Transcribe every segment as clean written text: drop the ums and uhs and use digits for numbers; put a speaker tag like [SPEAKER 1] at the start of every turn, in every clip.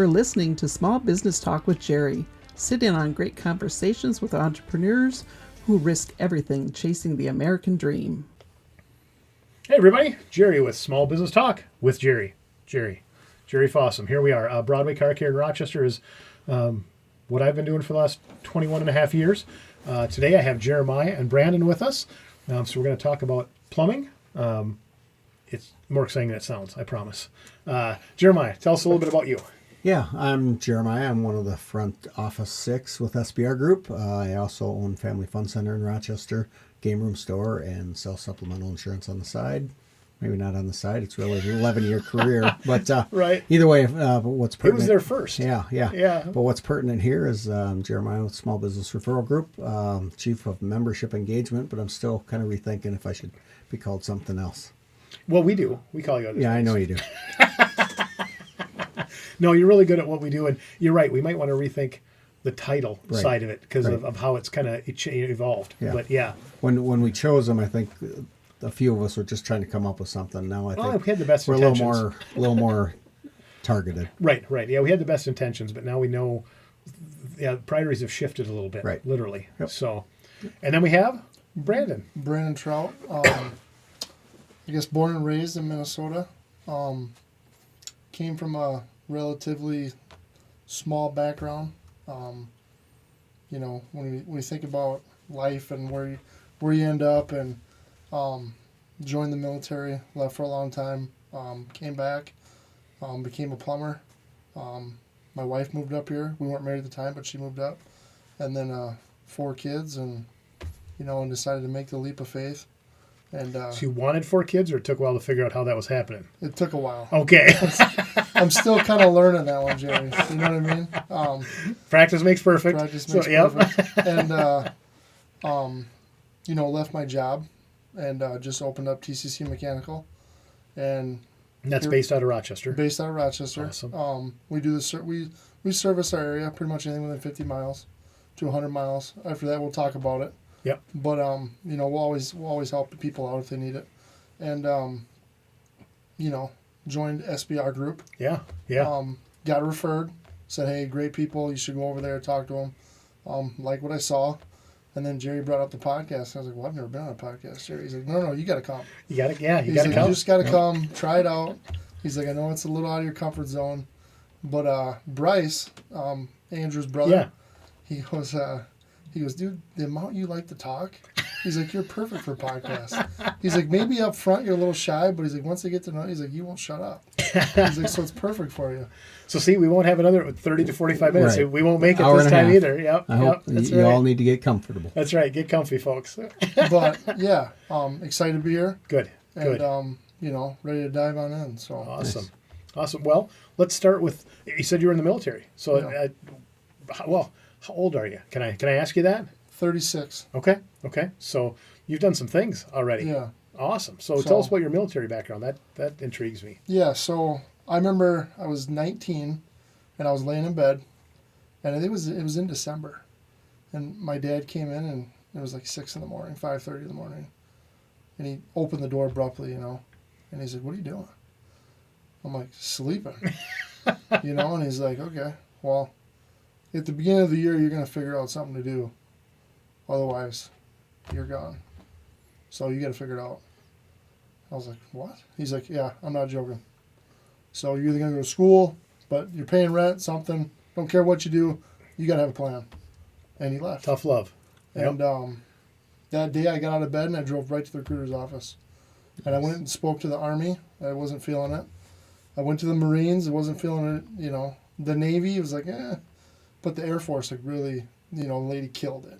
[SPEAKER 1] You're listening to Small Business Talk with Jerry. Sit in on great conversations with entrepreneurs who risk everything chasing the American dream.
[SPEAKER 2] Hey everybody, Jerry with Small Business Talk with Jerry Fossum. Here we are. Broadway Car Care in Rochester is what I've been doing for the last 21 and a half years. Today I have Jeremiah and Brandon with us. So we're going to talk about plumbing. It's more exciting than it sounds, I promise. Jeremiah, tell us a little bit about you.
[SPEAKER 3] Yeah, I'm Jeremiah. I'm one of the front office 6 with SBR Group. I also own Family Fun Center in Rochester, game room store, and sell supplemental insurance on the side. Maybe not on the side. It's really an 11-year career. But
[SPEAKER 2] right.
[SPEAKER 3] Either way, what's pertinent...
[SPEAKER 2] It was there first.
[SPEAKER 3] Yeah. But what's pertinent here is Jeremiah with Small Business Referral Group, Chief of Membership Engagement, but I'm still kind of rethinking if I should be called something else.
[SPEAKER 2] Well, we do. We call you other things.
[SPEAKER 3] I know you do.
[SPEAKER 2] No, you're really good at what we do, and you're right. We might want to rethink the title side of it because of how it's kind of evolved.
[SPEAKER 3] Yeah.
[SPEAKER 2] But yeah.
[SPEAKER 3] When we chose them, I think a few of us were just trying to come up with something. Now I think
[SPEAKER 2] we had the best
[SPEAKER 3] we're
[SPEAKER 2] intentions.
[SPEAKER 3] a little more targeted.
[SPEAKER 2] Right. Yeah, we had the best intentions, but now we know priorities have shifted a little bit, literally.
[SPEAKER 3] Yep.
[SPEAKER 2] So, and then we have Brandon
[SPEAKER 4] Trout. I guess born and raised in Minnesota. Came from a relatively small background. When we think about life and where you end up, and joined the military, left for a long time, came back, became a plumber. My wife moved up here. We weren't married at the time, but she moved up, and then 4 kids, and decided to make the leap of faith. And
[SPEAKER 2] so you wanted 4 kids, or it took a while to figure out how that was happening?
[SPEAKER 4] It took a while.
[SPEAKER 2] Okay.
[SPEAKER 4] I'm still kind of learning that one, Jerry. You know what I mean?
[SPEAKER 2] Practice makes perfect.
[SPEAKER 4] Perfect. And, left my job and just opened up TCC Mechanical. And
[SPEAKER 2] that's based out of Rochester.
[SPEAKER 4] Based out of Rochester.
[SPEAKER 2] Awesome.
[SPEAKER 4] We do this. We service our area, pretty much anything within 50 miles to 100 miles. After that, we'll talk about it.
[SPEAKER 2] Yep.
[SPEAKER 4] But we'll always help the people out if they need it, and joined SBR Group.
[SPEAKER 2] Yeah.
[SPEAKER 4] Got referred. Said, hey, great people. You should go over there, talk to them. Like what I saw, and then Jerry brought up the podcast. I was like, well, I've never been on a podcast, Jerry. He's like, no, you got to come.
[SPEAKER 2] You got to, you
[SPEAKER 4] He's
[SPEAKER 2] got to
[SPEAKER 4] like,
[SPEAKER 2] come.
[SPEAKER 4] You just got to come, try it out. He's like, I know it's a little out of your comfort zone, but Bryce, Andrew's brother, he goes, dude, the amount you like to talk, he's like, you're perfect for podcasts. He's like, maybe up front you're a little shy, but he's like, once they get to know you, he's like, you won't shut up. He's like, so it's perfect for you.
[SPEAKER 2] So see, we won't have another 30 to 45 minutes.
[SPEAKER 3] Right.
[SPEAKER 2] We won't make it
[SPEAKER 3] Hour
[SPEAKER 2] this time either. Yep.
[SPEAKER 3] I hope you all need to get comfortable.
[SPEAKER 2] That's right. Get comfy, folks.
[SPEAKER 4] But yeah, excited to be here.
[SPEAKER 2] Good.
[SPEAKER 4] And ready to dive on in. So
[SPEAKER 2] awesome. Well, let's start with. You said you were in the military. So, how old are you? Can I ask you that?
[SPEAKER 4] 36.
[SPEAKER 2] Okay. So you've done some things already.
[SPEAKER 4] Yeah.
[SPEAKER 2] Awesome. So tell us about your military background. That intrigues me.
[SPEAKER 4] Yeah. So I remember I was 19, and I was laying in bed, and I think it was in December, and my dad came in, and it was like 6 in the morning, 5:30 in the morning, and he opened the door abruptly, and he's like, "What are you doing?" I'm like, "Sleeping," and he's like, "Okay, well, at the beginning of the year, you're gonna figure out something to do, otherwise, you're gone. So you got to figure it out." I was like, "What?" He's like, "Yeah, I'm not joking. So you're either going to go to school, but you're paying rent, something. Don't care what you do. You got to have a plan." And he left.
[SPEAKER 2] Tough love.
[SPEAKER 4] And that day I got out of bed and I drove right to the recruiter's office. And I went and spoke to the Army. I wasn't feeling it. I went to the Marines. I wasn't feeling it. The Navy, it was like, eh. But the Air Force, like, really, the lady killed it,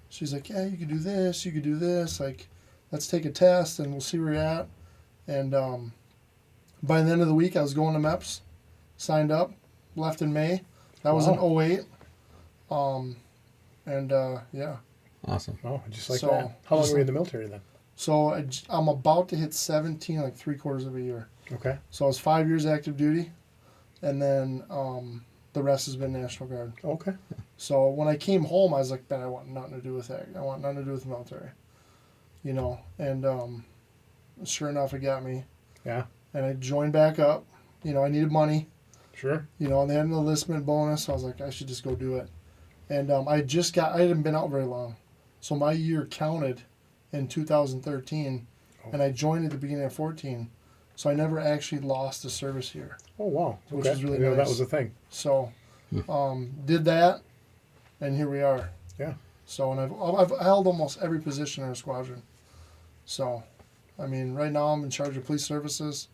[SPEAKER 4] She's like, yeah, you could do this, you could do this. Like, let's take a test and we'll see where you're at. And by the end of the week, I was going to MEPS, signed up, left in May. That was in 2008. Yeah.
[SPEAKER 3] Awesome.
[SPEAKER 2] Oh, just like that. How long were you in the military then?
[SPEAKER 4] So I'm about to hit 17, like 3/4 of a year.
[SPEAKER 2] Okay.
[SPEAKER 4] So I was 5 years active duty, and then the rest has been National Guard.
[SPEAKER 2] Okay.
[SPEAKER 4] So when I came home, I was like, man, I want nothing to do with that. I want nothing to do with the military. And sure enough, it got me.
[SPEAKER 2] Yeah.
[SPEAKER 4] And I joined back up. I needed money.
[SPEAKER 2] Sure.
[SPEAKER 4] You know, and they had an enlistment bonus. So I was like, I should just go do it. And I hadn't been out very long. So my year counted in 2013, and I joined at the beginning of 14. So I never actually lost a service year.
[SPEAKER 2] Oh, wow.
[SPEAKER 4] Which
[SPEAKER 2] Okay.
[SPEAKER 4] was really
[SPEAKER 2] I didn't know
[SPEAKER 4] nice.
[SPEAKER 2] that was a thing.
[SPEAKER 4] So did that, and here we are.
[SPEAKER 2] Yeah.
[SPEAKER 4] So, and I've held almost every position in our squadron. So, I mean, right now I'm in charge of police services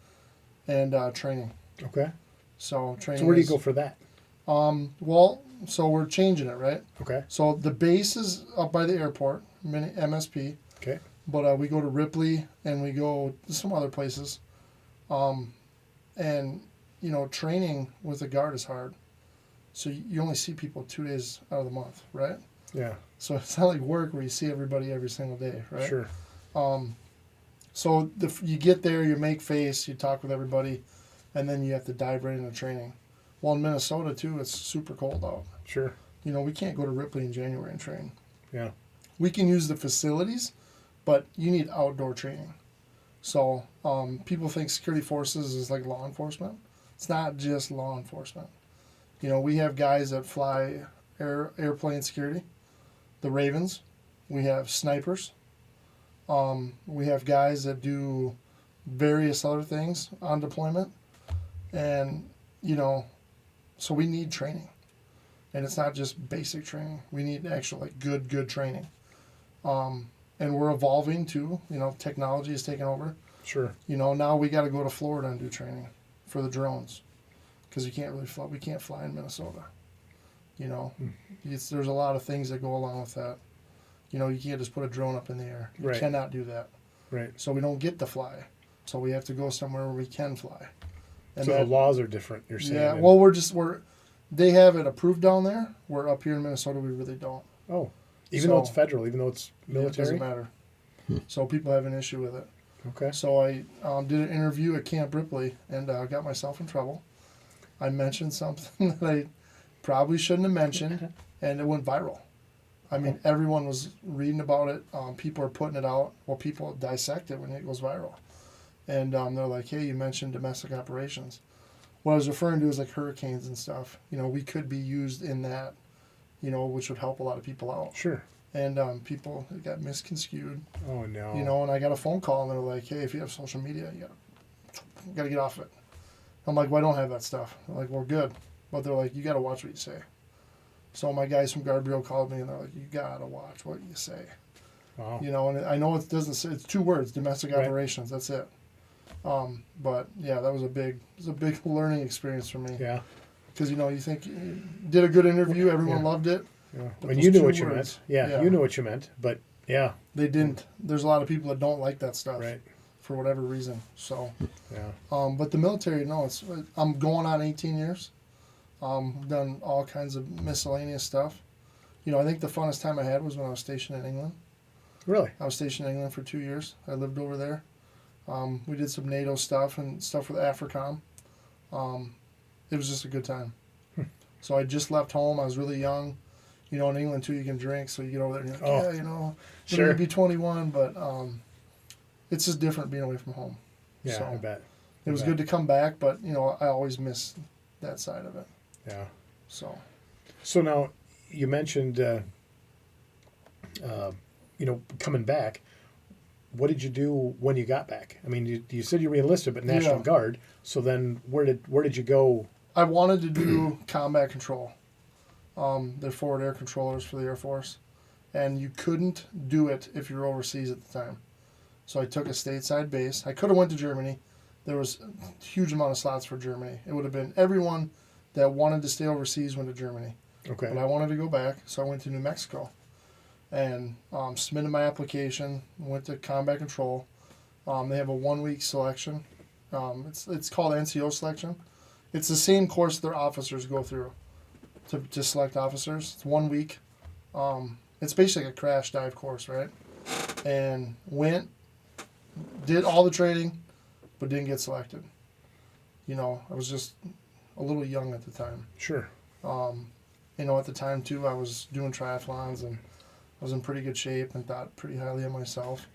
[SPEAKER 4] and training.
[SPEAKER 2] Okay.
[SPEAKER 4] So training.
[SPEAKER 2] So where do you go for that?
[SPEAKER 4] Well, so we're changing it, right?
[SPEAKER 2] Okay.
[SPEAKER 4] So the base is up by the airport, MSP.
[SPEAKER 2] Okay.
[SPEAKER 4] But we go to Ripley and we go to some other places. And, you know, training with the guard is hard. So you only see people 2 days out of the month, right?
[SPEAKER 2] Yeah.
[SPEAKER 4] So it's not like work where you see everybody every single day, right?
[SPEAKER 2] Sure.
[SPEAKER 4] So you get there, you make face, you talk with everybody, and then you have to dive right into training. Well, in Minnesota, too, it's super cold out.
[SPEAKER 2] Sure.
[SPEAKER 4] You know, we can't go to Ripley in January and train.
[SPEAKER 2] Yeah.
[SPEAKER 4] We can use the facilities, but you need outdoor training. So people think security forces is like law enforcement. It's not just law enforcement. You know, we have guys that fly airplane security, the Ravens. We have snipers. We have guys that do various other things on deployment. And, you know, so we need training. And it's not just basic training. We need actual, like, good training. And we're evolving, too. You know, technology is taking over.
[SPEAKER 2] Sure.
[SPEAKER 4] You know, now we got to go to Florida and do training for the drones. Because you can't really fly. We can't fly in Minnesota. You know, there's a lot of things that go along with that. You know, you can't just put a drone up in the air. You
[SPEAKER 2] Right.
[SPEAKER 4] cannot do that.
[SPEAKER 2] Right.
[SPEAKER 4] So we don't get to fly. So we have to go somewhere where we can fly. And
[SPEAKER 2] So the laws are different, you're saying?
[SPEAKER 4] yeah,
[SPEAKER 2] and-
[SPEAKER 4] well, they have it approved down there. We're up here in Minnesota, we really don't.
[SPEAKER 2] Oh. Even though it's
[SPEAKER 4] So-
[SPEAKER 2] federal, even though it's
[SPEAKER 4] It
[SPEAKER 2] military?
[SPEAKER 4] doesn't matter. So people have an issue with it.
[SPEAKER 2] Okay.
[SPEAKER 4] So I did an interview at Camp Ripley and got myself in trouble. I mentioned something that I probably shouldn't have mentioned, and it went viral. I mean, everyone was reading about it. People are putting it out. Well, people dissect it when it goes viral. And they're like, hey, you mentioned domestic operations. What I was referring to is like hurricanes and stuff. You know, we could be used in that, you know, which would help a lot of people out.
[SPEAKER 2] Sure.
[SPEAKER 4] And people, it got misconstrued.
[SPEAKER 2] Oh, no.
[SPEAKER 4] You know, and I got a phone call, and they're like, hey, if you have social media, you got to get off it. I'm like, well, I don't have that stuff. They're like, well, good. But they're like, you got to watch what you say. So my guys from Guard Bureau called me, and they're like, you got to watch what you say.
[SPEAKER 2] Wow.
[SPEAKER 4] You know, and I know it doesn't say, it's 2 words, domestic
[SPEAKER 2] Right.
[SPEAKER 4] operations, that's it. But, yeah, that was a big learning experience for me.
[SPEAKER 2] Yeah.
[SPEAKER 4] Because, you know, you think you did a good interview, everyone
[SPEAKER 2] Yeah.
[SPEAKER 4] loved it.
[SPEAKER 2] Yeah.
[SPEAKER 4] But
[SPEAKER 2] When
[SPEAKER 4] those
[SPEAKER 2] you knew
[SPEAKER 4] 2
[SPEAKER 2] what you
[SPEAKER 4] words,
[SPEAKER 2] meant. Yeah,
[SPEAKER 4] yeah.
[SPEAKER 2] you knew what you meant. But, yeah.
[SPEAKER 4] They didn't. There's a lot of people that don't like that stuff.
[SPEAKER 2] Right.
[SPEAKER 4] For whatever reason. So,
[SPEAKER 2] Yeah.
[SPEAKER 4] but the military, no, I'm going on 18 years. Done all kinds of miscellaneous stuff. You know, I think the funnest time I had was when I was stationed in England.
[SPEAKER 2] Really?
[SPEAKER 4] I was stationed in England for 2 years. I lived over there. We did some NATO stuff and stuff with AFRICOM. It was just a good time. So I just left home. I was really young. You know, in England too, you can drink. So you get over there and you're like,
[SPEAKER 2] Oh,
[SPEAKER 4] yeah, you know,
[SPEAKER 2] sure.
[SPEAKER 4] you'd be 21, but it's just different being away from home.
[SPEAKER 2] Yeah,
[SPEAKER 4] So
[SPEAKER 2] I bet.
[SPEAKER 4] it was good to come back, but you know, I always miss that side of it.
[SPEAKER 2] Yeah.
[SPEAKER 4] So
[SPEAKER 2] So now, you mentioned, you know, coming back. What did you do when you got back? I mean, you said you re-enlisted, but National
[SPEAKER 4] Yeah.
[SPEAKER 2] Guard. So then, where did you go?
[SPEAKER 4] I wanted to do combat control. They're forward air controllers for the Air Force, and you couldn't do it if you were overseas at the time. So I took a stateside base. I could have went to Germany. There was a huge amount of slots for Germany. It would have been everyone that wanted to stay overseas went to Germany.
[SPEAKER 2] Okay.
[SPEAKER 4] But I wanted to go back, so I went to New Mexico and submitted my application, went to combat control. They have a 1-week selection. It's called NCO selection. It's the same course their officers go through to select officers. It's 1 week. It's basically a crash dive course, right? And went, did all the training, but didn't get selected. You know, I was just a little young at the time.
[SPEAKER 2] Sure.
[SPEAKER 4] You know, at the time too, I was doing triathlons and I was in pretty good shape and thought pretty highly of myself.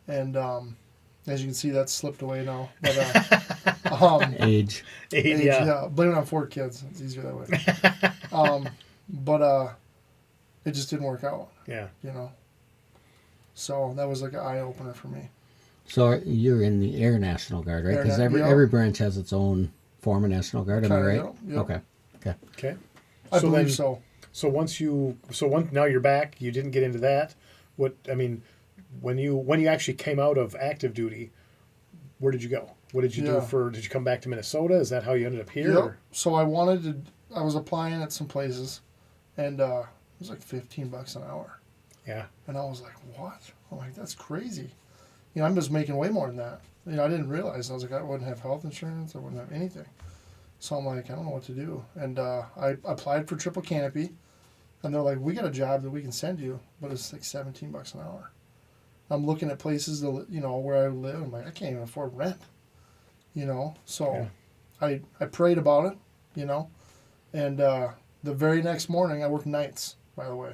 [SPEAKER 4] And As you can see, that's slipped away now. But
[SPEAKER 3] Age.
[SPEAKER 4] age,
[SPEAKER 2] Yeah.
[SPEAKER 4] blame it on 4 kids. It's easier that way. But it just didn't work out.
[SPEAKER 2] Yeah.
[SPEAKER 4] You know. So that was like an eye opener for me.
[SPEAKER 3] So you're in the Air National Guard, right? Because
[SPEAKER 4] Yep.
[SPEAKER 3] every branch has its own form of National Guard. Am I right?
[SPEAKER 4] Yep.
[SPEAKER 3] Okay.
[SPEAKER 2] Okay.
[SPEAKER 4] I
[SPEAKER 2] So
[SPEAKER 4] believe
[SPEAKER 2] then-
[SPEAKER 4] so.
[SPEAKER 2] So now you're back. You didn't get into that. When you actually came out of active duty, where did you go? What did you do did you come back to Minnesota? Is that how you ended up here?
[SPEAKER 4] Yep.
[SPEAKER 2] or-
[SPEAKER 4] So I was applying at some places, and it was like $15 an hour.
[SPEAKER 2] Yeah.
[SPEAKER 4] And I was like, what? I'm like, that's crazy. I'm just making way more than that. I didn't realize. I was like, I wouldn't have health insurance. I wouldn't have anything. So I'm like, I don't know what to do. And I applied for triple canopy, and they're like, we got a job that we can send you, but it's like $17 an hour. I'm looking at places that, where I live. I'm like, I can't even afford rent. So I prayed about it, and the very next morning, I worked nights, by the way.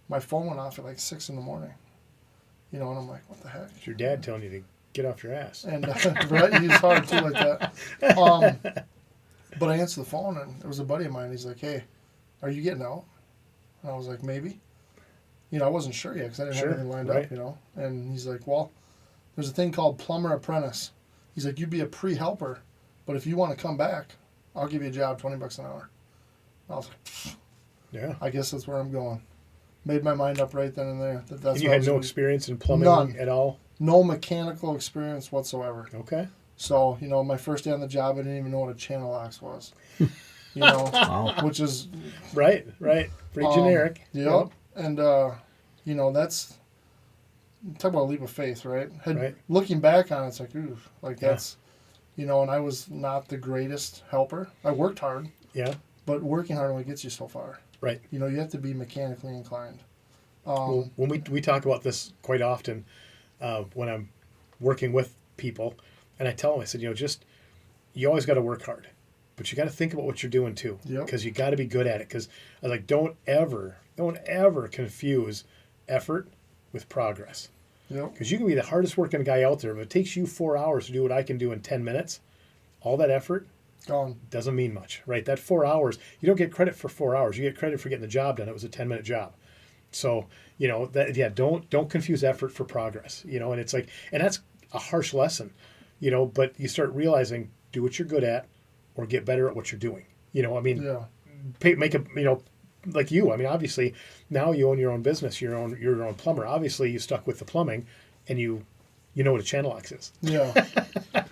[SPEAKER 4] My phone went off at like 6 in the morning, and I'm like, what the heck?
[SPEAKER 2] It's your dad telling you to get off your ass.
[SPEAKER 4] And right, he's hard too, like that. But I answered the phone, and there was a buddy of mine. He's like, "Hey, are you getting out?" And I was like, "Maybe." I wasn't sure yet because I didn't have anything lined up, And he's like, "Well, there's a thing called plumber apprentice." He's like, "You'd be a pre-helper, but if you want to come back, I'll give you a job, $20 an hour." I was like,
[SPEAKER 2] Yeah.
[SPEAKER 4] I guess that's where I'm going. Made my mind up right then and there. That's
[SPEAKER 2] And you
[SPEAKER 4] what I
[SPEAKER 2] had
[SPEAKER 4] was
[SPEAKER 2] no
[SPEAKER 4] doing.
[SPEAKER 2] experience in plumbing
[SPEAKER 4] None.
[SPEAKER 2] at all?
[SPEAKER 4] No mechanical experience whatsoever.
[SPEAKER 2] Okay.
[SPEAKER 4] So, my first day on the job, I didn't even know what a channel locks was.
[SPEAKER 3] Wow.
[SPEAKER 4] Which is
[SPEAKER 2] Right. Pretty generic.
[SPEAKER 4] Yep. And that's talk about a leap of faith, right?
[SPEAKER 2] Right.
[SPEAKER 4] Looking back on it, it's like, ooh, like
[SPEAKER 2] Yeah.
[SPEAKER 4] that's and I was not the greatest helper. I worked hard,
[SPEAKER 2] Yeah.
[SPEAKER 4] but working hard only gets you so far.
[SPEAKER 2] Right.
[SPEAKER 4] You have to be mechanically inclined.
[SPEAKER 2] Well, when we talk about this quite often, when I'm working with people, and I tell them, I said, you always got to work hard, but you got to think about what you're doing too,
[SPEAKER 4] Yep.
[SPEAKER 2] because you got to be good at it. Because I was like, don't ever confuse effort with progress.
[SPEAKER 4] Yep.
[SPEAKER 2] Because you can be the hardest working guy out there, but if it takes you 4 hours to do what I can do in 10 minutes, all that effort
[SPEAKER 4] Gone.
[SPEAKER 2] doesn't mean much, right? That 4 hours, you don't get credit for 4 hours. You get credit for getting the job done. It was a 10-minute job. So, don't confuse effort for progress, and it's like, and that's a harsh lesson, but you start realizing, do what you're good at or get better at what you're doing.
[SPEAKER 4] Yeah.
[SPEAKER 2] Make a, like you, obviously now you own your own business, you're your own plumber. Obviously you stuck with the plumbing and you know what a channel lock is.
[SPEAKER 4] Yeah.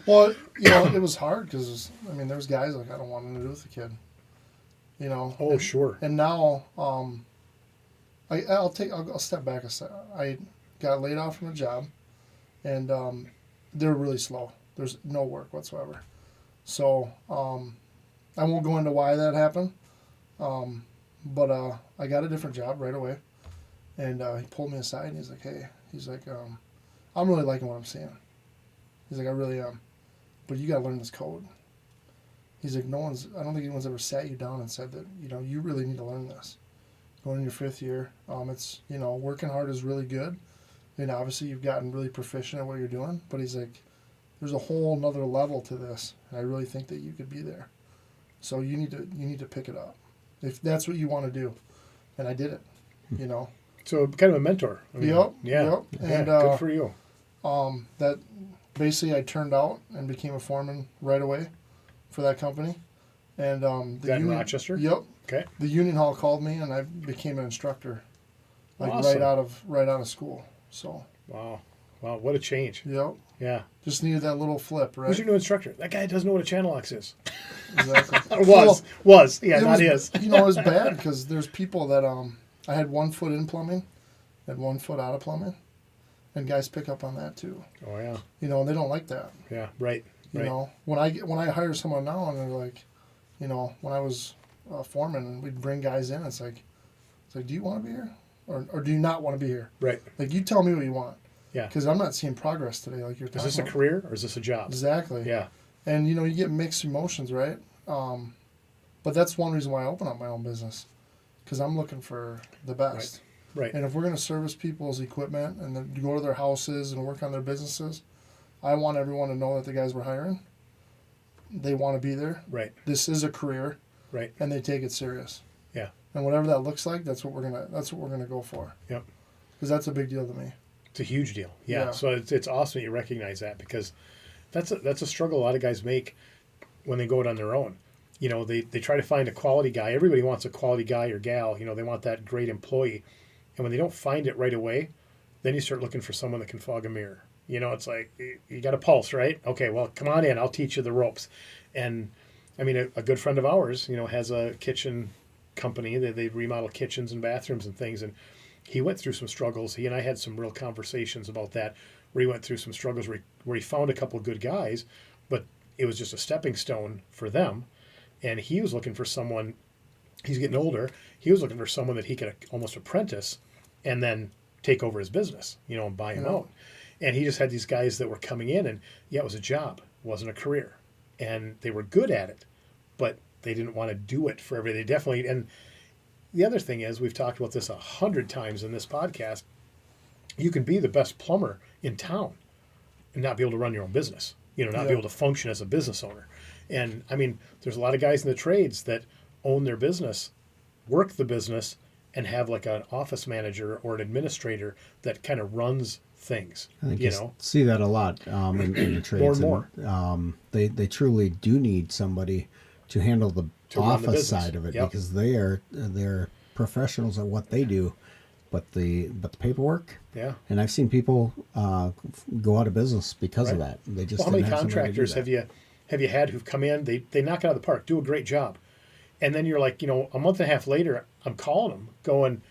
[SPEAKER 4] Well, it was hard because there was guys like I don't want nothing to do with the kid.
[SPEAKER 2] Oh, sure.
[SPEAKER 4] And now, I'll step back a second. I got laid off from a job, and they're really slow. There's no work whatsoever. So I won't go into why that happened, but I got a different job right away, and he pulled me aside and he's like, "Hey," he's like, "I'm really liking what I'm seeing." He's like, "I really am, but you got to learn this code." He's like, I don't think anyone's ever sat you down and said that, you really need to learn this. Going in your 5th year, it's, working hard is really good. And obviously you've gotten really proficient at what you're doing. But he's like, there's a whole nother level to this. And I really think that you could be there. So you need to pick it up if that's what you want to do. And I did it,
[SPEAKER 2] So kind of a mentor.
[SPEAKER 4] Yep.
[SPEAKER 2] Yeah.
[SPEAKER 4] Yep. And
[SPEAKER 2] good for you.
[SPEAKER 4] that basically I turned out and became a foreman right away for that company. And
[SPEAKER 2] That in Rochester?
[SPEAKER 4] Yep.
[SPEAKER 2] Okay.
[SPEAKER 4] The union hall called me, and I became an instructor, like
[SPEAKER 2] Awesome.
[SPEAKER 4] right out of school. So.
[SPEAKER 2] Wow, what a change.
[SPEAKER 4] Yep.
[SPEAKER 2] Yeah.
[SPEAKER 4] Just needed that little flip, right?
[SPEAKER 2] Who's your new instructor? That guy doesn't know what a channel lock is.
[SPEAKER 4] Exactly.
[SPEAKER 2] was. Yeah,
[SPEAKER 4] it
[SPEAKER 2] not
[SPEAKER 4] was,
[SPEAKER 2] his.
[SPEAKER 4] It was bad because there's people that I had 1 foot in plumbing, and 1 foot out of plumbing, and guys pick up on that too.
[SPEAKER 2] Oh yeah.
[SPEAKER 4] And they don't like that.
[SPEAKER 2] Yeah. Right.
[SPEAKER 4] When I hire someone now, and they're like, when I was foreman, and we'd bring guys in, it's like, do you want to be here, or do you not want to be here?
[SPEAKER 2] Right.
[SPEAKER 4] Like, you tell me what you want.
[SPEAKER 2] Yeah.
[SPEAKER 4] Because I'm not seeing progress today, like you're talking about.
[SPEAKER 2] Is this a career or is this a job?
[SPEAKER 4] Exactly.
[SPEAKER 2] Yeah.
[SPEAKER 4] And you get mixed emotions, right? But that's one reason why I open up my own business, because I'm looking for the best.
[SPEAKER 2] Right.
[SPEAKER 4] And if we're going to service people's equipment and then go to their houses and work on their businesses, I want everyone to know that the guys we're hiring, they want to be there.
[SPEAKER 2] Right.
[SPEAKER 4] This is a career.
[SPEAKER 2] Right.
[SPEAKER 4] And they take it serious.
[SPEAKER 2] Yeah.
[SPEAKER 4] And whatever that looks like, that's what we're gonna go for.
[SPEAKER 2] Yep.
[SPEAKER 4] Because that's a big deal to me.
[SPEAKER 2] It's a huge deal. Yeah. So it's awesome that you recognize that, because that's a struggle a lot of guys make when they go it on their own. You know, they try to find a quality guy. Everybody wants a quality guy or gal. You know, they want that great employee. And when they don't find it right away, then you start looking for someone that can fog a mirror. You know, it's like, you got a pulse, right? Okay, well, come on in. I'll teach you the ropes. And, I mean, a good friend of ours, you know, has a kitchen company. They remodel kitchens and bathrooms and things. And he went through some struggles. He and I had some real conversations about that, where he went through some struggles where he found a couple of good guys, but it was just a stepping stone for them. And he was looking for someone, he's getting older, he was looking for someone that he could almost apprentice and then take over his business, you know, and buy him out. And he just had these guys that were coming in, and it was a job, it wasn't a career. And they were good at it, but they didn't want to do it for everybody. They definitely, and the other thing is, we've talked about this 100 times in this podcast, you can be the best plumber in town and not be able to run your own business, you know, not be able to function as a business owner. And I mean, there's a lot of guys in the trades that own their business, work the business, and have like an office manager or an administrator that kind of runs things.
[SPEAKER 3] I think you see that a lot in the trades.
[SPEAKER 2] More and more.
[SPEAKER 3] They truly do need somebody to handle the office side of it, because they're professionals at what they do, but the paperwork. Yeah. And I've seen people go out of business because of that. They just
[SPEAKER 2] how many contractors have you had who've come in? They knock it out of the park, do a great job, and then you're like, you know, a month and a half later, I'm calling them, going,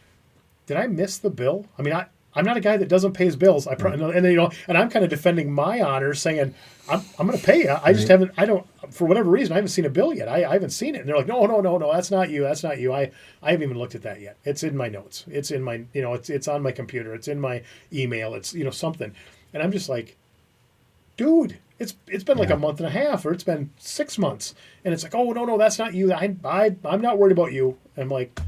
[SPEAKER 2] "Did I miss the bill?" I mean, I'm not a guy that doesn't pay his bills. And then, you know, and I'm kind of defending my honor, saying I'm going to pay you. I just haven't. I don't, for whatever reason, I haven't seen a bill yet. I haven't seen it. And they're like, no, that's not you. That's not you. I haven't even looked at that yet. It's in my notes. It's in my, you know, it's on my computer. It's in my email. It's, you know, something. And I'm just like, dude, it's been like a month and a half, or it's been 6 months, and it's like, oh no, that's not you. I'm not worried about you. And I'm like,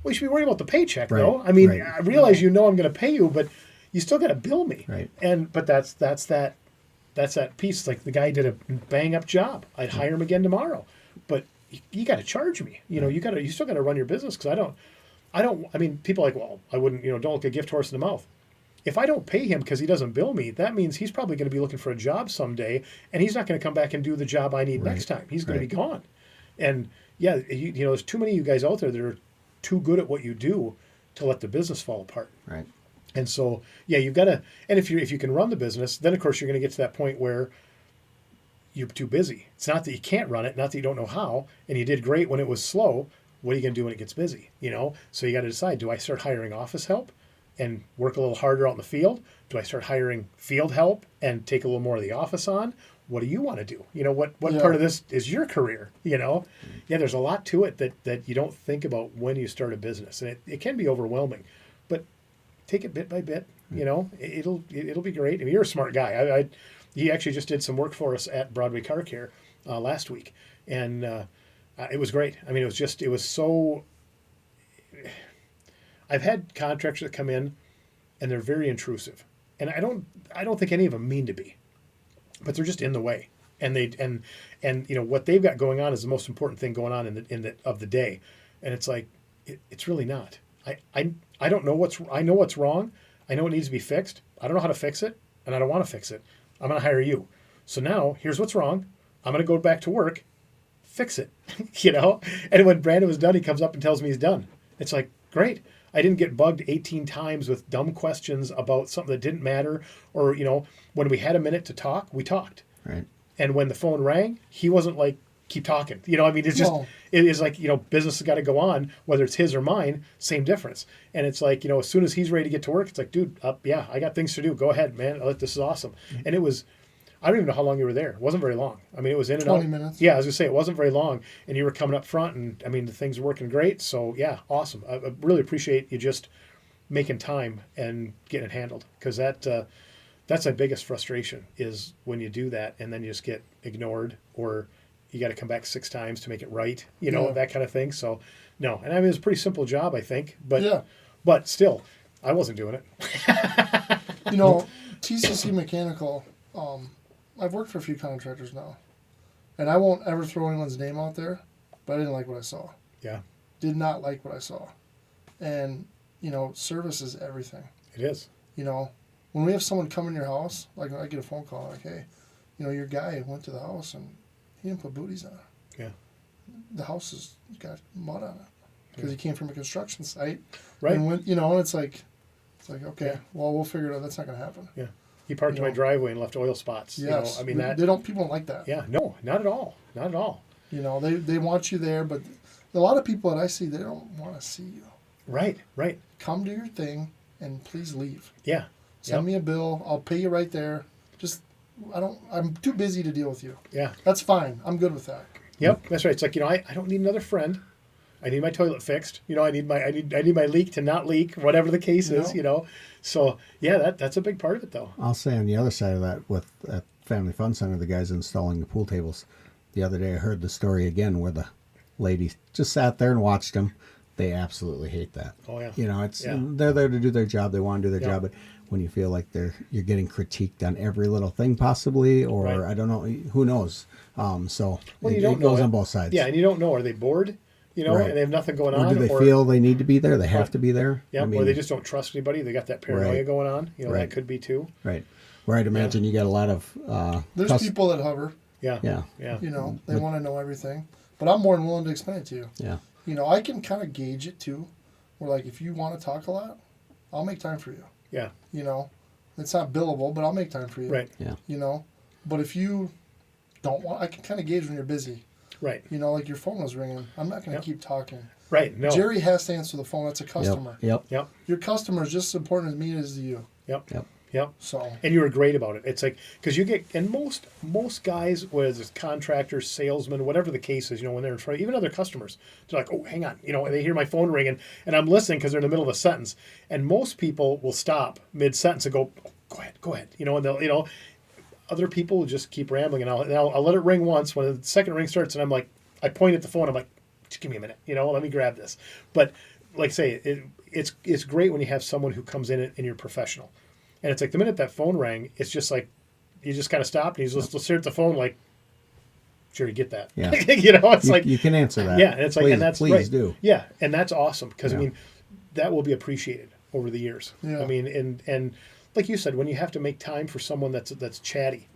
[SPEAKER 2] well, you should be worried about the paycheck, though. I mean, I realize you know I'm going to pay you, but you still got to bill me. Right. But that's that piece. It's like the guy did a bang up job. I'd hire him again tomorrow, but you got to charge me. You know, you still got to run your business, because I don't. I mean, people are like, well, I wouldn't. You know, don't look a gift horse in the mouth. If I don't pay him because he doesn't bill me, that means he's probably going to be looking for a job someday, and he's not going to come back and do the job I need next time. He's going to be gone. And yeah, you know, there's too many of you guys out there that are too good at what you do to let the business fall apart. Right. And so, yeah, you've got to, and if you can run the business, then of course you're going to get to that point where you're too busy. It's not that you can't run it, not that you don't know how, and you did great when it was slow. What are you going to do when it gets busy? You know, so you got to decide, do I start hiring office help and work a little harder out in the field? Do I start hiring field help and take a little more of the office on? What do you want to do? You know, what part of this is your career? You know, there's a lot to it that you don't think about when you start a business, and it can be overwhelming, but take it bit by bit. You know, it'll be great. I mean, you're a smart guy. He actually just did some work for us at Broadway Car Care last week, and it was great. I mean, it was so. I've had contractors that come in, and they're very intrusive, and I don't think any of them mean to be, but they're just in the way, and you know what they've got going on is the most important thing going on of the day, and it's like it's really not. I don't know I know what's wrong. I know it needs to be fixed. I don't know how to fix it, and I don't want to fix it. I'm going to hire you. So now here's what's wrong. I'm going to go back to work, fix it, you know. And when Brandon was done, he comes up and tells me he's done. It's like, great. I didn't get bugged 18 times with dumb questions about something that didn't matter, or, you know, when we had a minute to talk, we talked. Right. And when the phone rang, he wasn't like, keep talking. You know, I mean, it's just, it is like, you know, business has got to go on, whether it's his or mine, same difference. And it's like, you know, as soon as he's ready to get to work, it's like, dude, yeah, I got things to do. Go ahead, man. This is awesome. Mm-hmm. And it was, I don't even know how long you were there. It wasn't very long. I mean, it was in and out.
[SPEAKER 4] 20 minutes.
[SPEAKER 2] Yeah, I was going to say, it wasn't very long. And you were coming up front, and I mean, the things were working great. So yeah, awesome. I really appreciate you just making time and getting it handled, because that's my biggest frustration, is when you do that and then you just get ignored, or you got to come back 6 times to make it right, you know, that kind of thing. So no, and I mean, it was a pretty simple job, I think, but still, I wasn't doing it.
[SPEAKER 4] You know, TCC Mechanical, I've worked for a few contractors now, and I won't ever throw anyone's name out there, but I didn't like what I saw.
[SPEAKER 2] Yeah.
[SPEAKER 4] Did not like what I saw. And, service is everything.
[SPEAKER 2] It is.
[SPEAKER 4] When we have someone come in your house, like I get a phone call, like, hey, your guy went to the house and he didn't put booties on it.
[SPEAKER 2] Yeah.
[SPEAKER 4] The house has got mud on it because he came from a construction site.
[SPEAKER 2] Right.
[SPEAKER 4] And and it's like, okay,
[SPEAKER 2] Yeah.
[SPEAKER 4] well, we'll figure it out. That's not going to happen.
[SPEAKER 2] Yeah. He parked in my driveway and left oil spots.
[SPEAKER 4] Yes.
[SPEAKER 2] I mean, that.
[SPEAKER 4] People don't like that.
[SPEAKER 2] Yeah. No, not at all. Not at all.
[SPEAKER 4] They want you there, but a lot of people that I see, they don't want to see you.
[SPEAKER 2] Right. Right.
[SPEAKER 4] Come do your thing and please leave.
[SPEAKER 2] Yeah.
[SPEAKER 4] Send me a bill. I'll pay you right there. I'm too busy to deal with you.
[SPEAKER 2] Yeah.
[SPEAKER 4] That's fine. I'm good with that.
[SPEAKER 2] Yep. That's right. It's like, I don't need another friend. I need my toilet fixed. I need my leak to not leak, whatever the case is, So yeah, that's a big part of it though.
[SPEAKER 3] I'll say on the other side of that, with at Family Fun Center, the guys installing the pool tables. The other day I heard the story again where the lady just sat there and watched them. They absolutely hate that.
[SPEAKER 2] Oh yeah.
[SPEAKER 3] They're there to do their job. They want to do their
[SPEAKER 2] Yeah.
[SPEAKER 3] job, but when you feel like you're getting critiqued on every little thing possibly, or
[SPEAKER 2] Right.
[SPEAKER 3] I don't know, who knows? So
[SPEAKER 2] Well,
[SPEAKER 3] it
[SPEAKER 2] don't know
[SPEAKER 3] goes
[SPEAKER 2] it.
[SPEAKER 3] on both sides.
[SPEAKER 2] Yeah, and you don't know, are they bored?
[SPEAKER 3] Right.
[SPEAKER 2] And they have nothing going
[SPEAKER 3] Or
[SPEAKER 2] on,
[SPEAKER 3] do they feel they need to be there? They have to be there.
[SPEAKER 2] Yeah, or they just don't trust anybody. They got that paranoia
[SPEAKER 3] Right.
[SPEAKER 2] going on.
[SPEAKER 3] Right.
[SPEAKER 2] That could be too.
[SPEAKER 3] Right. Where I'd imagine you get a lot of.
[SPEAKER 4] There's people that hover.
[SPEAKER 2] Yeah.
[SPEAKER 3] Yeah.
[SPEAKER 2] Yeah.
[SPEAKER 4] They want to know everything. But I'm more than willing to explain it to you.
[SPEAKER 3] Yeah.
[SPEAKER 4] I can kind of gauge it too. Where, like, if you want to talk a lot, I'll make time for you.
[SPEAKER 2] Yeah.
[SPEAKER 4] It's not billable, but I'll make time for you.
[SPEAKER 2] Right.
[SPEAKER 3] Yeah.
[SPEAKER 4] But if you don't want, I can kind of gauge when you're busy.
[SPEAKER 2] Right.
[SPEAKER 4] Like your phone was ringing. I'm not going to keep talking.
[SPEAKER 2] Right. No.
[SPEAKER 4] Jerry has to answer the phone. That's a customer.
[SPEAKER 3] Yep.
[SPEAKER 2] Yep.
[SPEAKER 4] Your customer is just as important as me as you.
[SPEAKER 2] Yep.
[SPEAKER 3] Yep.
[SPEAKER 2] Yep.
[SPEAKER 4] So.
[SPEAKER 2] And you were great about it. It's like, because you get, and most guys, whether it's contractors, salesmen, whatever the case is, when they're in front of even other customers, they're like, oh, hang on, and they hear my phone ringing, and I'm listening because they're in the middle of a sentence, and most people will stop mid sentence and go, oh, go ahead, and they'll, other people will just keep rambling, and I'll let it ring once. When the second ring starts, and I'm like, I point at the phone, I'm like, just give me a minute, let me grab this. But like I say, it's great when you have someone who comes in and you're professional. And it's like the minute that phone rang, it's just like you just kind of stopped and he's just stare at the phone like, Jerry, get that.
[SPEAKER 3] Yeah.
[SPEAKER 2] It's like
[SPEAKER 3] you can answer that.
[SPEAKER 2] Yeah, and it's like,
[SPEAKER 3] please,
[SPEAKER 2] and that's
[SPEAKER 3] please
[SPEAKER 2] right.
[SPEAKER 3] do.
[SPEAKER 2] Yeah, and that's awesome because
[SPEAKER 3] Yeah.
[SPEAKER 2] that will be appreciated over the years.
[SPEAKER 4] Yeah.
[SPEAKER 2] And like you said, when you have to make time for someone that's chatty,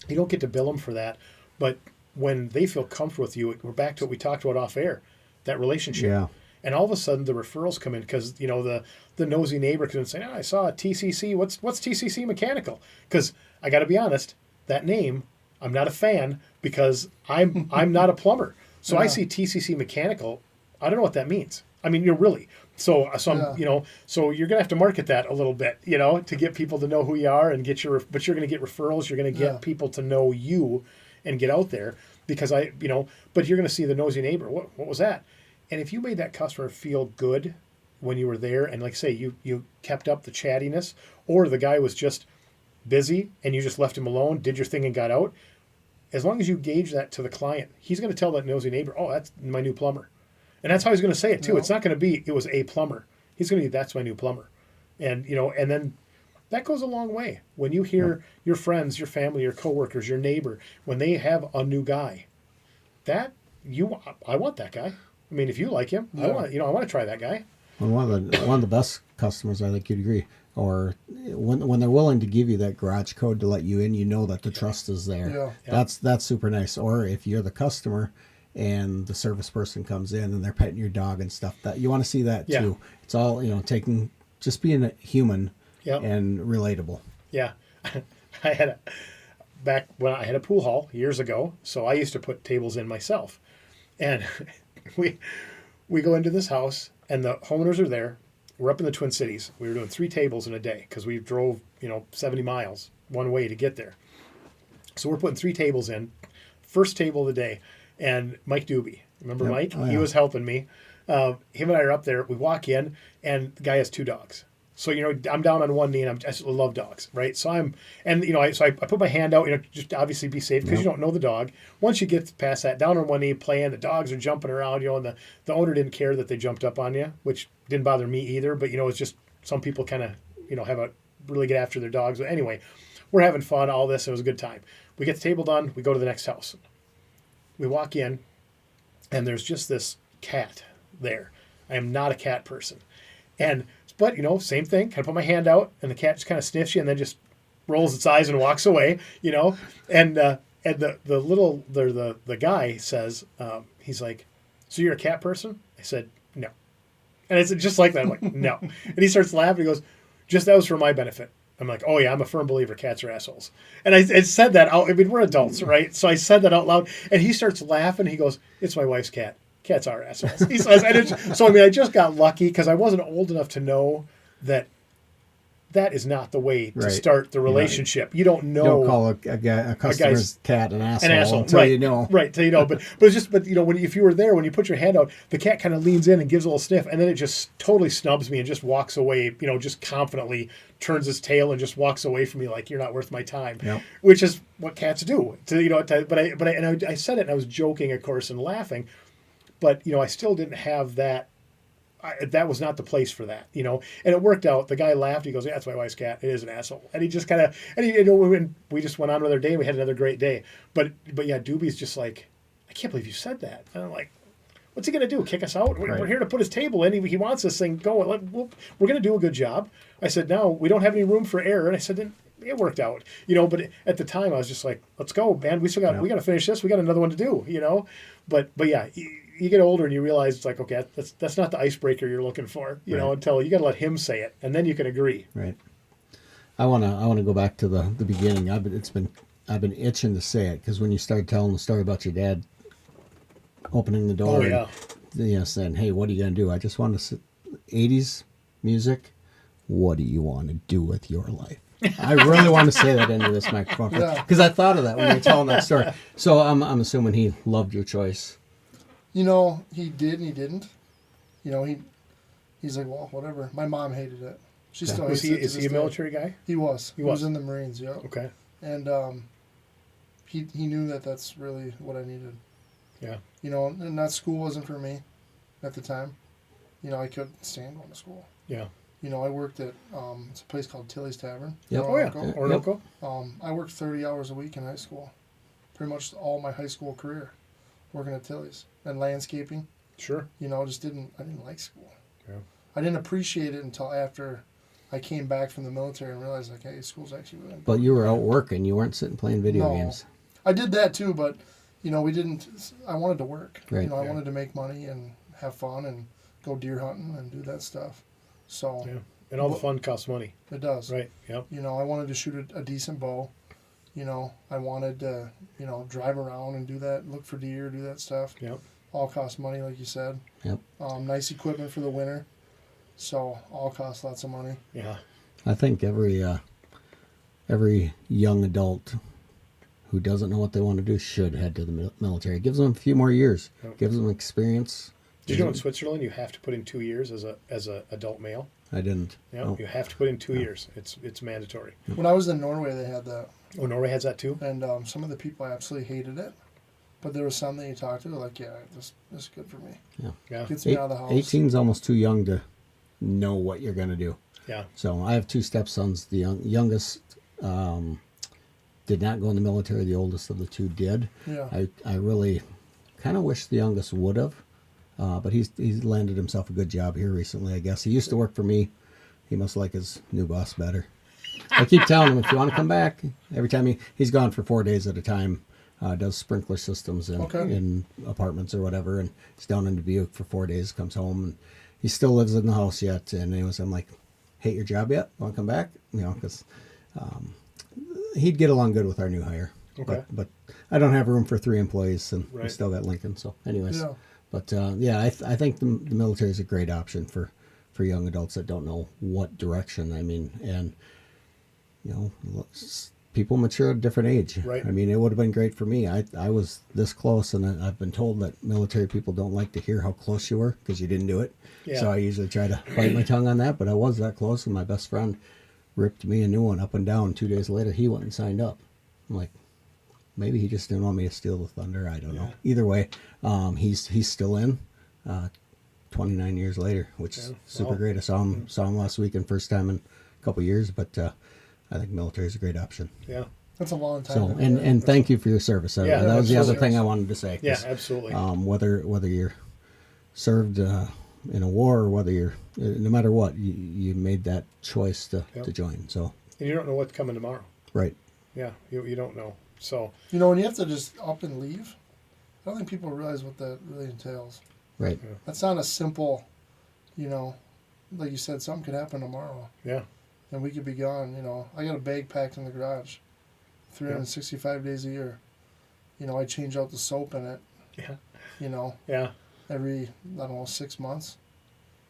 [SPEAKER 2] you don't get to bill them for that, but when they feel comfortable with you, we're back to what we talked about off air, that relationship.
[SPEAKER 3] Yeah.
[SPEAKER 2] And all of a sudden, the referrals come in because the nosy neighbor comes and say, "Oh, I saw a TCC. What's TCC Mechanical?" Because I got to be honest, that name I'm not a fan because I'm not a plumber. So I see TCC Mechanical. I don't know what that means. I mean, you're really so I'm so you're gonna have to market that a little bit, to get people to know who you are and get but you're gonna get referrals. You're gonna get people to know you and get out there because but you're gonna see the nosy neighbor. What was that? And if you made that customer feel good when you were there and, like, say, you kept up the chattiness, or the guy was just busy and you just left him alone, did your thing and got out, as long as you gauge that to the client, he's going to tell that nosy neighbor, oh, that's my new plumber. And that's how he's going to say it, too. It's not going to be, it was a plumber. He's going to be, that's my new plumber. And, and then that goes a long way. When you hear your friends, your family, your coworkers, your neighbor, when they have a new guy, I want that guy. I mean, if you like him, I want to try that guy.
[SPEAKER 3] Well, one of the best customers, I think you'd agree, or when they're willing to give you that garage code to let you in, that the trust is there.
[SPEAKER 4] Yeah.
[SPEAKER 3] That's super nice. Or if you're the customer and the service person comes in and they're petting your dog and stuff, that you want to see that too. It's all just being a human and relatable.
[SPEAKER 2] Yeah, back when I had a pool hall years ago, so I used to put tables in myself, and we go into this house and the homeowners are there. We're up in the Twin Cities. We were doing 3 tables in a day because we drove 70 miles one way to get there. So we're putting 3 tables in. First table of the day, and Mike Doobie, remember Mike?
[SPEAKER 3] Oh,
[SPEAKER 2] He was helping me. Him and I are up there. We walk in, and the guy has 2 dogs. So, I'm down on one knee, and I love dogs, right? So I put my hand out, just obviously be safe because you don't know the dog. Once you get past that, down on one knee, playing, the dogs are jumping around, and the owner didn't care that they jumped up on you, which didn't bother me either. But, it's just some people kind of, have a really get after their dogs. But anyway, we're having fun, all this. It was a good time. We get the table done. We go to the next house. We walk in, and there's just this cat there. I am not a cat person. But, same thing. Kind of put my hand out, and the cat just kind of sniffs you and then just rolls its eyes and walks away, And the guy says, he's like, so you're a cat person? I said, no. And it's just like that. I'm like, no. And he starts laughing. He goes, just that was for my benefit. I'm like, oh, yeah, I'm a firm believer cats are assholes. And I said that out. I mean, we're adults, right? So I said that out loud. And he starts laughing. He goes, it's my wife's cat. Cats are assholes. He says, I just got lucky because I wasn't old enough to know that is not the way to start the relationship. You don't know.
[SPEAKER 3] You don't call a customer's cat an asshole until
[SPEAKER 2] right,
[SPEAKER 3] you know.
[SPEAKER 2] Right, till you know. But if you were there, when you put your hand out, the cat kind of leans in and gives a little sniff, and then it just totally snubs me and just walks away, just confidently turns its tail and just walks away from me like, you're not worth my time.
[SPEAKER 3] Yep.
[SPEAKER 2] Which is what cats do. I said it and I was joking, of course, and laughing. But, I still didn't have that. That was not the place for that, and it worked out. The guy laughed. He goes, yeah, that's my wife's cat. It is an asshole. And he just kind of, we just went on with our day. We had another great day. But yeah, Doobie's just like, I can't believe you said that. And I'm like, what's he going to do? Kick us out? We're here to put his table in. He wants this thing going. We're going to do a good job. I said, no, we don't have any room for error. And I said, then it worked out, but at the time I was just like, let's go, man. We got to finish this. We got another one to do, but yeah, you get older and you realize it's like, okay, that's not the icebreaker you're looking for, until you got to let him say it, and then you can agree.
[SPEAKER 3] Right. I wanna go back to the beginning. I've been itching to say it because when you started telling the story about your dad opening the door, and saying, hey, what are you gonna do? I just want to sit 80s music. What do you want to do with your life? I really want to say that into this microphone because I thought of that when you were telling that story. So I'm assuming he loved your choice.
[SPEAKER 4] He did and he didn't. He's like, well, whatever. My mom hated it. She still hates it.
[SPEAKER 2] Is he a military guy?
[SPEAKER 4] He was. He was in the Marines, yeah.
[SPEAKER 2] Okay.
[SPEAKER 4] And he knew that that's really what I needed.
[SPEAKER 2] Yeah.
[SPEAKER 4] And that school wasn't for me at the time. I couldn't stand going to school.
[SPEAKER 2] Yeah.
[SPEAKER 4] I worked at it's a place called Tilly's Tavern.
[SPEAKER 3] Yep.
[SPEAKER 2] Orinoco.
[SPEAKER 4] I worked 30 hours a week in high school. Pretty much all my high school career working at Tilly's and landscaping.
[SPEAKER 2] Sure.
[SPEAKER 4] I didn't like school.
[SPEAKER 2] Yeah.
[SPEAKER 4] I didn't appreciate it until after I came back from the military and realized, like, hey, school's actually really important.
[SPEAKER 3] But you were out working. You weren't sitting playing video games.
[SPEAKER 4] I did that too, but, we didn't. I wanted to work.
[SPEAKER 3] Right.
[SPEAKER 4] I wanted to make money and have fun and go deer hunting and do that stuff. So.
[SPEAKER 2] Yeah. And all the fun costs money.
[SPEAKER 4] It does.
[SPEAKER 2] Right. Yep.
[SPEAKER 4] I wanted to shoot a decent bow. I wanted to, drive around and do that, look for deer, do that stuff.
[SPEAKER 2] Yep.
[SPEAKER 4] All costs money, like you said.
[SPEAKER 3] Yep.
[SPEAKER 4] Nice equipment for the winter. So all costs lots of money.
[SPEAKER 2] Yeah.
[SPEAKER 3] I think every young adult who doesn't know what they want to do should head to the military. It gives them a few more years.
[SPEAKER 2] Yep.
[SPEAKER 3] Gives them experience.
[SPEAKER 2] Did you know in Switzerland you have to put in 2 years as a adult male?
[SPEAKER 3] I didn't.
[SPEAKER 2] Yeah,
[SPEAKER 3] No.
[SPEAKER 2] you have to put in 2 years. It's mandatory.
[SPEAKER 4] When I was in Norway, they had that.
[SPEAKER 2] Oh, Norway has that too?
[SPEAKER 4] And some of the people absolutely hated it. But there was some that you talked to, like, yeah, this is good for me.
[SPEAKER 2] Yeah.
[SPEAKER 4] Gets me out of the house.
[SPEAKER 3] 18's almost too young to know what you're going to do.
[SPEAKER 2] Yeah.
[SPEAKER 3] So I have two stepsons. The youngest did not go in the military. The oldest of the two did.
[SPEAKER 4] Yeah.
[SPEAKER 3] I really kind of wish the youngest would have. But he's landed himself a good job here recently, I guess. He used to work for me. He must like his new boss better. I keep telling him, if you want to come back, every time he's gone for 4 days at a time, does sprinkler systems in apartments or whatever, and he's down in Dubuque for 4 days, comes home, and he still lives in the house yet. And anyways, I'm like, hate your job yet? Want to come back? Because he'd get along good with our new hire.
[SPEAKER 2] Okay.
[SPEAKER 3] But I don't have room for 3 employees, and we
[SPEAKER 2] Right.
[SPEAKER 3] still got Lincoln. So anyways.
[SPEAKER 4] Yeah.
[SPEAKER 3] But I think the military is a great option for young adults that don't know what direction. I mean, and people mature at a different age.
[SPEAKER 2] Right.
[SPEAKER 3] I mean, it would have been great for me. I was this close, and I've been told that military people don't like to hear how close you were because you didn't do it.
[SPEAKER 2] Yeah.
[SPEAKER 3] So I usually try to bite my tongue on that, but I was that close, and my best friend ripped me a new one up and down. 2 days later, he went and signed up. I'm like, maybe he just didn't want me to steal the thunder. I don't know. Either way, he's still in. 29 years later, which is super great. I saw him last weekend, first time in a couple years. But I think military is a great option.
[SPEAKER 2] Yeah.
[SPEAKER 4] That's a long time.
[SPEAKER 3] So,
[SPEAKER 4] to do
[SPEAKER 3] and,
[SPEAKER 4] that.
[SPEAKER 3] and thank you for your service.
[SPEAKER 2] Yeah,
[SPEAKER 3] That was the other
[SPEAKER 2] absolutely.
[SPEAKER 3] thing I wanted to say.
[SPEAKER 2] Yeah,
[SPEAKER 3] 'Cause,
[SPEAKER 2] absolutely.
[SPEAKER 3] whether you're served in a war or whether you're, no matter what, you made that choice to join. So,
[SPEAKER 2] And you don't know what's coming tomorrow.
[SPEAKER 3] right.
[SPEAKER 2] Yeah, you don't know. So,
[SPEAKER 4] When you have to just up and leave, I don't think people realize what that really entails.
[SPEAKER 3] Right.
[SPEAKER 4] That's not a simple, like you said, something could happen tomorrow.
[SPEAKER 2] yeah.
[SPEAKER 4] And we could be gone. I got a bag packed in the garage, 365 days a year. I change out the soap in it.
[SPEAKER 2] Yeah. Yeah.
[SPEAKER 4] Every 6 months.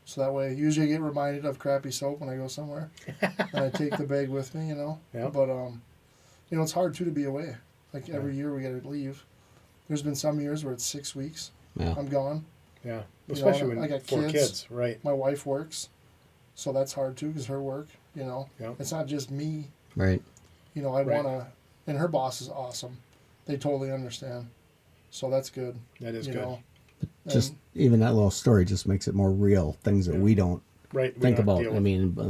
[SPEAKER 4] So that way, usually I get reminded of crappy soap when I go somewhere, and I take the bag with me.
[SPEAKER 2] Yeah.
[SPEAKER 4] But it's hard too to be away. Like every year we got to leave. There's been some years where it's 6 weeks.
[SPEAKER 3] Yeah.
[SPEAKER 4] I'm gone.
[SPEAKER 2] Yeah. Especially when
[SPEAKER 4] I got
[SPEAKER 2] for
[SPEAKER 4] kids.
[SPEAKER 2] kids, right?
[SPEAKER 4] My wife works, so that's hard too because her work.
[SPEAKER 2] Yeah.
[SPEAKER 4] It's not just me.
[SPEAKER 3] Right.
[SPEAKER 4] I want to, and her boss is awesome. They totally understand, so that's good.
[SPEAKER 2] That is good.
[SPEAKER 3] Just even that little story just makes it more real. Things that we don't
[SPEAKER 2] Right. We
[SPEAKER 3] think
[SPEAKER 2] don't have to
[SPEAKER 3] about.
[SPEAKER 2] deal
[SPEAKER 3] I
[SPEAKER 2] with.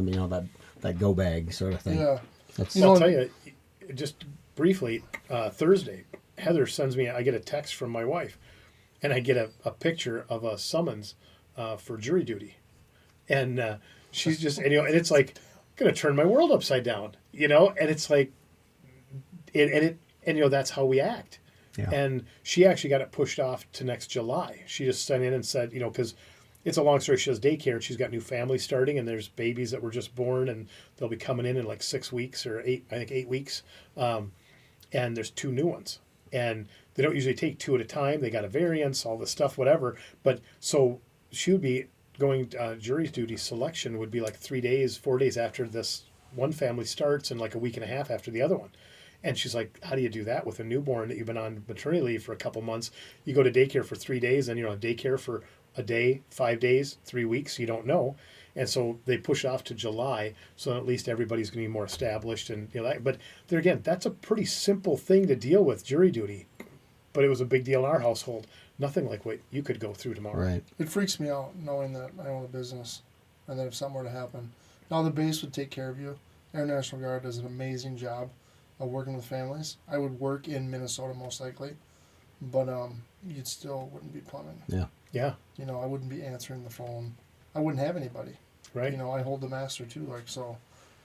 [SPEAKER 3] mean, that go bag sort of thing.
[SPEAKER 4] Yeah.
[SPEAKER 3] That's
[SPEAKER 2] I'll tell you, just briefly, Thursday, Heather sends me, I get a text from my wife, and I get a picture of a summons for jury duty. And she's just, and it's like, going to turn my world upside down, and it's like, that's how we act.
[SPEAKER 3] Yeah.
[SPEAKER 2] And she actually got it pushed off to next July. She just sent in and said, because it's a long story. She does daycare, and she's got new family starting, and there's babies that were just born, and they'll be coming in like 6 weeks or 8 weeks. And there's 2 new ones. And they don't usually take 2 at a time. They got a variance, all this stuff, whatever. But so she would be going, jury duty selection would be like 3 days, 4 days after this one family starts, and like a week and a half after the other one. And she's like, how do you do that with a newborn that you've been on maternity leave for a couple months? You go to daycare for 3 days, and you're on daycare for a day, 5 days, 3 weeks, you don't know. And so they push off to July, so at least everybody's going to be more established. And but there again, that's a pretty simple thing to deal with, jury duty. But it was a big deal in our household. Nothing like what you could go through tomorrow.
[SPEAKER 3] right.
[SPEAKER 4] It freaks me out knowing that I own a business, and that if something were to happen, now the base would take care of you. Air National Guard does an amazing job of working with families. I would work in Minnesota most likely, but you'd still wouldn't be plumbing.
[SPEAKER 3] Yeah.
[SPEAKER 2] Yeah.
[SPEAKER 4] I wouldn't be answering the phone. I wouldn't have anybody.
[SPEAKER 2] Right.
[SPEAKER 4] I hold the master too, so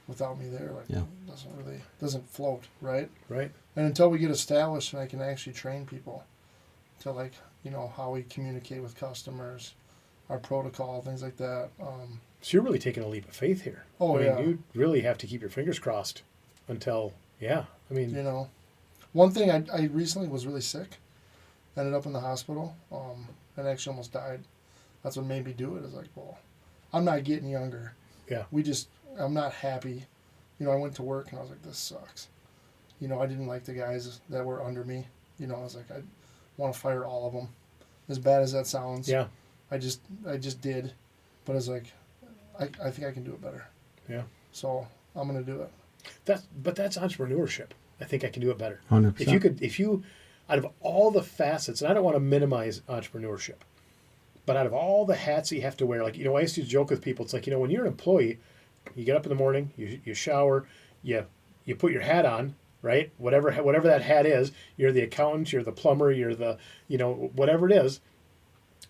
[SPEAKER 4] without me there,
[SPEAKER 3] Yeah.
[SPEAKER 4] it doesn't float, right?
[SPEAKER 2] Right.
[SPEAKER 4] And until we get established and I can actually train people to how we communicate with customers, our protocol, things like that.
[SPEAKER 2] So you're really taking a leap of faith here.
[SPEAKER 4] Oh,
[SPEAKER 2] I mean,
[SPEAKER 4] yeah.
[SPEAKER 2] you really have to keep your fingers crossed until, I mean,
[SPEAKER 4] One thing I recently was really sick, ended up in the hospital, and actually almost died. That's what made me do it. Is like, well, I'm not getting younger.
[SPEAKER 2] yeah.
[SPEAKER 4] I'm not happy. I went to work and I was like, this sucks. I didn't like the guys that were under me. I was like, I want to fire all of them. As bad as that sounds.
[SPEAKER 2] Yeah.
[SPEAKER 4] I just did, but I was like, I think I can do it better.
[SPEAKER 2] Yeah.
[SPEAKER 4] So I'm gonna do it.
[SPEAKER 2] That's entrepreneurship. I think I can do it better.
[SPEAKER 3] 100%.
[SPEAKER 2] If you, out of all the facets, and I don't want to minimize entrepreneurship, but out of all the hats that you have to wear, like, I used to joke with people, it's like, when you're an employee, you get up in the morning, you shower, you put your hat on, right? Whatever that hat is, you're the accountant, you're the plumber, you're the, whatever it is,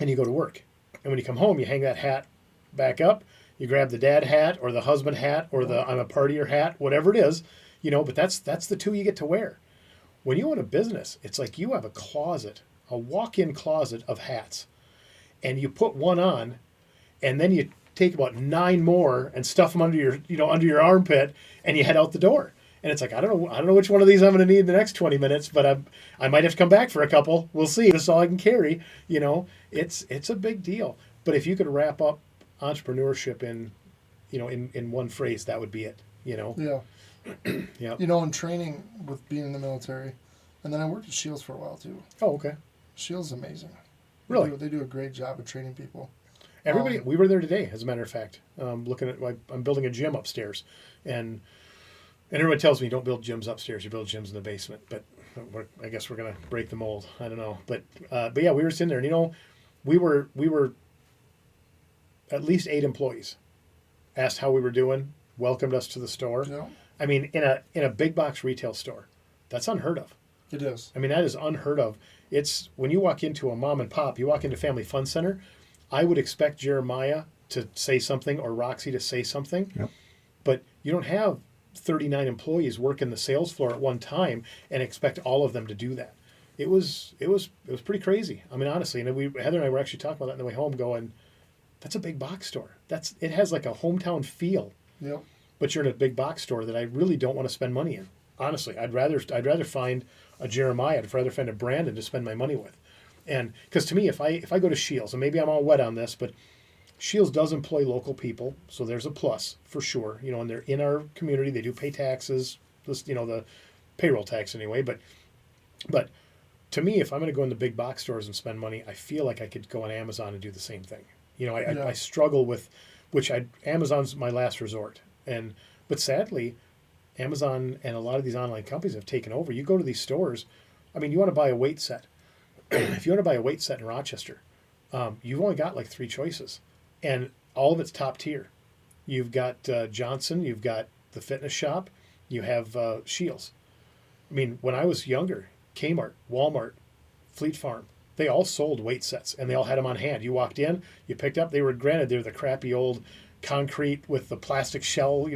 [SPEAKER 2] and you go to work. And when you come home, you hang that hat back up, you grab the dad hat or the husband hat or the I'm a partier hat, whatever it is, but that's the 2 you get to wear. When you own a business, it's like you have a closet, a walk-in closet of hats. And you put one on, and then you take about 9 more and stuff them under your armpit, and you head out the door. And it's like, I don't know which one of these I'm going to need in the next 20 minutes, but I might have to come back for a couple. We'll see. This is all I can carry. It's a big deal. But if you could wrap up entrepreneurship in one phrase, that would be it.
[SPEAKER 4] Yeah.
[SPEAKER 2] Yeah.
[SPEAKER 4] In training with being in the military, and then I worked at Shields for a while too.
[SPEAKER 2] Oh, okay.
[SPEAKER 4] Shields is amazing.
[SPEAKER 2] Really?
[SPEAKER 4] They do a great job of training people.
[SPEAKER 2] Everybody, we were there today, as a matter of fact. Looking at, I'm building a gym upstairs, and everybody tells me don't build gyms upstairs. You build gyms in the basement. But I guess we're gonna break the mold. I don't know, but yeah, we were sitting there, and we were at least 8 employees. Asked how we were doing, welcomed us to the store.
[SPEAKER 4] Yeah.
[SPEAKER 2] I mean, in a big box retail store, that's unheard of.
[SPEAKER 4] It is.
[SPEAKER 2] I mean, that is unheard of. It's when you walk into a mom and pop, you walk into Family Fun Center, I would expect Jeremiah to say something or Roxy to say something.
[SPEAKER 3] Yep.
[SPEAKER 2] But you don't have 39 employees working the sales floor at one time and expect all of them to do that. It was pretty crazy. I mean, honestly, and Heather and I were actually talking about that on the way home, going, that's a big box store. It has like a hometown feel.
[SPEAKER 4] Yep.
[SPEAKER 2] But you're in a big box store that I really don't want to spend money in. Honestly, I'd rather find a Jeremiah. I'd rather find a Brandon to spend my money with. And because to me, if I go to Shields, and maybe I'm all wet on this, but Shields does employ local people, so there's a plus for sure. You know, and they're in our community. They do pay taxes, the payroll tax anyway. But to me, if I'm going to go in the big box stores and spend money, I feel like I could go on Amazon and do the same thing. You know, I struggle with, Amazon's my last resort. But sadly, Amazon and a lot of these online companies have taken over. You go to these stores, I mean, you want to buy a weight set. If you want to buy a weight set in Rochester, you've only got like 3 choices, and all of it's top tier. You've got Johnson, you've got the Fitness Shop, you have Shields. I mean, when I was younger, Kmart, Walmart, Fleet Farm, they all sold weight sets, and they all had them on hand. You walked in, you picked up. They were the crappy old concrete with the plastic shell,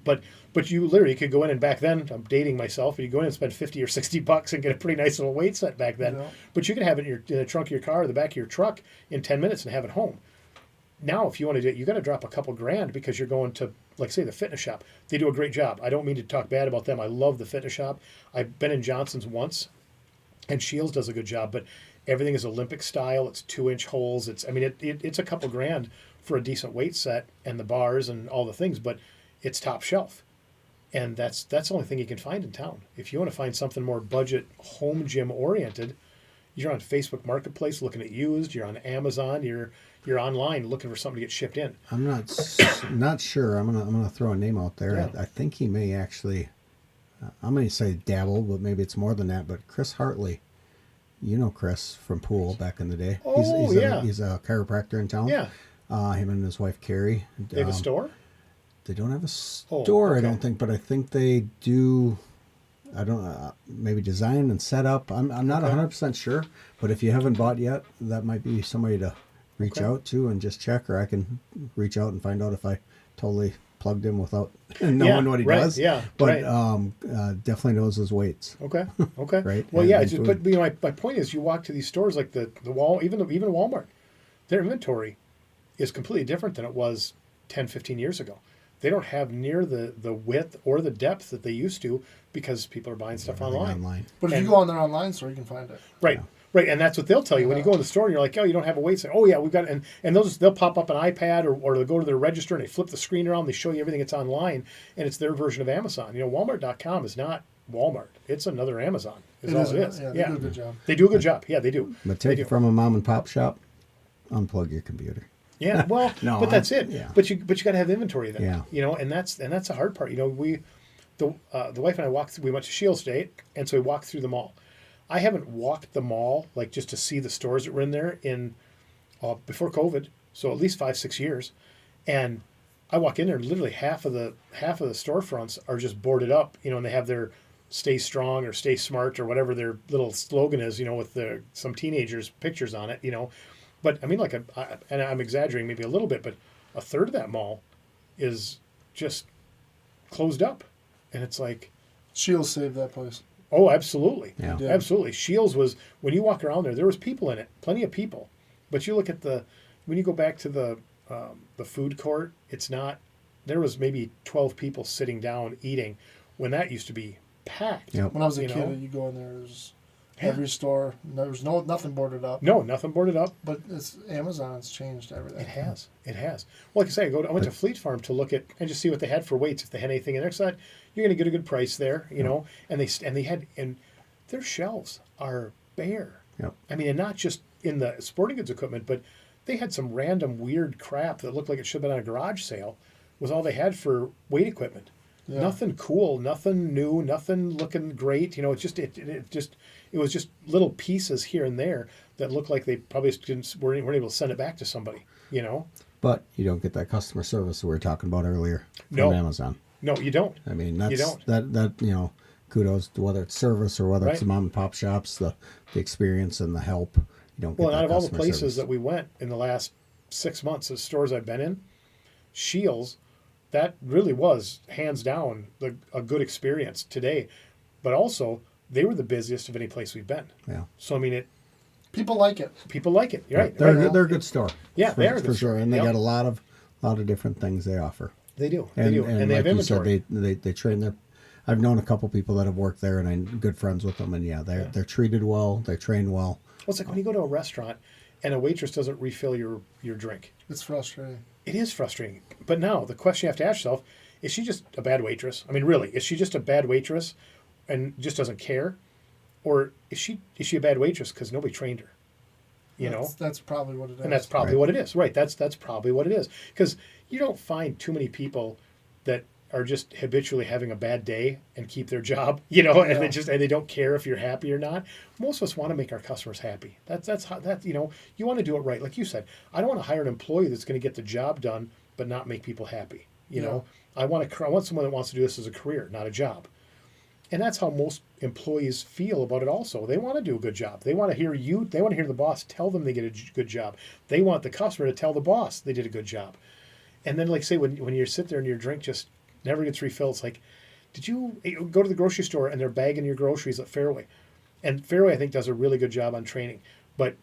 [SPEAKER 2] but you literally could go in, and back then, I'm dating myself, but you go in and spend $50 or $60 and get a pretty nice little weight set back then.
[SPEAKER 4] Yeah.
[SPEAKER 2] But you can have it in the trunk of your car or the back of your truck in 10 minutes and have it home. Now, if you want to do it, you got to drop a couple grand because you're going to, like, say, the Fitness Shop. They do a great job. I don't mean to talk bad about them. I love the Fitness Shop. I've been in Johnson's once, and Shields does a good job, but everything is Olympic style. It's 2-inch holes. It's a couple grand for a decent weight set and the bars and all the things, but it's top shelf. And that's the only thing you can find in town. If you want to find something more budget, home gym oriented, you're on Facebook Marketplace looking at used. You're on Amazon. You're online looking for something to get shipped in.
[SPEAKER 3] I'm not sure. I'm gonna throw a name out there.
[SPEAKER 2] Yeah.
[SPEAKER 3] I think he may actually. I'm gonna say dabble, but maybe it's more than that. But Chris Hartley, you know Chris from Pool back in the day.
[SPEAKER 2] Oh,
[SPEAKER 3] He's a chiropractor in town.
[SPEAKER 2] Yeah.
[SPEAKER 3] Him and his wife Carrie.
[SPEAKER 2] They have a store?
[SPEAKER 3] They don't have a store,
[SPEAKER 2] okay.
[SPEAKER 3] I don't think, but I think they do. I don't maybe design and set up. I'm not 100% sure, but if you haven't bought yet, that might be somebody to reach out to and just check, or I can reach out and find out if I totally plugged him without knowing what he does.
[SPEAKER 2] Yeah,
[SPEAKER 3] but definitely knows his weights.
[SPEAKER 2] Okay.
[SPEAKER 3] Right.
[SPEAKER 2] Well,
[SPEAKER 3] and
[SPEAKER 2] yeah.
[SPEAKER 3] food.
[SPEAKER 2] But my point is, you walk to these stores like the wall, even Walmart, their inventory is completely different than it was 10, 15 years ago. They don't have near the width or the depth that they used to because people are buying stuff online.
[SPEAKER 4] But if you go on their online store, you can find it.
[SPEAKER 2] Right. Right, and that's what they'll tell you when you go in the store and you're like, oh, you don't have a weight set. Oh, yeah, we've got it. And they'll pop up an iPad or they'll go to their register and they flip the screen around. They show you everything that's online, and it's their version of Amazon. You know, Walmart.com is not Walmart. It's another Amazon. Is all it is.
[SPEAKER 4] Yeah, they do a good job.
[SPEAKER 2] They do a good job. Yeah, they do.
[SPEAKER 3] But take
[SPEAKER 2] They
[SPEAKER 3] it
[SPEAKER 2] do.
[SPEAKER 3] from a mom and pop shop, unplug your computer.
[SPEAKER 2] Yeah, well,
[SPEAKER 3] No,
[SPEAKER 2] but that's it.
[SPEAKER 3] yeah.
[SPEAKER 2] But you got to have inventory then.
[SPEAKER 3] Yeah.
[SPEAKER 2] You know, and that's the hard part. You know, the wife and I we went to Shields State, and so we walked through the mall. I haven't walked the mall like just to see the stores that were in there in before COVID, so at least 5-6 years, and I walk in there, literally half of the storefronts are just boarded up. You know, and they have their "Stay Strong" or "Stay Smart" or whatever their little slogan is. You know, with some teenagers' pictures on it. You know. But I mean, and I'm exaggerating maybe a little bit, but a third of that mall is just closed up, and it's like,
[SPEAKER 4] Shields saved that place.
[SPEAKER 2] oh, absolutely,
[SPEAKER 3] Yeah.
[SPEAKER 2] absolutely. Shields was, when you walk around there was people in it, plenty of people, but you look at when you go back to the food court, it's not. There was maybe 12 people sitting down eating, when that used to be packed.
[SPEAKER 3] Yep.
[SPEAKER 4] When I was a
[SPEAKER 2] You
[SPEAKER 4] kid,
[SPEAKER 2] know?
[SPEAKER 4] you go in there, there's every store. There was nothing boarded up.
[SPEAKER 2] No, nothing boarded up.
[SPEAKER 4] But it's Amazon's changed everything.
[SPEAKER 2] It has. Well, like I say, I went to Fleet Farm to look at and just see what they had for weights. If they had anything in there, so that you're going to get a good price there, you know. And their shelves are bare.
[SPEAKER 3] Yep.
[SPEAKER 2] I mean, and not just in the sporting goods equipment, but they had some random weird crap that looked like it should have been on a garage sale. Was all they had for weight equipment.
[SPEAKER 4] Yeah.
[SPEAKER 2] Nothing cool, nothing new, nothing looking great. You know, it was just little pieces here and there that looked like they probably weren't able to send it back to somebody. You know.
[SPEAKER 3] But you don't get that customer service we were talking about earlier from
[SPEAKER 2] No.
[SPEAKER 3] Amazon.
[SPEAKER 2] No, you don't.
[SPEAKER 3] I mean,
[SPEAKER 2] You
[SPEAKER 3] that's
[SPEAKER 2] don't.
[SPEAKER 3] that kudos to whether it's service or whether it's
[SPEAKER 2] Right.
[SPEAKER 3] the mom and pop shops, the experience and the help. You don't get
[SPEAKER 2] Well, and
[SPEAKER 3] that
[SPEAKER 2] out of all the
[SPEAKER 3] customer
[SPEAKER 2] places
[SPEAKER 3] service.
[SPEAKER 2] that we went in the last 6 months, the stores I've been in, Shields, that really was hands down a good experience today. But also, they were the busiest of any place we've been.
[SPEAKER 3] Yeah.
[SPEAKER 2] So I mean,
[SPEAKER 4] People like it.
[SPEAKER 2] people like it. You're right.
[SPEAKER 3] They're
[SPEAKER 2] right.
[SPEAKER 3] they're a good store.
[SPEAKER 2] Yeah,
[SPEAKER 3] for,
[SPEAKER 2] they are a
[SPEAKER 3] for
[SPEAKER 2] good
[SPEAKER 3] sure,
[SPEAKER 2] store.
[SPEAKER 3] and they
[SPEAKER 2] Yep.
[SPEAKER 3] got a lot of different things they offer.
[SPEAKER 2] They do.
[SPEAKER 3] And,
[SPEAKER 2] They do. And they
[SPEAKER 3] like
[SPEAKER 2] have
[SPEAKER 3] you said,
[SPEAKER 2] inventory.
[SPEAKER 3] they train their. I've known a couple people that have worked there, and I'm good friends with them. And yeah, they're treated well. They train well.
[SPEAKER 2] Well, it's like when you go to a restaurant and a waitress doesn't refill your drink.
[SPEAKER 4] It's frustrating.
[SPEAKER 2] It is frustrating. But now the question you have to ask yourself, is she just a bad waitress? I mean, really, is she just a bad waitress and just doesn't care? Or is she a bad waitress because nobody trained her? You know?
[SPEAKER 4] That's probably what it is.
[SPEAKER 2] And that's probably
[SPEAKER 3] Right.
[SPEAKER 2] what it is. Right. That's probably what it is. Because you don't find too many people that are just habitually having a bad day and keep their job, and they don't care if you're happy or not. Most of us want to make our customers happy. That's how you want to do it right. Like you said, I don't want to hire an employee that's going to get the job done but not make people happy. You know, I want someone that wants to do this as a career, not a job. And that's how most employees feel about it also. They want to do a good job. They want to hear the boss tell them they did a good job. They want the customer to tell the boss they did a good job. And then, like, say, when you sit there and your drink just never gets refilled, it's like, did you go to the grocery store and they're bagging your groceries at Fairway? And Fairway, I think, does a really good job on training. But,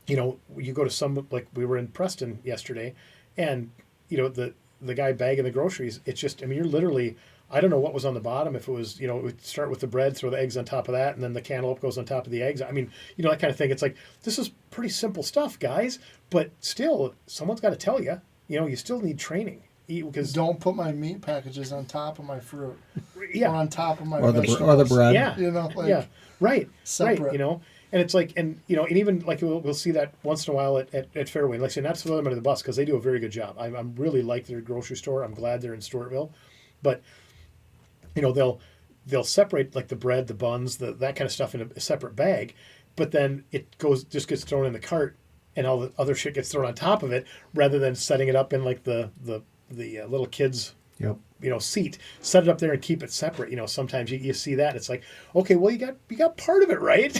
[SPEAKER 2] you go to some, like we were in Preston yesterday, and, the guy bagging the groceries, it's just, I mean, you're literally, I don't know what was on the bottom. If it was, it would start with the bread, throw the eggs on top of that, and then the cantaloupe goes on top of the eggs. I mean, that kind of thing. It's like, this is pretty simple stuff, guys. But still, someone's got to tell you, you still need training. Because
[SPEAKER 4] Don't put my meat packages on top of my fruit.
[SPEAKER 2] yeah,
[SPEAKER 4] Or on top of my
[SPEAKER 3] Or the
[SPEAKER 4] vegetables.
[SPEAKER 3] bread.
[SPEAKER 2] yeah,
[SPEAKER 4] Like,
[SPEAKER 2] right,
[SPEAKER 4] separate.
[SPEAKER 2] right, and it's like, and even like we'll see that once in a while at Fairway. Like I say, not to throw them under the bus because they do a very good job. I'm really like their grocery store. I'm glad they're in Stewartville, but they'll separate like the bread, the buns, that kind of stuff in a separate bag, but then it just gets thrown in the cart, and all the other shit gets thrown on top of it, rather than setting it up in like the little kids.
[SPEAKER 3] Yep.
[SPEAKER 2] Seat, set it up there and keep it separate. Sometimes you see that and it's like, okay, well, you got part of it right,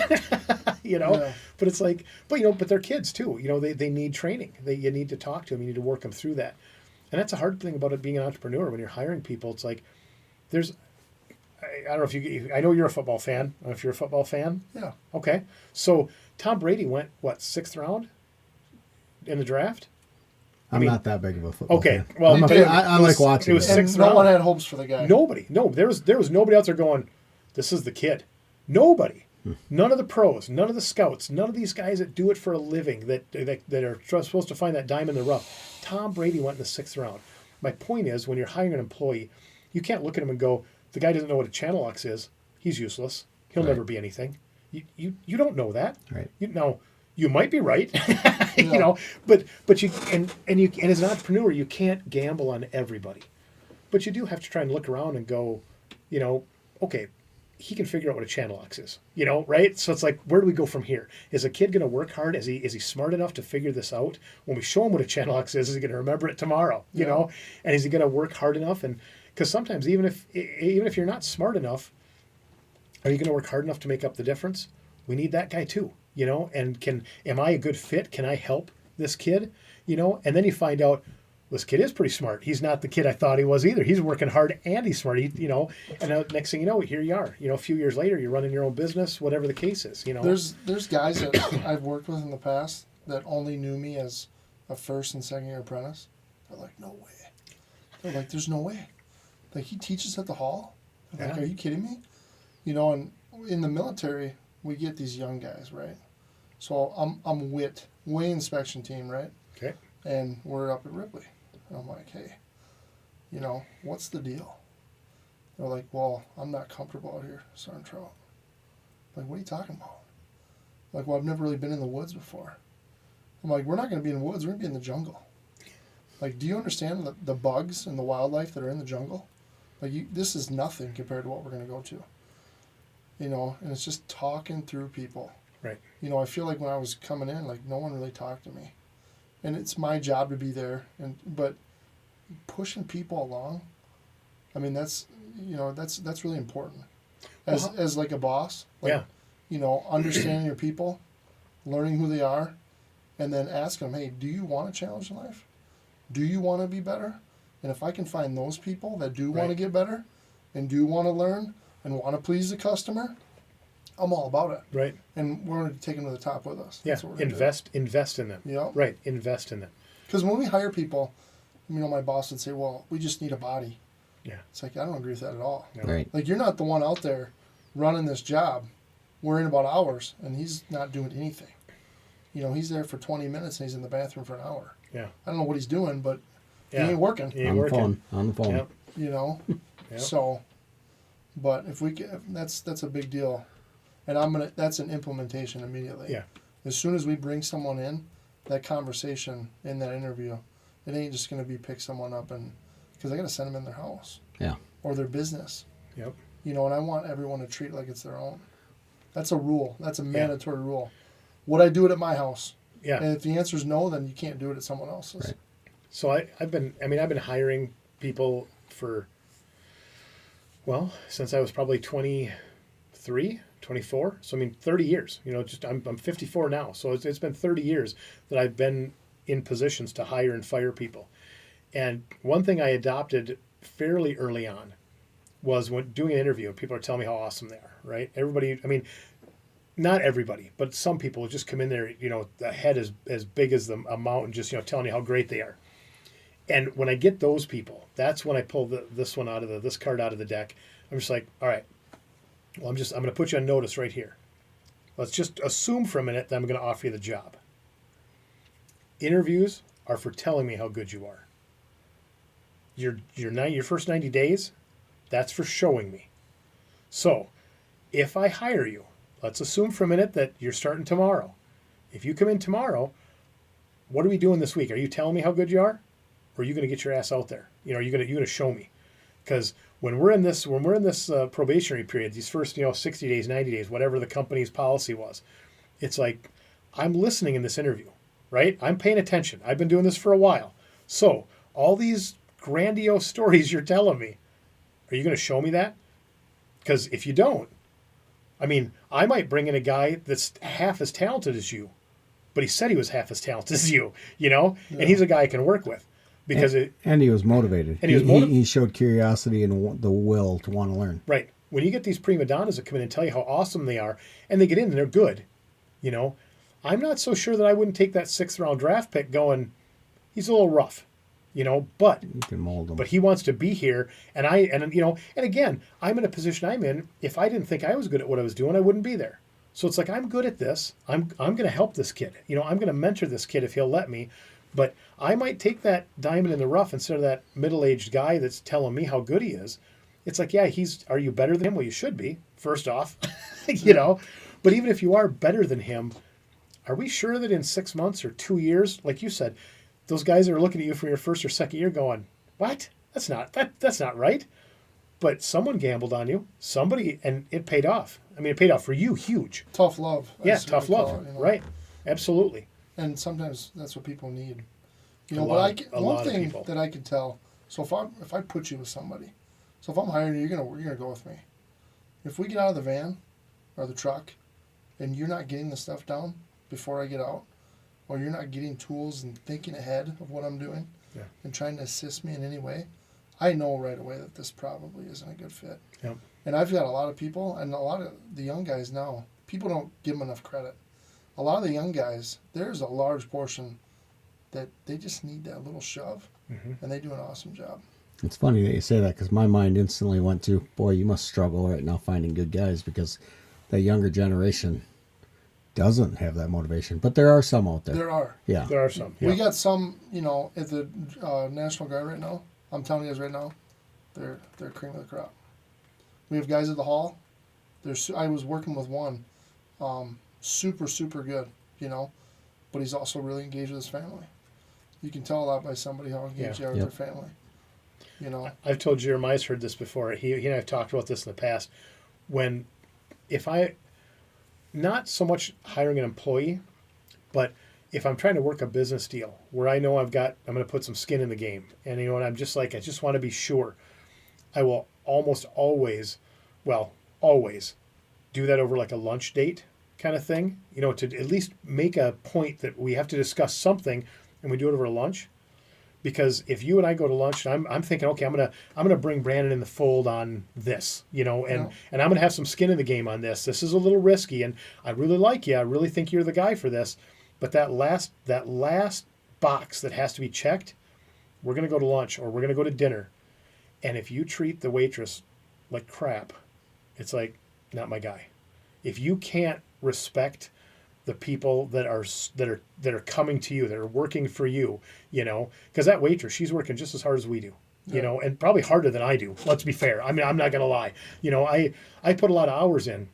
[SPEAKER 4] Yeah.
[SPEAKER 2] but it's like, but they're kids too. They need training. You need to talk to them. You need to work them through that. And that's a hard thing about it being an entrepreneur. When you're hiring people, it's like, I don't know if I know you're a football fan. I don't know if you're a football fan.
[SPEAKER 4] Yeah.
[SPEAKER 2] Okay. So Tom Brady went, sixth round in the draft?
[SPEAKER 3] I'm not that big of a football
[SPEAKER 2] Okay,
[SPEAKER 3] fan.
[SPEAKER 2] well,
[SPEAKER 3] I'm a
[SPEAKER 2] but
[SPEAKER 3] fan.
[SPEAKER 2] it
[SPEAKER 3] I
[SPEAKER 2] was-
[SPEAKER 3] like watching
[SPEAKER 2] it was
[SPEAKER 3] it.
[SPEAKER 2] sixth
[SPEAKER 4] And no
[SPEAKER 2] round.
[SPEAKER 4] one had hopes for the guy.
[SPEAKER 2] Nobody. No, there was nobody out there going, this is the kid. Nobody. None of the pros, none of the scouts, none of these guys that do it for a living, that are supposed to find that dime in the rough. Tom Brady went in the sixth round. My point is, when you're hiring an employee, you can't look at him and go, the guy doesn't know what a channel locks is. He's useless. He'll never be anything. You don't know that.
[SPEAKER 3] Right.
[SPEAKER 2] You might be right, but you and as an entrepreneur, you can't gamble on everybody, but you do have to try and look around and go, okay, he can figure out what a channel locks is, right? So it's like, where do we go from here? Is a kid going to work hard? Is he smart enough to figure this out? When we show him what a channel locks is he going to remember it tomorrow? And is he going to work hard enough? And because sometimes even if you're not smart enough, are you going to work hard enough to make up the difference? We need that guy too, and am I a good fit? Can I help this kid? And then you find out this kid is pretty smart. He's not the kid I thought he was either. He's working hard and he's smart, and next thing you know, here you are, a few years later, you're running your own business, whatever the case is,
[SPEAKER 4] There's guys that I've worked with in the past that only knew me as a first and second year apprentice. They're like, no way. They're like, there's no way. Like, he teaches at the hall? I'm like,
[SPEAKER 2] Yeah.
[SPEAKER 4] are you kidding me? And in the military, we get these young guys, right? So I'm way inspection team, right?
[SPEAKER 2] Okay.
[SPEAKER 4] And we're up at Ripley. And I'm like, hey, what's the deal? They're like, well, I'm not comfortable out here, Sergeant Trout. I'm like, what are you talking about? Like, well, I've never really been in the woods before. I'm like, we're not going to be in the woods. We're going to be in the jungle. Like, do you understand the bugs and the wildlife that are in the jungle? Like, this is nothing compared to what we're going to go to. And it's just talking through people.
[SPEAKER 2] Right.
[SPEAKER 4] I feel like when I was coming in, like, no one really talked to me. And it's my job to be there. But pushing people along, I mean, that's really important. As like a boss, like, understanding your people, learning who they are, and then asking them, hey, do you want a challenge in life? Do you want to be better? And if I can find those people that do want to get better and do want to learn and want to please the customer, I'm all about it.
[SPEAKER 2] Right.
[SPEAKER 4] And we're going to take them to the top with us.
[SPEAKER 2] Yeah.
[SPEAKER 4] That's what we're
[SPEAKER 2] Invest in them.
[SPEAKER 4] Yeah.
[SPEAKER 2] Right. Invest in them.
[SPEAKER 4] Because when we hire people, my boss would say, well, we just need a body.
[SPEAKER 2] Yeah.
[SPEAKER 4] It's like, I don't agree with that at all.
[SPEAKER 2] No.
[SPEAKER 3] Right.
[SPEAKER 4] Like, you're not the one out there running this job, worrying about hours, and he's not doing anything. He's there for 20 minutes and he's in the bathroom for an hour.
[SPEAKER 2] Yeah.
[SPEAKER 4] I don't know what he's doing, but he
[SPEAKER 2] Yeah.
[SPEAKER 4] ain't working.
[SPEAKER 2] He ain't
[SPEAKER 3] On the
[SPEAKER 2] working.
[SPEAKER 3] phone. On the phone.
[SPEAKER 2] Yep. Yep.
[SPEAKER 4] So, but if we can, that's a big deal, and that's an implementation immediately.
[SPEAKER 2] Yeah.
[SPEAKER 4] As soon as we bring someone in, that conversation in that interview, it ain't just going to be pick someone up because I got to send them in their house.
[SPEAKER 3] Yeah.
[SPEAKER 4] Or their business.
[SPEAKER 2] Yep.
[SPEAKER 4] And I want everyone to treat it like it's their own. That's a rule. That's a mandatory rule. Would I do it at my house?
[SPEAKER 2] Yeah.
[SPEAKER 4] And if the answer is no, then you can't do it at someone else's.
[SPEAKER 3] Right.
[SPEAKER 2] So I've been hiring people for, since I was probably 23, 24. So 30 years. I'm 54 now. So it's been 30 years that I've been in positions to hire and fire people. And one thing I adopted fairly early on was when doing an interview, people are telling me how awesome they are, right? Everybody, not everybody, but some people just come in there, the head is as big as a mountain, just, telling you how great they are. And when I get those people, that's when I pull this card out of the deck. I'm just like, all right, well, I'm going to put you on notice right here. Let's just assume for a minute that I'm going to offer you the job. Interviews are for telling me how good you are. Your first 90 days, that's for showing me. So if I hire you, let's assume for a minute that you're starting tomorrow. If you come in tomorrow, what are we doing this week? Are you telling me how good you are? Or are you going to get your ass out there? Are you going to show me? Because when we're in this probationary period, these first 60 days, 90 days, whatever the company's policy was, it's like I'm listening in this interview, right? I'm paying attention. I've been doing this for a while. So all these grandiose stories you're telling me, are you going to show me that? Because if you don't, I might bring in a guy that's half as talented as you, but he said he was half as talented as you, and he's a guy I can work with. Because
[SPEAKER 3] and he was motivated.
[SPEAKER 2] And
[SPEAKER 3] he showed curiosity and the will to want to learn.
[SPEAKER 2] Right. When you get these prima donnas that come in and tell you how awesome they are, and they get in and they're good, I'm not so sure that I wouldn't take that 6th round draft pick going, he's a little rough, but
[SPEAKER 3] You can mold them.
[SPEAKER 2] but he wants to be here, and again, I'm in a position I'm in. If I didn't think I was good at what I was doing, I wouldn't be there. So it's like I'm good at this. I'm going to help this kid. I'm going to mentor this kid if he'll let me. But I might take that diamond in the rough instead of that middle-aged guy that's telling me how good he is. It's like, yeah, are you better than him? Well, you should be, first off, But even if you are better than him, are we sure that in 6 months or 2 years, like you said, those guys are looking at you for your first or second year going, what? That's not right. But someone gambled on you, and it paid off. It paid off for you, huge.
[SPEAKER 4] Tough love.
[SPEAKER 2] Yeah, tough love. Right. Absolutely.
[SPEAKER 4] And sometimes that's what people need.
[SPEAKER 2] One
[SPEAKER 4] thing
[SPEAKER 2] people.
[SPEAKER 4] that I could tell. So if I put you with somebody, so if I'm hiring you, you're gonna go with me. If we get out of the van or the truck, and you're not getting the stuff down before I get out, or you're not getting tools and thinking ahead of what I'm doing, and trying to assist me in any way, I know right away that this probably isn't a good fit.
[SPEAKER 2] Yep.
[SPEAKER 4] And I've got a lot of people, and a lot of the young guys now, people don't give them enough credit. A lot of the young guys, there's a large portion that they just need that little shove, and they do an awesome job.
[SPEAKER 3] It's funny that you say that because my mind instantly went to, boy, you must struggle right now finding good guys because the younger generation doesn't have that motivation. But there are some out there.
[SPEAKER 4] There are.
[SPEAKER 3] Yeah.
[SPEAKER 2] There are some. Yeah.
[SPEAKER 4] We got some, at the National Guard right now. I'm telling you guys right now, they're cream of the crop. We have guys at the hall. I was working with one, super, super good, but he's also really engaged with his family. You can tell a lot by somebody how engaged they are with their family.
[SPEAKER 2] I've told Jeremiah's heard this before. He and I have talked about this in the past. Not so much hiring an employee, but if I'm trying to work a business deal where I know I'm going to put some skin in the game, and and I'm just like, I just want to be sure. I will almost always, well, always do that over like a lunch date kind of thing, to at least make a point that we have to discuss something, and we do it over lunch. Because if you and I go to lunch, and I'm thinking, okay, I'm gonna bring Brandon in the fold on this, and
[SPEAKER 4] Yeah.
[SPEAKER 2] and I'm gonna have some skin in the game on this. This is a little risky, and I really like you. I really think you're the guy for this. But that last box that has to be checked, we're gonna go to lunch or we're gonna go to dinner, and if you treat the waitress like crap, it's like not my guy. If you can't respect the people that are coming to you, that are working for you, because that waitress, she's working just as hard as we do, and probably harder than I do. Let's be fair. I mean, I'm not gonna lie. I put a lot of hours in,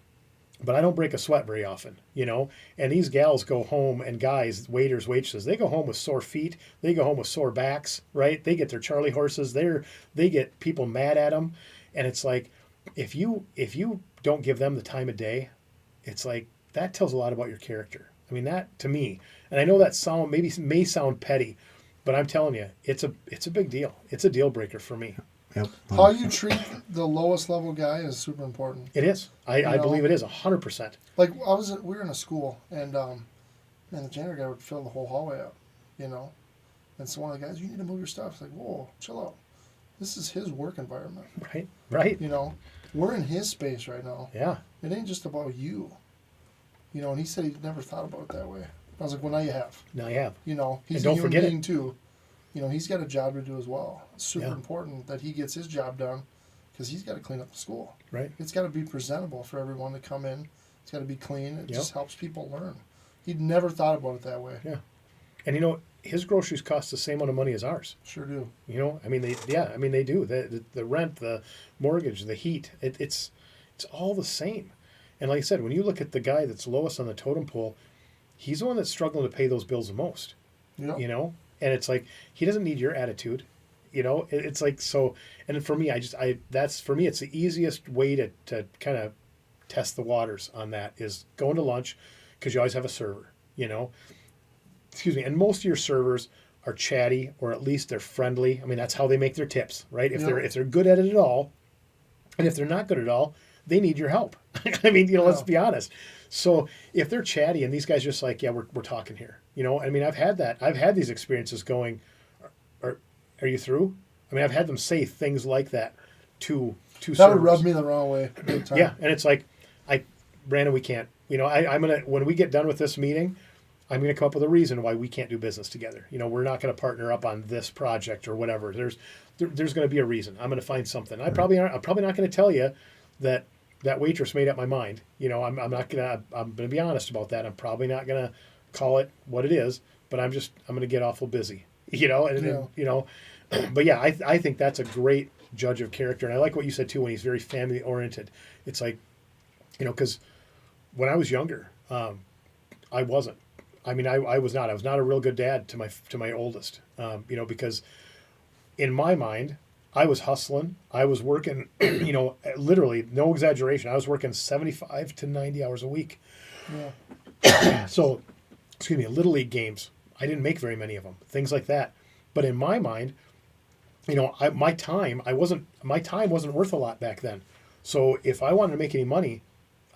[SPEAKER 2] but I don't break a sweat very often, And these gals go home, and guys, waiters, waitresses, they go home with sore feet. They go home with sore backs, right? They get their Charlie horses. They get people mad at them, and it's like, if you don't give them the time of day, it's like, that tells a lot about your character. I mean, that to me, and I know that may sound petty, but I'm telling you, it's a big deal. It's a deal breaker for me.
[SPEAKER 3] Yep.
[SPEAKER 4] How you treat the lowest level guy is super important.
[SPEAKER 2] It is. I believe it is 100%.
[SPEAKER 4] Like we were in a school, and the janitor guy would fill the whole hallway up, And so one of the guys, you need to move your stuff. It's like, whoa, chill out. This is his work environment.
[SPEAKER 2] Right.
[SPEAKER 4] We're in his space right now.
[SPEAKER 2] Yeah.
[SPEAKER 4] It ain't just about you. And he said he never thought about it that way. I was like, well, now you have.
[SPEAKER 2] Now you have.
[SPEAKER 4] He's
[SPEAKER 2] don't
[SPEAKER 4] a human
[SPEAKER 2] forget
[SPEAKER 4] being too. He's got a job to do as well. It's super
[SPEAKER 2] Yeah.
[SPEAKER 4] important that he gets his job done because he's got to clean up the school.
[SPEAKER 2] Right.
[SPEAKER 4] It's got to be presentable for everyone to come in. It's got to be clean. It
[SPEAKER 2] Yep.
[SPEAKER 4] just helps people learn. He'd never thought about it that way.
[SPEAKER 2] Yeah. And his groceries cost the same amount of money as ours.
[SPEAKER 4] Sure do.
[SPEAKER 2] I mean, they do. The rent, the mortgage, the heat, it's all the same. And like I said, when you look at the guy that's lowest on the totem pole, he's the one that's struggling to pay those bills the most.
[SPEAKER 4] Yep.
[SPEAKER 2] And it's like, he doesn't need your attitude. It's like, so, and for me, for me, it's the easiest way to kind of test the waters on that is going to lunch, because you always have a server, excuse me. And most of your servers are chatty, or at least they're friendly. I mean, that's how they make their tips, right? If they're good at it at all, and if they're not good at all, they need your help. I mean, let's be honest. So if they're chatty and these guys just like, yeah, we're talking here, I mean, I've had that. I've had these experiences going, are you through? I mean, I've had them say things like that to
[SPEAKER 4] That
[SPEAKER 2] servers.
[SPEAKER 4] would rub me the wrong way. Big time.
[SPEAKER 2] Yeah. And it's like, Brandon, we can't, I'm going to, when we get done with this meeting, I'm going to come up with a reason why we can't do business together. We're not going to partner up on this project or whatever. There's going to be a reason. I'm going to find something. I'm probably not going to tell you that waitress made up my mind. I'm going to be honest about that. I'm probably not going to call it what it is, but I'm going to get awful busy, but yeah, I think that's a great judge of character. And I like what you said too, when he's very family oriented. It's like, because when I was younger, I wasn't. I mean, I was not a real good dad to my oldest, because in my mind, I was hustling. I was working, literally, no exaggeration. I was working 75 to 90 hours a week.
[SPEAKER 4] Yeah.
[SPEAKER 2] So, excuse me, Little League games, I didn't make very many of them, things like that. But in my mind, my time wasn't worth a lot back then. So if I wanted to make any money,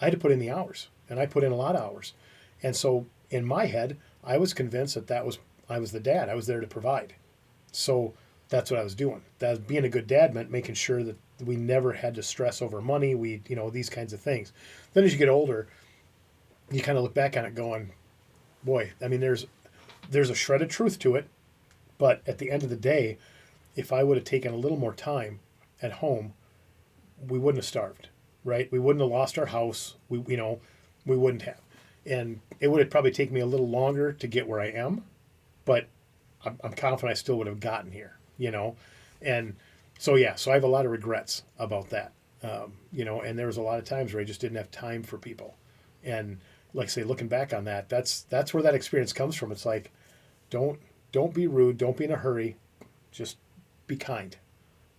[SPEAKER 2] I had to put in the hours, and I put in a lot of hours. And so in my head, I was convinced that I was the dad. I was there to provide. So that's what I was doing. That being a good dad meant making sure that we never had to stress over money. These kinds of things. Then as you get older, you kind of look back on it going, boy, I mean, there's a shred of truth to it. But at the end of the day, if I would have taken a little more time at home, we wouldn't have starved, right? We wouldn't have lost our house. We wouldn't have. And it would have probably taken me a little longer to get where I am, but I'm confident I still would have gotten here, And so, yeah, so I have a lot of regrets about that, and there was a lot of times where I just didn't have time for people. And like I say, looking back on that, that's where that experience comes from. It's like, don't be rude. Don't be in a hurry. Just be kind.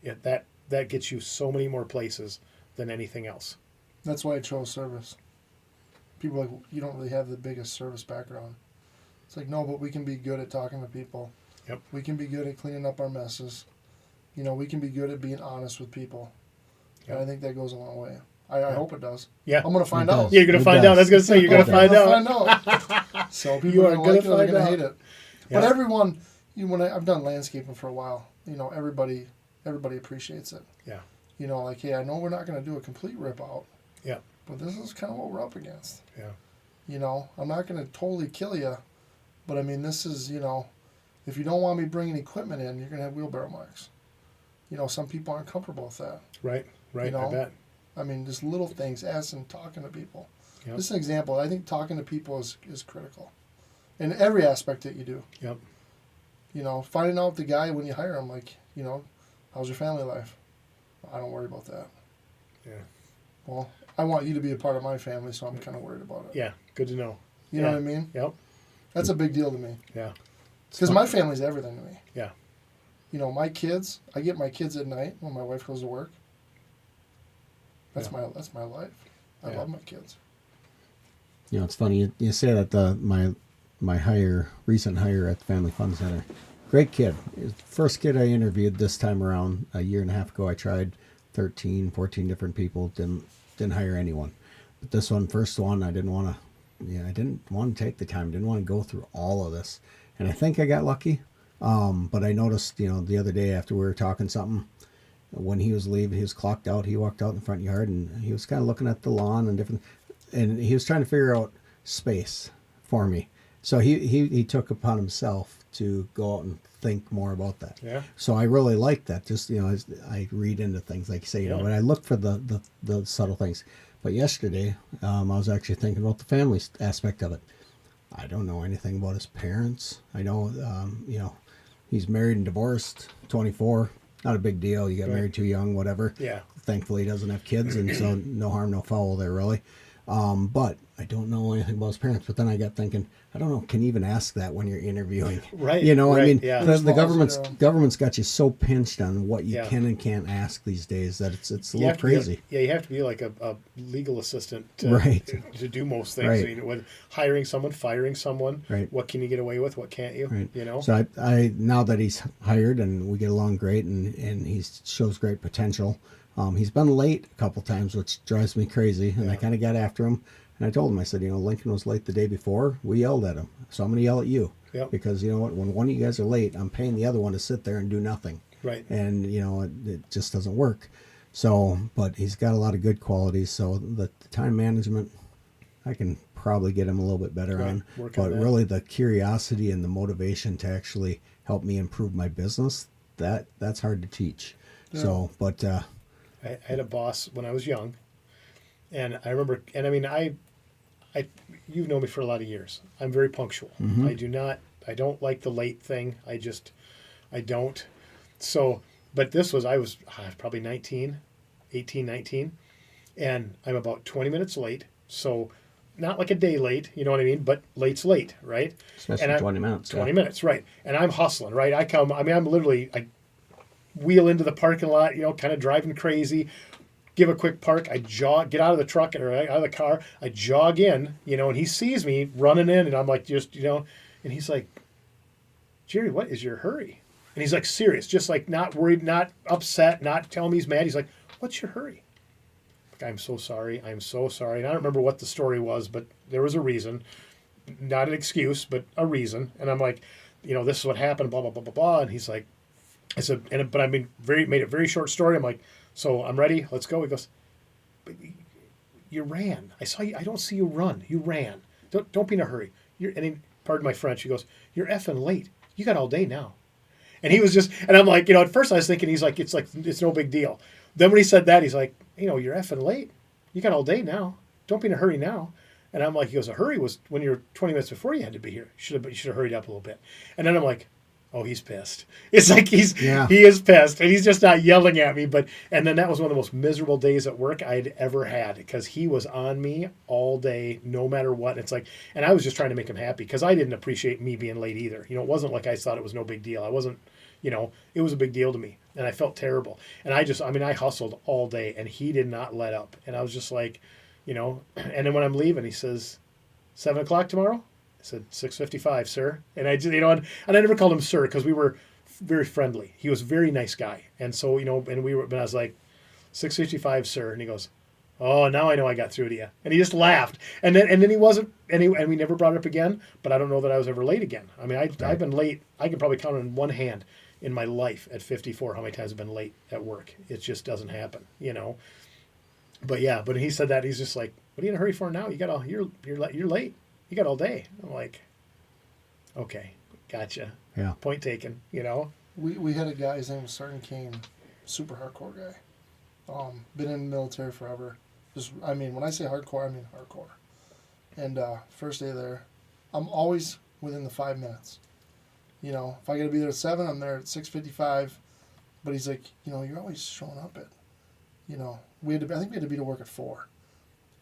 [SPEAKER 2] Yeah, that gets you so many more places than anything else.
[SPEAKER 4] That's why I chose service. People are like, you don't really have the biggest service background. It's like, no, but we can be good at talking to people.
[SPEAKER 2] Yep.
[SPEAKER 4] We can be good at cleaning up our messes. we can be good at being honest with people. And I think that goes a long way. I hope it does.
[SPEAKER 2] Yeah.
[SPEAKER 4] I'm going to find
[SPEAKER 3] It
[SPEAKER 4] out.
[SPEAKER 3] does.
[SPEAKER 2] Yeah, you're going to
[SPEAKER 3] It
[SPEAKER 2] find out. I was
[SPEAKER 3] does.
[SPEAKER 2] going to say, you're going to find out.
[SPEAKER 4] Find out. So people
[SPEAKER 2] You
[SPEAKER 4] are
[SPEAKER 2] are
[SPEAKER 4] going to
[SPEAKER 2] gonna
[SPEAKER 4] like it or they're
[SPEAKER 2] find
[SPEAKER 4] going to
[SPEAKER 2] out.
[SPEAKER 4] hate it.
[SPEAKER 2] Yeah.
[SPEAKER 4] But everyone, when I've done landscaping for a while, everybody appreciates it.
[SPEAKER 2] Yeah.
[SPEAKER 4] Like, hey, I know we're not going to do a complete rip out.
[SPEAKER 2] Yeah.
[SPEAKER 4] But this is kind of what we're up against.
[SPEAKER 2] Yeah.
[SPEAKER 4] I'm not going to totally kill you, but I mean, this is, if you don't want me bringing equipment in, you're going to have wheelbarrow marks. Some people aren't comfortable with that.
[SPEAKER 2] Right. I bet.
[SPEAKER 4] I mean, just little things, asking, talking to people.
[SPEAKER 2] Yep.
[SPEAKER 4] Just an example. I think talking to people is critical in every aspect that you do.
[SPEAKER 2] Yep.
[SPEAKER 4] Finding out the guy when you hire him, like, how's your family life? I don't worry about that.
[SPEAKER 2] Yeah.
[SPEAKER 4] Well, I want you to be a part of my family, so I'm kind of worried about it.
[SPEAKER 2] Yeah. Good to know.
[SPEAKER 4] You know what I mean?
[SPEAKER 2] Yep.
[SPEAKER 4] That's a big deal to me.
[SPEAKER 2] Yeah.
[SPEAKER 4] Because my family's everything to me.
[SPEAKER 2] Yeah.
[SPEAKER 4] My kids, I get my kids at night when my wife goes to work. That's my life. I love my kids.
[SPEAKER 3] It's funny you say that my recent hire at the Family Fun Center, great kid. First kid I interviewed this time around a year and a half ago. I tried 13, 14 different people, didn't hire anyone. But this one, first one, I didn't want to take the time, didn't want to go through all of this. And I think I got lucky. But I noticed, the other day after we were talking something, when he was leaving, he was clocked out. He walked out in the front yard and he was kind of looking at the lawn and he was trying to figure out space for me. So he took upon himself to go out and think more about that.
[SPEAKER 2] Yeah.
[SPEAKER 3] So I really like that. Just, as I read into things, like you say, but I look for the subtle things. But yesterday, I was actually thinking about the family aspect of it. I don't know anything about his parents. I know, he's married and divorced, 24. Not a big deal. You got married too young, whatever.
[SPEAKER 2] Yeah.
[SPEAKER 3] Thankfully, he doesn't have kids, and so no harm, no foul there, really. But I don't know anything about his parents. But then I got thinking, I don't know, can you even ask that when you're interviewing?
[SPEAKER 2] Right.
[SPEAKER 3] I mean,
[SPEAKER 2] Yeah.
[SPEAKER 3] the government's got you so pinched on what you can and can't ask these days that it's a little crazy.
[SPEAKER 2] You have to be like a legal assistant to do most things.
[SPEAKER 3] Right.
[SPEAKER 2] I mean, with hiring someone, firing someone,
[SPEAKER 3] right.
[SPEAKER 2] What can you get away with? What can't you?
[SPEAKER 3] Right. So I now that he's hired and we get along great and he shows great potential. He's been late a couple times, which drives me crazy. And I kind of got after him. And I told him, I said, Lincoln was late the day before. We yelled at him. So I'm going to yell at you.
[SPEAKER 2] Yep.
[SPEAKER 3] Because, when one of you guys are late, I'm paying the other one to sit there and do nothing.
[SPEAKER 2] Right.
[SPEAKER 3] And, it just doesn't work. So, but he's got a lot of good qualities. So the time management, I can probably get him a little bit better on. But really the curiosity and the motivation to actually help me improve my business, that's hard to teach. Yeah. So, but...
[SPEAKER 2] I had a boss when I was young, and I remember, and I mean, you've known me for a lot of years. I'm very punctual.
[SPEAKER 3] Mm-hmm.
[SPEAKER 2] I don't like the late thing. I don't. So, but I was probably 18, 19, and I'm about 20 minutes late. So, not like a day late, you know what I mean? But late's late, right?
[SPEAKER 3] Especially 20 minutes.
[SPEAKER 2] 20 minutes, right. And I'm hustling, right? I wheel into the parking lot, kind of driving crazy, give a quick park. I jog, get out of the truck or out of the car. I jog in, and he sees me running in, and I'm like, and he's like, Jerry, what is your hurry? And he's like, serious, just like not worried, not upset, not telling me he's mad. He's like, what's your hurry? Like, I'm so sorry. And I don't remember what the story was, but there was a reason, not an excuse, but a reason. And I'm like, this is what happened, blah, blah, blah, blah, blah. And he's like, I said, but I mean, made it very short story. I'm like, so I'm ready. Let's go. He goes, but you ran. I saw you. I don't see you run. You ran. Don't be in a hurry. Pardon my French. He goes, you're effing late. You got all day now. And he was and I'm like, at first I was thinking, it's no big deal. Then when he said that, he's like, you're effing late. You got all day now. Don't be in a hurry now. And I'm like, he goes, a hurry was when you were 20 minutes before you had to be here. You should have hurried up a little bit. And then I'm like, oh, he's pissed. It's like he is pissed, and he's just not yelling at me. And then that was one of the most miserable days at work I'd ever had because he was on me all day, no matter what. It's like, and I was just trying to make him happy because I didn't appreciate me being late either. It wasn't like I thought it was no big deal. I wasn't, it was a big deal to me, and I felt terrible. And I hustled all day, and he did not let up. And I was just like, and then when I'm leaving, he says, 7 o'clock tomorrow? I said, 6:55, sir. And I just, and I never called him sir because we were very friendly. He was a very nice guy. And so, and I was like, 6:55, sir. And he goes, oh, now I know I got through to you. And he just laughed. And then he wasn't, and we never brought it up again, but I don't know that I was ever late again. I mean, I've been late. I can probably count on one hand in my life at 54 how many times I've been late at work. It just doesn't happen, But yeah, but he said that, he's just like, what are you in a hurry for now? You're late. You got all day. I'm like, okay, gotcha.
[SPEAKER 3] Yeah.
[SPEAKER 2] Point taken,
[SPEAKER 4] We had a guy, his name was Sergeant Kane, super hardcore guy. Been in the military forever. When I say hardcore, I mean hardcore. And first day there, I'm always within the 5 minutes. If I got to be there at 7, I'm there at 6:55. But he's like, you're always showing up at, I think we had to be to work at 4.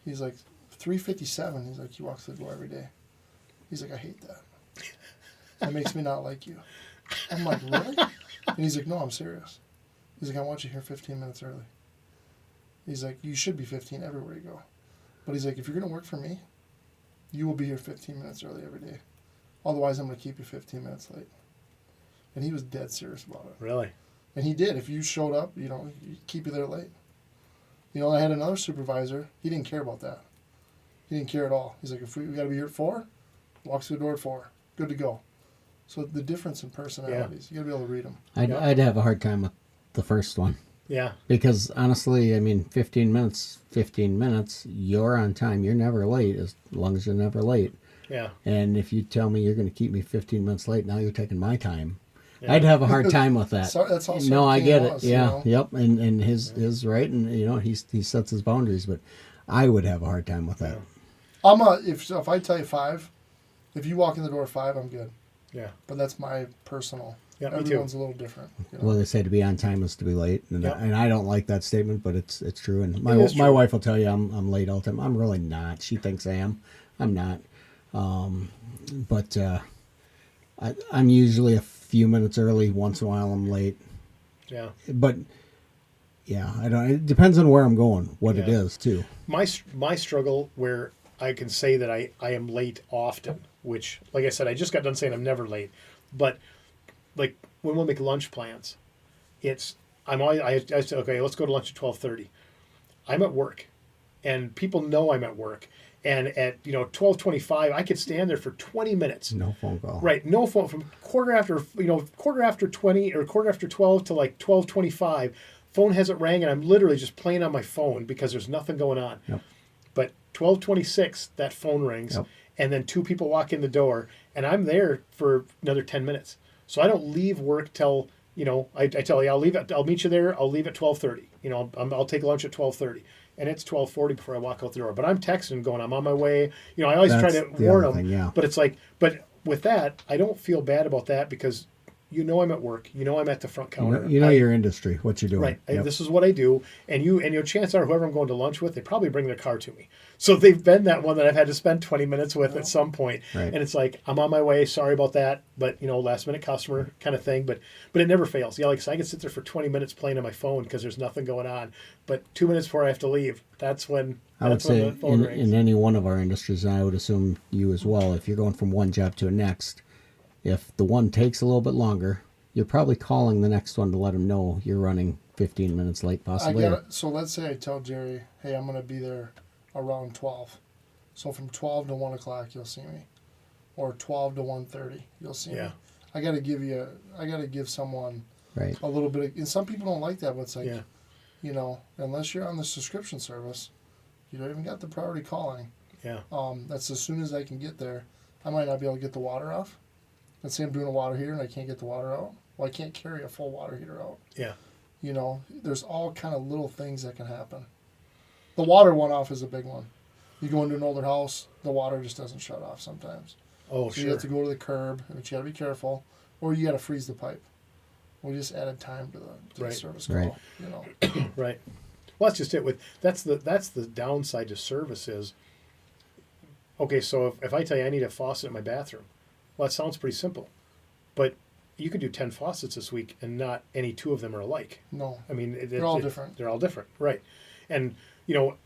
[SPEAKER 4] He's like, 3:57. He's like, he walks through the door every day. He's like, I hate that. That makes me not like you. I'm like, really? And he's like, no, I'm serious. He's like, I want you here 15 minutes early. He's like, you should be 15 everywhere you go. But he's like, if you're going to work for me, you will be here 15 minutes early every day. Otherwise, I'm going to keep you 15 minutes late. And he was dead serious about it.
[SPEAKER 2] Really?
[SPEAKER 4] And he did. If you showed up, he'd keep you there late. I had another supervisor. He didn't care about that. He didn't care at all. He's like, if we got to be here at 4, walks through the door at 4. Good to go. So the difference in personalities, you got to be able to read them.
[SPEAKER 3] I'd have a hard time with the first one.
[SPEAKER 2] Yeah.
[SPEAKER 3] Because honestly, 15 minutes, you're on time. You're never late as long as you're never late.
[SPEAKER 2] Yeah.
[SPEAKER 3] And if you tell me you're going to keep me 15 minutes late, now you're taking my time.
[SPEAKER 2] Yeah.
[SPEAKER 3] I'd have a hard time with that.
[SPEAKER 4] So that's also
[SPEAKER 3] no, I get
[SPEAKER 4] was,
[SPEAKER 3] it. Yeah. Yep. And his right, and he sets his boundaries, but I would have a hard time with that.
[SPEAKER 2] Yeah.
[SPEAKER 4] If I tell you 5, if you walk in the door at 5, I'm good.
[SPEAKER 2] Yeah.
[SPEAKER 4] But that's my personal.
[SPEAKER 2] Yeah, me
[SPEAKER 4] Everyone's
[SPEAKER 2] too.
[SPEAKER 4] a little different.
[SPEAKER 3] Well, they say to be on time is to be late, and
[SPEAKER 2] Yep.
[SPEAKER 3] and I don't like that statement, but it's true. And my
[SPEAKER 2] It is
[SPEAKER 3] my
[SPEAKER 2] true.
[SPEAKER 3] wife will tell you I'm late all the time. I'm really not. She thinks I am. I'm not. But I'm usually a few minutes early. Once in a while, I'm late.
[SPEAKER 2] Yeah.
[SPEAKER 3] But yeah, I don't. It depends on where I'm going, what it
[SPEAKER 2] Yeah.
[SPEAKER 3] is too.
[SPEAKER 2] My struggle where I can say that I am late often, which, like I said, I just got done saying I'm never late, but like when we'll make lunch plans, I'm always I say, okay, let's go to lunch at 12:30. I'm at work, and people know I'm at work, and at 12:25 I could stand there for 20 minutes.
[SPEAKER 3] No phone call.
[SPEAKER 2] Right, no phone from quarter after 20 or quarter after 12 to like 12:25. Phone hasn't rang, and I'm literally just playing on my phone because there's nothing going on.
[SPEAKER 3] Yep.
[SPEAKER 2] But 12:26, that phone rings,
[SPEAKER 3] Yep.
[SPEAKER 2] and then 2 people walk in the door, and I'm there for another 10 minutes. So I don't leave work till I tell you I'll meet you there. I'll leave at 12:30. I'll take lunch at 12:30, and it's 12:40 before I walk out the door. But I'm texting, going, I'm on my way. I always try
[SPEAKER 3] That's
[SPEAKER 2] to
[SPEAKER 3] the
[SPEAKER 2] warn
[SPEAKER 3] other
[SPEAKER 2] them.
[SPEAKER 3] thing, yeah.
[SPEAKER 2] But it's like, but with that, I don't feel bad about that because I'm at work. I'm at the front counter.
[SPEAKER 3] Your industry, what you're doing.
[SPEAKER 2] Right.
[SPEAKER 3] Yep.
[SPEAKER 2] This is what I do. And your chances are whoever I'm going to lunch with, they probably bring their car to me. So they've been that one that I've had to spend 20 minutes with at some point.
[SPEAKER 3] Right.
[SPEAKER 2] And it's like, I'm on my way. Sorry about that. But, last minute customer kind of thing. But it never fails. Yeah, like I said, I can sit there for 20 minutes playing on my phone because there's nothing going on. But 2 minutes before I have to leave, that's when
[SPEAKER 3] I would say
[SPEAKER 2] the phone rings.
[SPEAKER 3] in any one of our industries, and I would assume you as well, if you're going from one job to the next, if the one takes a little bit longer, you're probably calling the next one to let them know you're running 15 minutes late, possibly.
[SPEAKER 4] So let's say I tell Jerry, hey, I'm going to be there around 12. So from 12 to 1 o'clock, you'll see me. Or 12 to 1:30, you'll see
[SPEAKER 2] Yeah.
[SPEAKER 4] me. I got to give someone
[SPEAKER 3] Right.
[SPEAKER 4] a little bit and some people don't like that, but it's like,
[SPEAKER 2] Yeah.
[SPEAKER 4] Unless you're on the subscription service, you don't even got the priority calling.
[SPEAKER 2] Yeah.
[SPEAKER 4] That's as soon as I can get there. I might not be able to get the water off. Let's say I'm doing a water heater and I can't get the water out. Well, I can't carry a full water heater out.
[SPEAKER 2] Yeah.
[SPEAKER 4] There's all kind of little things that can happen. The water one off is a big one. You go into an older house, the water just doesn't shut off sometimes.
[SPEAKER 2] Oh,
[SPEAKER 4] So
[SPEAKER 2] sure.
[SPEAKER 4] you have to go to the curb, but you got to be careful, or you got to freeze the pipe. We just added time to the
[SPEAKER 2] Right.
[SPEAKER 4] service call.
[SPEAKER 3] Right.
[SPEAKER 2] Right. Well, that's just it. That's the downside to service is, okay, so if I tell you I need a faucet in my bathroom, well, that sounds pretty simple. But you could do 10 faucets this week and not any 2 of them are alike.
[SPEAKER 4] No,
[SPEAKER 2] I mean,
[SPEAKER 4] they're all different.
[SPEAKER 2] They're all different, right? And,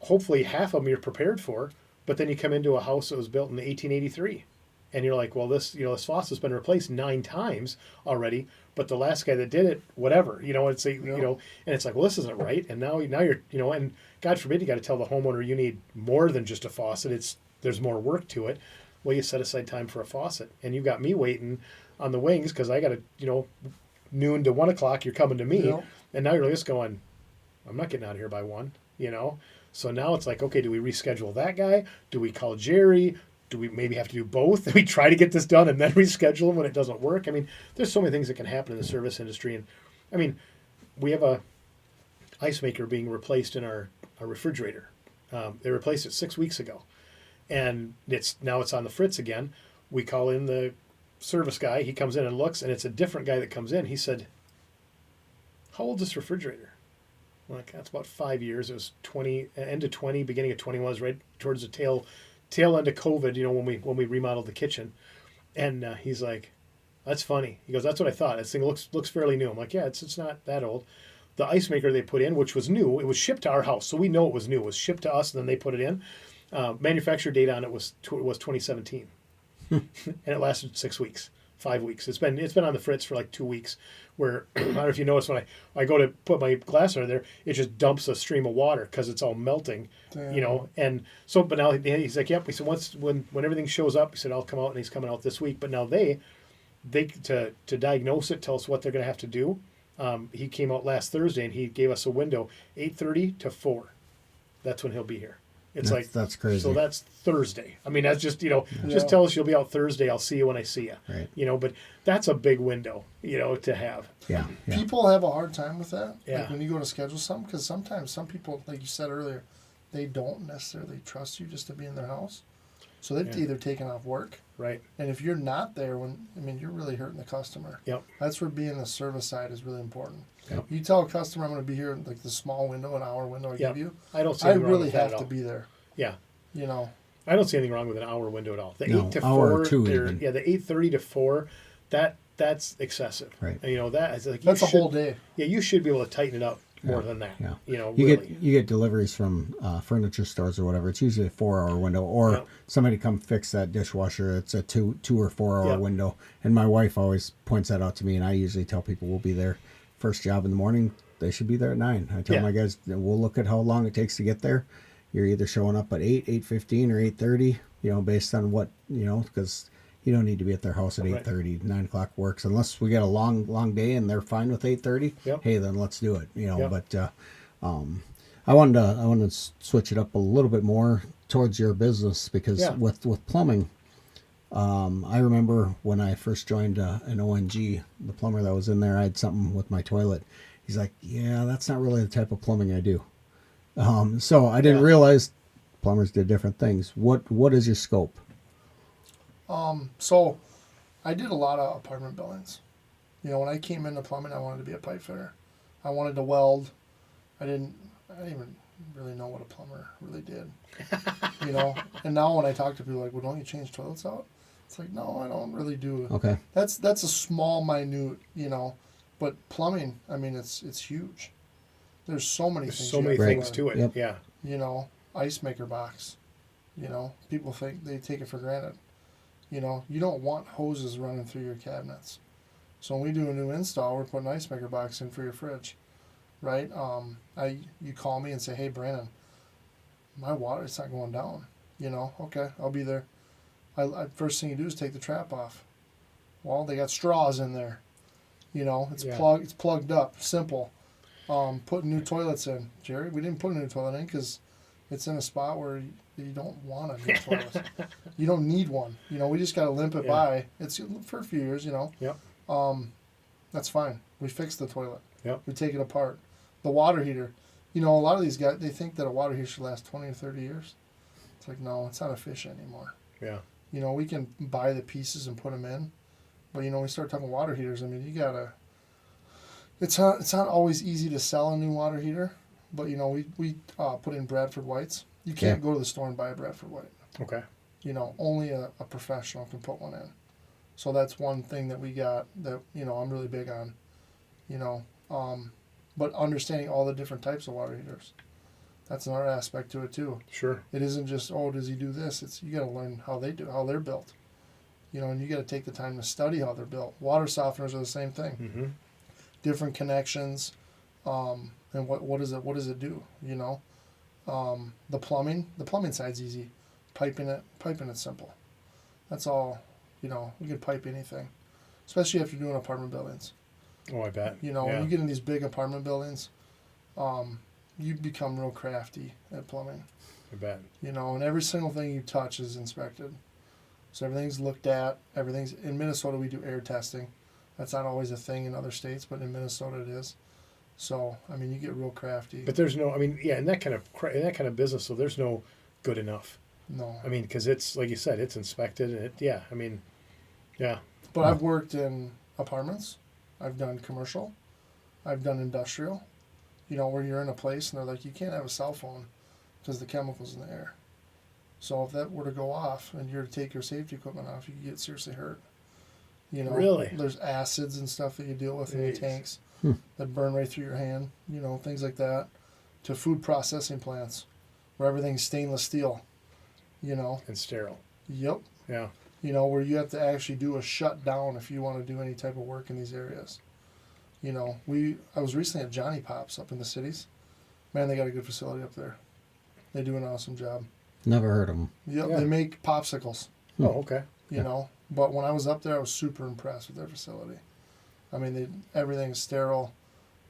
[SPEAKER 2] hopefully half of them you're prepared for, but then you come into a house that was built in 1883 And you're like, well, this faucet's been replaced 9 times already, but the last guy that did it, whatever, it's like, and it's like, well, this isn't right. And now you're, and God forbid you got to tell the homeowner you need more than just a faucet. There's more work to it. Well, you set aside time for a faucet, and you got me waiting on the wings because I got to, noon to 1 o'clock, you're coming to me, and now you're just going, I'm not getting out of here by 1, So now it's like, okay, do we reschedule that guy? Do we call Jerry? Do we maybe have to do both? Do we try to get this done and then reschedule him when it doesn't work? I mean, there's so many things that can happen in the service industry. And I mean, we have a ice maker being replaced in our refrigerator. They replaced it 6 weeks ago. And now it's on the fritz again. We call in the service guy. He comes in and looks, and it's a different guy that comes in. He said, how old is this refrigerator? I'm like, that's about 5 years. It was 20, end of 20, beginning of 21, was right towards the tail end of COVID, when we remodeled the kitchen. And he's like, that's funny. He goes, that's what I thought. This thing looks fairly new. I'm like, yeah, it's not that old. The ice maker they put in, which was new, it was shipped to our house, so we know it was new. It was shipped to us, and then they put it in. Manufacturer date on it was 2017, and it lasted 6 weeks, 5 weeks. It's been on the fritz for like 2 weeks. Where I don't know if you notice when I go to put my glass under there, it just dumps a stream of water because it's all melting, And so, but now he's like, yep. He said when everything shows up, he said I'll come out, and he's coming out this week. But now they to diagnose it, tell us what they're going to have to do. He came out last Thursday, and he gave us a window, 8:30 to 4. That's when he'll be here.
[SPEAKER 3] That's crazy.
[SPEAKER 2] So that's Thursday. I mean, that's just, just tell us you'll be out Thursday. I'll see you when I see you.
[SPEAKER 3] Right.
[SPEAKER 2] But that's a big window, to have.
[SPEAKER 3] Yeah.
[SPEAKER 4] People have a hard time with that.
[SPEAKER 2] Yeah.
[SPEAKER 4] Like when you go to schedule something, because sometimes some people, like you said earlier, they don't necessarily trust you just to be in their house. So they've either taken off work.
[SPEAKER 2] Right.
[SPEAKER 4] And if you're not there you're really hurting the customer.
[SPEAKER 2] Yep.
[SPEAKER 4] That's where being the service side is really important.
[SPEAKER 2] Yep.
[SPEAKER 4] You tell a customer I'm going to be here, like the small window, an hour window I give you.
[SPEAKER 2] I don't see
[SPEAKER 4] I
[SPEAKER 2] anything wrong
[SPEAKER 4] really
[SPEAKER 2] with that
[SPEAKER 4] have
[SPEAKER 2] at
[SPEAKER 4] to
[SPEAKER 2] all.
[SPEAKER 4] be there.
[SPEAKER 2] Yeah.
[SPEAKER 4] I
[SPEAKER 2] don't see anything wrong with an hour window at all. The 8 to 4,
[SPEAKER 3] hour or two even.
[SPEAKER 2] Yeah, the 8:30 to 4, that's excessive.
[SPEAKER 3] Right.
[SPEAKER 2] And, that is like
[SPEAKER 4] That's a whole day.
[SPEAKER 2] Yeah, you should be able to tighten it up more than that.
[SPEAKER 3] Yeah.
[SPEAKER 2] Really.
[SPEAKER 3] You get deliveries from furniture stores or whatever. It's usually a 4-hour window, or somebody come fix that dishwasher. It's a 2 or 4 hour window. And my wife always points that out to me, and I usually tell people we'll be there first job in the morning. They should be there at 9. I tell my guys, we'll look at how long it takes to get there. You're either showing up at 8, 8:15, or 8:30. Based on what because you don't need to be at their house at 8:30. 9 o'clock works unless we get a long day and they're fine with 8:30. Hey, then let's do it. But I wanted to switch it up a little bit more towards your business because with plumbing, I remember when I first joined an ONG, the plumber that was in there, I had something with my toilet. He's like, yeah, that's not really the type of plumbing I do. So I didn't realize plumbers did different things. What is your scope?
[SPEAKER 4] So I did a lot of apartment buildings. When I came into plumbing, I wanted to be a pipe fitter. I wanted to weld. I didn't even really know what a plumber really did. And now when I talk to people, like, well, don't you change toilets out? It's like, no, I don't really do.
[SPEAKER 3] Okay.
[SPEAKER 4] That's a small, minute, but plumbing, I mean, it's huge. There's so many things.
[SPEAKER 2] So many things to it.
[SPEAKER 3] Yep.
[SPEAKER 2] Yeah.
[SPEAKER 4] Ice maker box. People think they take it for granted. You don't want hoses running through your cabinets. So when we do a new install, we're putting an ice maker box in for your fridge, right? You call me and say, hey, Brandon, my water, it's not going down. Okay, I'll be there. First thing you do is take the trap off. Well, they got straws in there. It's plugged up. Simple. Putting new toilets in. Jerry, we didn't put a new toilet in because it's in a spot where you don't want a new toilet. You don't need one. We just got to limp it by. It's for a few years,
[SPEAKER 2] Yep.
[SPEAKER 4] That's fine. We fixed the toilet.
[SPEAKER 2] Yep.
[SPEAKER 4] We take it apart. The water heater. A lot of these guys, they think that a water heater should last 20 or 30 years. It's like, no, it's not efficient anymore.
[SPEAKER 2] Yeah.
[SPEAKER 4] We can buy the pieces and put them in. But, we start talking water heaters. I mean, you got to... It's not always easy to sell a new water heater. But, we put in Bradford Whites. You can't go to the store and buy a Bradford White.
[SPEAKER 2] Okay.
[SPEAKER 4] Only a professional can put one in. So that's one thing that we got that, I'm really big on. But understanding all the different types of water heaters. That's another aspect to it, too.
[SPEAKER 2] Sure.
[SPEAKER 4] It isn't just, does he do this? It's you got to learn how they're built. and you got to take the time to study how they're built. Water softeners are the same thing.
[SPEAKER 2] Mm-hmm.
[SPEAKER 4] Different connections, and what does it do? The plumbing side's easy. Piping it's simple. That's all. You can pipe anything, especially if you're doing apartment buildings.
[SPEAKER 2] Oh, I bet.
[SPEAKER 4] When you get in these big apartment buildings, you become real crafty at plumbing.
[SPEAKER 2] I bet.
[SPEAKER 4] And every single thing you touch is inspected. So everything's looked at. In Minnesota, we do air testing. That's not always a thing in other states, but in Minnesota it is. So, you get real crafty.
[SPEAKER 2] But there's no, in that kind of business, so there's no good enough.
[SPEAKER 4] No.
[SPEAKER 2] Because it's, like you said, it's inspected, and yeah.
[SPEAKER 4] But I've worked in apartments. I've done commercial. I've done industrial. Where you're in a place and they're like, you can't have a cell phone because the chemical's in the air. So if that were to go off and you're to take your safety equipment off, you could get seriously hurt.
[SPEAKER 2] Really?
[SPEAKER 4] There's acids and stuff that you deal with in the
[SPEAKER 2] Jeez.
[SPEAKER 4] tanks that burn right through your hand, things like that. To food processing plants where everything's stainless steel,
[SPEAKER 2] And sterile.
[SPEAKER 4] Yep.
[SPEAKER 2] Yeah.
[SPEAKER 4] Where you have to actually do a shutdown if you want to do any type of work in these areas. I was recently at Johnny Pop's up in the cities. Man, they got a good facility up there. They do an awesome job.
[SPEAKER 3] Never heard of them.
[SPEAKER 4] Yep,
[SPEAKER 2] Yeah.
[SPEAKER 4] They make popsicles.
[SPEAKER 2] Oh, okay.
[SPEAKER 4] But when I was up there, I was super impressed with their facility. Everything's sterile.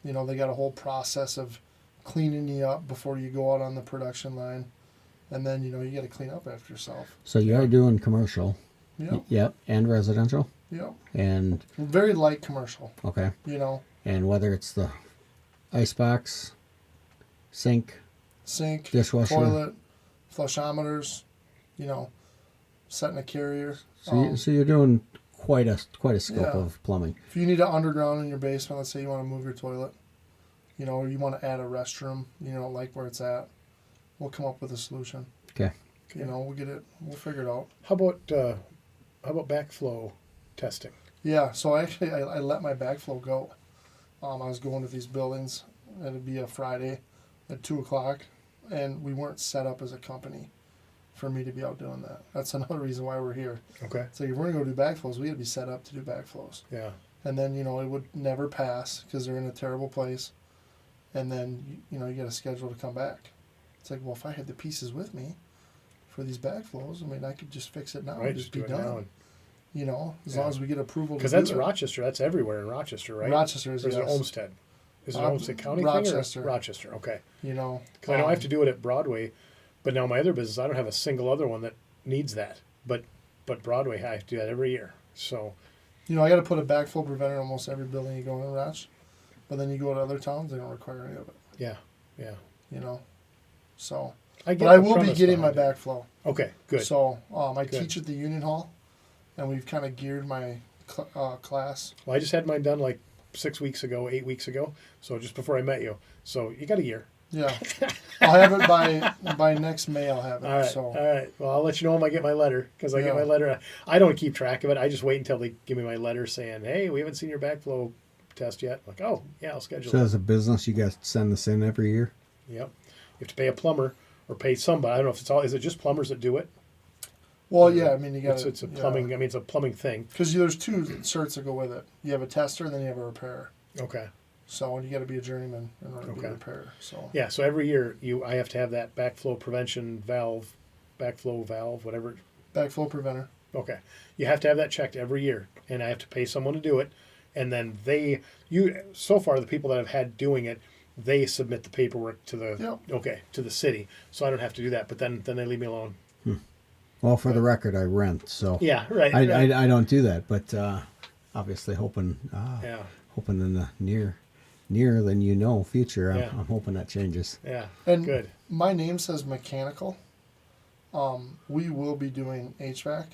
[SPEAKER 4] They got a whole process of cleaning you up before you go out on the production line. And then, you got to clean up after yourself.
[SPEAKER 3] So you are doing commercial.
[SPEAKER 4] Yep.
[SPEAKER 3] Yep. And residential.
[SPEAKER 4] Yep.
[SPEAKER 3] And
[SPEAKER 4] Very light commercial.
[SPEAKER 3] okay.
[SPEAKER 4] And
[SPEAKER 3] whether it's the icebox, sink, dishwasher.
[SPEAKER 4] toilet, flushometers, setting a carrier.
[SPEAKER 3] So you're doing quite a scope
[SPEAKER 4] Yeah.
[SPEAKER 3] of plumbing.
[SPEAKER 4] If you need it underground in your basement, let's say you want to move your toilet, or you want to add a restroom, like where it's at, we'll come up with a solution.
[SPEAKER 3] Okay.
[SPEAKER 4] We'll get it. We'll figure it out.
[SPEAKER 2] How about backflow testing?
[SPEAKER 4] Yeah. So I let my backflow go. I was going to these buildings. It'd be a Friday at 2:00, and we weren't set up as a company for me to be out doing that. That's another reason why we're here.
[SPEAKER 2] Okay.
[SPEAKER 4] So if we're gonna go do backflows, we had to be set up to do backflows.
[SPEAKER 2] Yeah.
[SPEAKER 4] And then it would never pass because they're in a terrible place. And then you got a schedule to come back. It's like, well, if I had the pieces with me for these backflows, I could just fix it now
[SPEAKER 2] Right.
[SPEAKER 4] and just be
[SPEAKER 2] do it now.
[SPEAKER 4] done. As long as we get approval.
[SPEAKER 2] Because
[SPEAKER 4] to do
[SPEAKER 2] that's
[SPEAKER 4] it.
[SPEAKER 2] Rochester. That's everywhere in Rochester, right?
[SPEAKER 4] Rochester is,
[SPEAKER 2] Or is it
[SPEAKER 4] yes.
[SPEAKER 2] Olmsted? Is it Olmsted County
[SPEAKER 4] Rochester.
[SPEAKER 2] thing or Rochester? Okay.
[SPEAKER 4] Because
[SPEAKER 2] Because I know I have to do it at Broadway, but now my other business, I don't have a single other one that needs that. But Broadway, I have to do that every year. So.
[SPEAKER 4] I got to put a backflow preventer in almost every building you go in Roch. But then you go to other towns, they don't require any of it.
[SPEAKER 2] Yeah. Yeah.
[SPEAKER 4] So.
[SPEAKER 2] But
[SPEAKER 4] I will be getting my backflow.
[SPEAKER 2] Okay. Good.
[SPEAKER 4] So I
[SPEAKER 2] Good.
[SPEAKER 4] teach at the Union Hall, and we've kind of geared my class.
[SPEAKER 2] Well, I just had mine done like 8 weeks ago. So just before I met you. So you got a year.
[SPEAKER 4] Yeah, I'll have it by next May. I'll have it.
[SPEAKER 2] All right.
[SPEAKER 4] So
[SPEAKER 2] All right. Well, I'll let you know when I get my letter because I get
[SPEAKER 4] Yeah.
[SPEAKER 2] my letter. I don't keep track of it. I just wait until they give me my letter saying, "Hey, we haven't seen your backflow test yet." I'm like, oh yeah, I'll schedule
[SPEAKER 3] So
[SPEAKER 2] it.
[SPEAKER 3] as a business, you guys send this in every year?
[SPEAKER 2] Yep. You have to pay a plumber or pay somebody. I don't know if it's all. Is it just plumbers that do it?
[SPEAKER 4] well, yeah. You got
[SPEAKER 2] It's a plumbing. It's a plumbing thing.
[SPEAKER 4] because there's two certs that go with it. You have a tester, then you have a repairer.
[SPEAKER 2] Okay.
[SPEAKER 4] So you got to be a journeyman in order to be a
[SPEAKER 2] Okay.
[SPEAKER 4] repairer. So
[SPEAKER 2] Yeah. So every year I have to have that backflow valve, whatever.
[SPEAKER 4] backflow preventer.
[SPEAKER 2] Okay. You have to have that checked every year, and I have to pay someone to do it, and then so far the people that I've had doing it, they submit the paperwork to the city, so I don't have to do that. But then they leave me alone.
[SPEAKER 3] Well, for the record, I rent, so
[SPEAKER 2] Yeah. Right.
[SPEAKER 3] I
[SPEAKER 2] right.
[SPEAKER 3] I don't do that. But obviously, hoping
[SPEAKER 2] Yeah.
[SPEAKER 3] hoping in the nearer than future,
[SPEAKER 2] Yeah.
[SPEAKER 3] I'm hoping that changes.
[SPEAKER 2] Yeah.
[SPEAKER 4] And
[SPEAKER 2] Good.
[SPEAKER 4] my name says mechanical. We will be doing HVAC,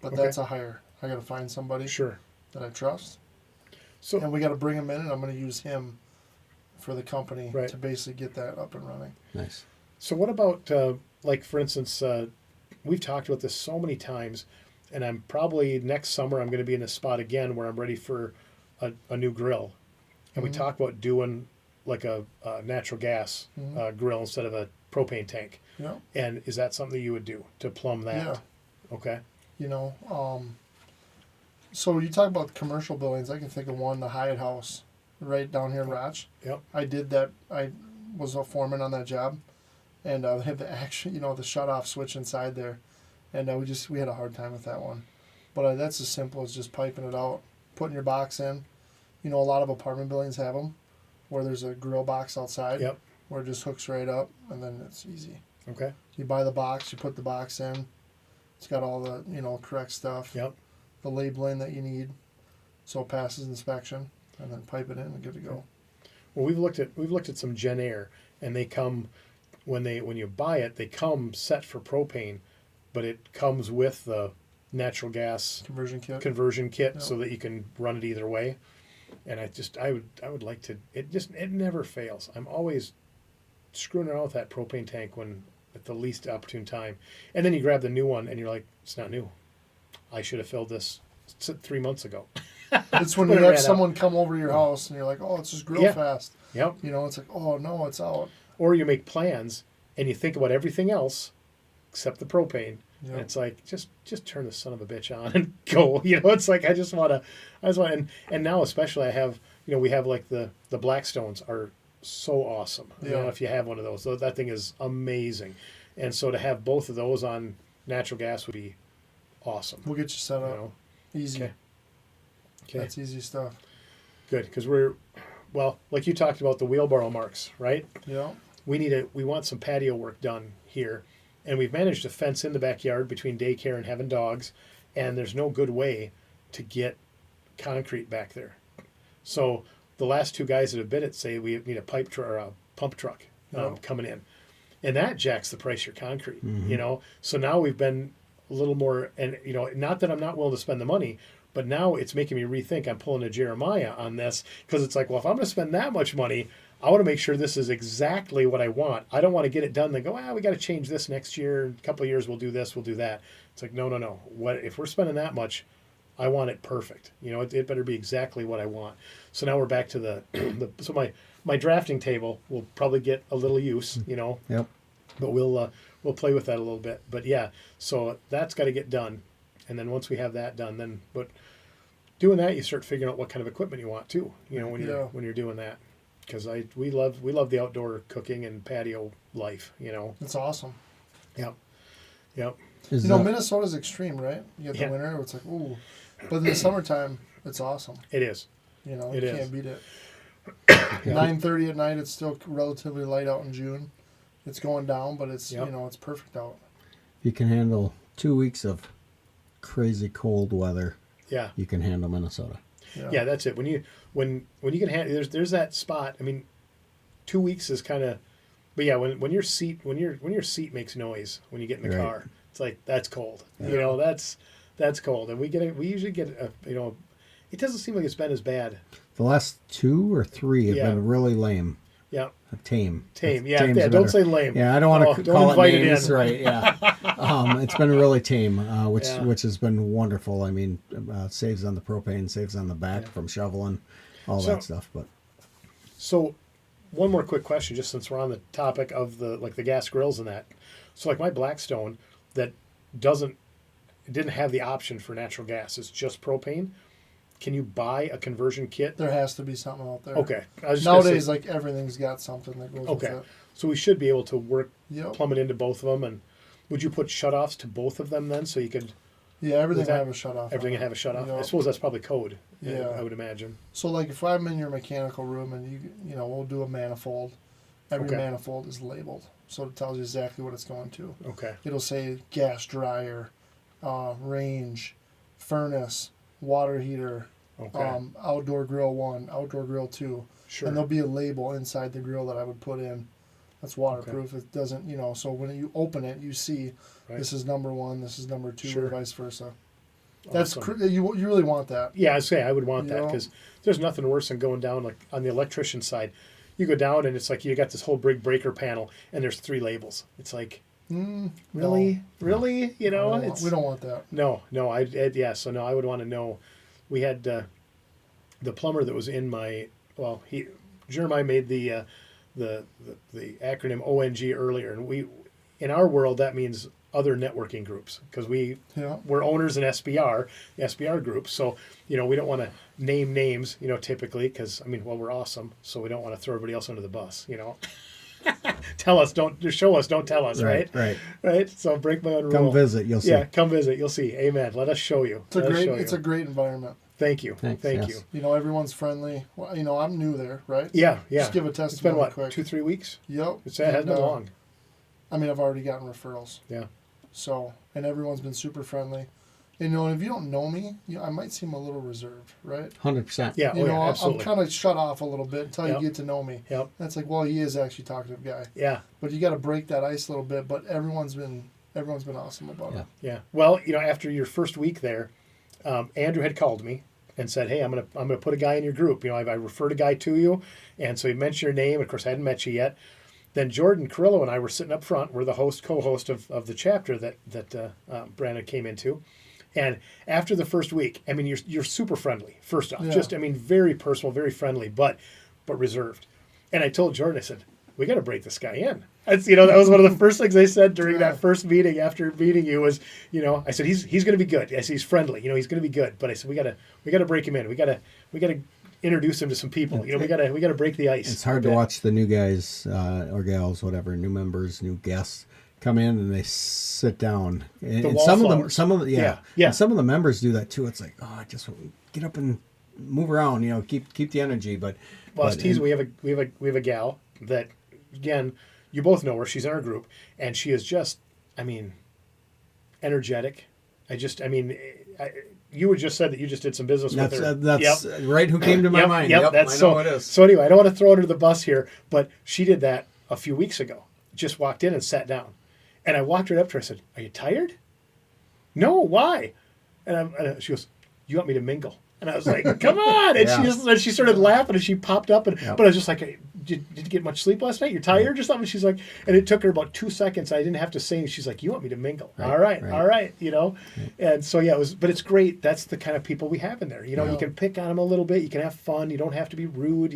[SPEAKER 4] but
[SPEAKER 2] Okay.
[SPEAKER 4] that's a hire. I got to find somebody
[SPEAKER 2] Sure.
[SPEAKER 4] that I trust.
[SPEAKER 2] So
[SPEAKER 4] And we got to bring him in, and I'm going to use him for the company
[SPEAKER 2] Right.
[SPEAKER 4] to basically get that up and running.
[SPEAKER 3] Nice.
[SPEAKER 2] So what about, like, for instance, we've talked about this so many times, and I'm probably next summer I'm going to be in a spot again where I'm ready for a new grill. And we talk about doing like a natural gas grill instead of a propane tank.
[SPEAKER 4] Yeah.
[SPEAKER 2] And is that something you would do to plumb that?
[SPEAKER 4] Yeah.
[SPEAKER 2] Okay.
[SPEAKER 4] So you talk about commercial buildings. I can think of one, the Hyatt House, right down here in Roch.
[SPEAKER 2] Yep.
[SPEAKER 4] I did that. I was a foreman on that job, and they have the action, the shut off switch inside there, and we had a hard time with that one, but that's as simple as just piping it out, putting your box in. A lot of apartment buildings have them, where there's a grill box outside.
[SPEAKER 2] Yep.
[SPEAKER 4] Where it just hooks right up, and then it's easy.
[SPEAKER 2] Okay.
[SPEAKER 4] You buy the box, you put the box in. It's got all the correct stuff.
[SPEAKER 2] Yep.
[SPEAKER 4] The labeling that you need, so it passes inspection, and then pipe it in and good to go.
[SPEAKER 2] Well, we've looked at some Gen Air, and they come when you buy it, they come set for propane, but it comes with the natural gas
[SPEAKER 4] conversion kit,
[SPEAKER 2] so that you can run it either way. And I would like to. It never fails. I'm always screwing around with that propane tank at the least opportune time, and then you grab the new one and you're like, it's not new. I should have filled this 3 months ago.
[SPEAKER 4] It's when you have someone come over your house and you're like, oh, it's just grill fast.
[SPEAKER 2] Yep.
[SPEAKER 4] It's like, oh no, it's out.
[SPEAKER 2] Or you make plans and you think about everything else except the propane. Yep. And it's like, just turn the son of a bitch on and go. It's like I just want to, and now especially I have, we have like the Blackstones are so awesome.
[SPEAKER 4] Yeah.
[SPEAKER 2] If you have one of those, that thing is amazing. And so to have both of those on natural gas would be awesome.
[SPEAKER 4] We'll get you set up. Easy. Okay. That's easy stuff.
[SPEAKER 2] Good, because like you talked about the wheelbarrow marks, right?
[SPEAKER 4] Yeah.
[SPEAKER 2] We want some patio work done here, and we've managed to fence in the backyard between daycare and having dogs, and there's no good way to get concrete back there. So the last two guys that have bid it say we need a pump truck coming in, and that jacks the price of your concrete.
[SPEAKER 3] Mm-hmm.
[SPEAKER 2] So now we've been a little more, and not that I'm not willing to spend the money, but now it's making me rethink. I'm pulling a Jeremiah on this because it's like, well, if I'm going to spend that much money, I want to make sure this is exactly what I want. I don't want to get it done and go, we got to change this next year. In a couple of years, we'll do this, we'll do that. It's like, no. What if we're spending that much? I want it perfect. It better be exactly what I want. So now we're back to so my drafting table will probably get a little use,
[SPEAKER 3] Yep.
[SPEAKER 2] But we'll play with that a little bit. But yeah, so that's got to get done. And then once we have that done, but doing that, you start figuring out what kind of equipment you want too. When you're doing that, because we love the outdoor cooking and patio life.
[SPEAKER 4] It's awesome.
[SPEAKER 2] Yep.
[SPEAKER 4] Minnesota's extreme, right? You get the winter, it's like ooh, but in the summertime, it's awesome.
[SPEAKER 2] It is.
[SPEAKER 4] You
[SPEAKER 2] it
[SPEAKER 4] can't
[SPEAKER 2] is.
[SPEAKER 4] beat it. 9:30 at night. It's still relatively light out in June. It's going down, but it's it's perfect out.
[SPEAKER 3] You can handle 2 weeks of crazy cold weather.
[SPEAKER 2] Yeah.
[SPEAKER 3] You can handle Minnesota.
[SPEAKER 2] Yeah, that's it. When you can handle, there's that spot. I mean, 2 weeks is kind of, but yeah, when your seat makes noise when you get in the car, it's like that's cold. Yeah. That's cold, and we usually get it doesn't seem like it's been as bad.
[SPEAKER 3] The last 2 or 3 have been really lame.
[SPEAKER 2] Yeah.
[SPEAKER 3] Tame.
[SPEAKER 2] Yeah. Don't say lame.
[SPEAKER 3] Yeah, I don't want to call it names.
[SPEAKER 2] It
[SPEAKER 3] right. Yeah. It's been really tame, which has been wonderful. I mean, saves on the propane, saves on the back from shoveling, all that stuff. But
[SPEAKER 2] so, one more quick question, just since we're on the topic of the gas grills and that. So, like my Blackstone that didn't have the option for natural gas. It's just propane. Can you buy a conversion kit?
[SPEAKER 4] There has to be something out there.
[SPEAKER 2] Okay.
[SPEAKER 4] Nowadays, everything's got something that goes with it.
[SPEAKER 2] So we should be able to plumb it into both of them. And would you put shutoffs to both of them then, so you could?
[SPEAKER 4] Yeah, everything will have a shutoff.
[SPEAKER 2] Everything will have a shutoff.
[SPEAKER 4] Yep.
[SPEAKER 2] I suppose that's probably code.
[SPEAKER 4] Yeah,
[SPEAKER 2] I would imagine.
[SPEAKER 4] So if I'm in your mechanical room and we'll do a manifold. Every manifold is labeled, so it tells you exactly what it's going to.
[SPEAKER 2] Okay.
[SPEAKER 4] It'll say gas dryer, range, furnace, water heater, outdoor grill 1, outdoor grill 2.
[SPEAKER 2] Sure.
[SPEAKER 4] And there'll be a label inside the grill that I would put in. That's waterproof. It doesn't, so when you open it, you see this is number 1, this is number 2, or vice versa. That's
[SPEAKER 2] awesome.
[SPEAKER 4] You really want that.
[SPEAKER 2] Yeah, I would want that because there's nothing worse than going down on the electrician side. You go down and it's like you got this whole big breaker panel and there's 3 labels. It's like, really?
[SPEAKER 4] No.
[SPEAKER 2] Really?
[SPEAKER 4] We don't want that.
[SPEAKER 2] No. So no, I would want to know. We had the plumber that was in my Jeremiah made the acronym ONG earlier, and in our world that means other networking groups because
[SPEAKER 4] Yeah.
[SPEAKER 2] we're owners in SBR groups. So, we don't want to name names, typically because, we're awesome. So we don't want to throw everybody else under the bus, Tell us, show us, don't tell us, right? Right. So break my own rule.
[SPEAKER 3] Come visit, you'll see.
[SPEAKER 2] Yeah, come visit, you'll see. Amen. Let us show you.
[SPEAKER 4] It's a great environment.
[SPEAKER 2] Thank you.
[SPEAKER 3] Thanks,
[SPEAKER 2] Thank
[SPEAKER 3] yes.
[SPEAKER 2] you.
[SPEAKER 4] Everyone's friendly. Well, I'm new there, right?
[SPEAKER 2] Yeah.
[SPEAKER 4] Just give a
[SPEAKER 2] It's been
[SPEAKER 4] testimony
[SPEAKER 2] what,
[SPEAKER 4] quick.
[SPEAKER 2] 2-3 weeks?
[SPEAKER 4] Yep.
[SPEAKER 2] It hasn't been long.
[SPEAKER 4] I've already gotten referrals.
[SPEAKER 2] Yeah.
[SPEAKER 4] So, and everyone's been super friendly. And, if you don't know me, I might seem a little reserved, right?
[SPEAKER 3] 100%.
[SPEAKER 2] Yeah.
[SPEAKER 4] I'm
[SPEAKER 2] Absolutely.
[SPEAKER 4] kind of shut off a little bit until
[SPEAKER 2] Yep.
[SPEAKER 4] you get to know me.
[SPEAKER 2] Yep.
[SPEAKER 4] That's like, well, he is actually a talkative guy.
[SPEAKER 2] Yeah.
[SPEAKER 4] But you got to break that ice a little bit. But everyone's been awesome about it.
[SPEAKER 2] Yeah. Well, after your first week there, Andrew had called me and said, "Hey, I'm gonna put a guy in your group. I referred a guy to you," and so he mentioned your name. Of course, I hadn't met you yet. Then Jordan Carrillo and I were sitting up front. We're the co-host of the chapter that Brandon came into. And after the first week, you're super friendly. First off,
[SPEAKER 4] Yeah.
[SPEAKER 2] very personal, very friendly, but reserved. And I told Jordan, I said, "We got to break this guy in." That's, that was one of the first things they said during that first meeting after meeting you was, I said he's going to be good. I said he's friendly. He's going to be good. But I said we got to break him in. We got to introduce him to some people. We got to break the ice.
[SPEAKER 3] It's hard to watch the new guys or gals, whatever, new members, new guests come in and they sit down. And some of them, yeah. And some of the members do that too. It's like, I just get up and move around. Keep the energy. But
[SPEAKER 2] we have a gal that, again, you both know her. She's in our group, and she is just, energetic. You had just said that you just did some business with her.
[SPEAKER 3] That's right. Who came to my mind?
[SPEAKER 2] Yep,
[SPEAKER 3] I know it is.
[SPEAKER 2] So anyway, I don't want to throw her under the bus here, but she did that a few weeks ago. Just walked in and sat down, and I walked right up to her. I said, "Are you tired?" "No, why?" And she goes, "You want me to mingle?" And I was like, "Come on!" And she started laughing, and she popped up. But I was just like, did you get much sleep last night? You're tired or something? She's like, and it took her about 2 seconds. I didn't have to say anything. She's like, "You want me to mingle?" All right. And so it was. But it's great. That's the kind of people we have in there. You can pick on them a little bit. You can have fun. You don't have to be rude.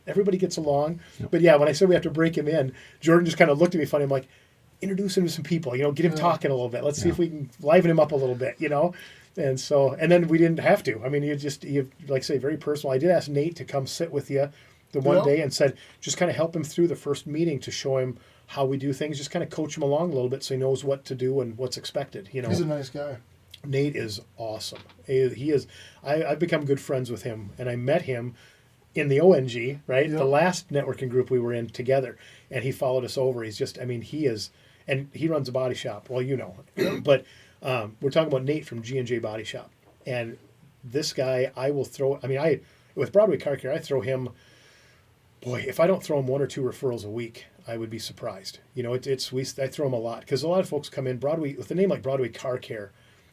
[SPEAKER 2] Everybody gets along. But when I said we have to break him in, Jordan just kind of looked at me funny. I'm like, introduce him to some people. Get him talking a little bit. Let's see if we can liven him up a little bit. And then we didn't have to. You like I say, very personal. I did ask Nate to come sit with you the one day and said, just kind of help him through the first meeting to show him how we do things. Just kind of coach him along a little bit so he knows what to do and what's expected.
[SPEAKER 4] He's a nice guy.
[SPEAKER 2] Nate is awesome. He is. I've become good friends with him, and I met him in the ONG, right?
[SPEAKER 4] Yep.
[SPEAKER 2] The last networking group we were in together, and he followed us over. He's just, he is, and he runs a body shop. Well, but we're talking about Nate from G&J Body Shop, and this guy, I will throw. With Broadway Car Care, I throw him. Boy, if I don't throw him 1 or 2 referrals a week, I would be surprised. I throw him a lot because a lot of folks come in Broadway with a name like Broadway Car Care.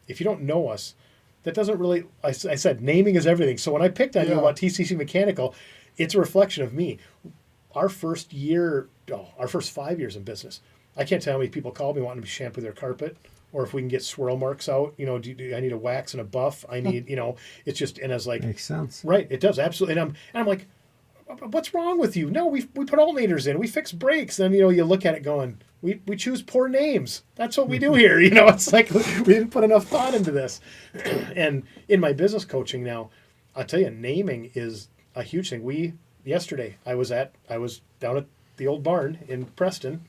[SPEAKER 2] If you don't know us, that doesn't really. I said naming is everything. So when I picked on you about TCC Mechanical, it's a reflection of me. Our first 5 years in business, I can't tell how many people call me wanting to shampoo their carpet, or if we can get swirl marks out. I need a wax and a buff. I need, it's just. And I was like,
[SPEAKER 3] makes sense.
[SPEAKER 2] Right, it does absolutely. And I'm like, what's wrong with you? No, we put alternators in, we fix brakes. Then you look at it going, we choose poor names. That's what we do here. It's like we didn't put enough thought into this. And in my business coaching now, I'll tell you, naming is a huge thing. Yesterday I was down at the old barn in Preston,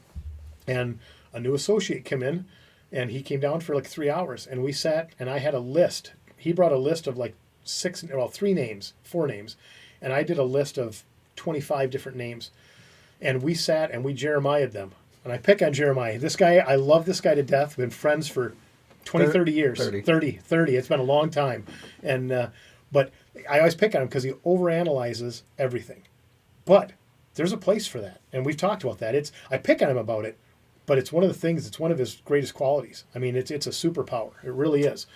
[SPEAKER 2] and a new associate came in, and he came down for like 3 hours, and we sat, and I had a list. He brought a list of like 4 names, and I did a list of 25 different names, and we sat and we Jeremiah'd them. And I pick on Jeremiah. This guy, I love this guy to death. We've been friends for 30 years. 30. It's been a long time. And but I always pick on him because he overanalyzes everything. But there's a place for that. And we've talked about that. I pick on him about it, but it's one of the things, it's one of his greatest qualities. It's a superpower. It really is.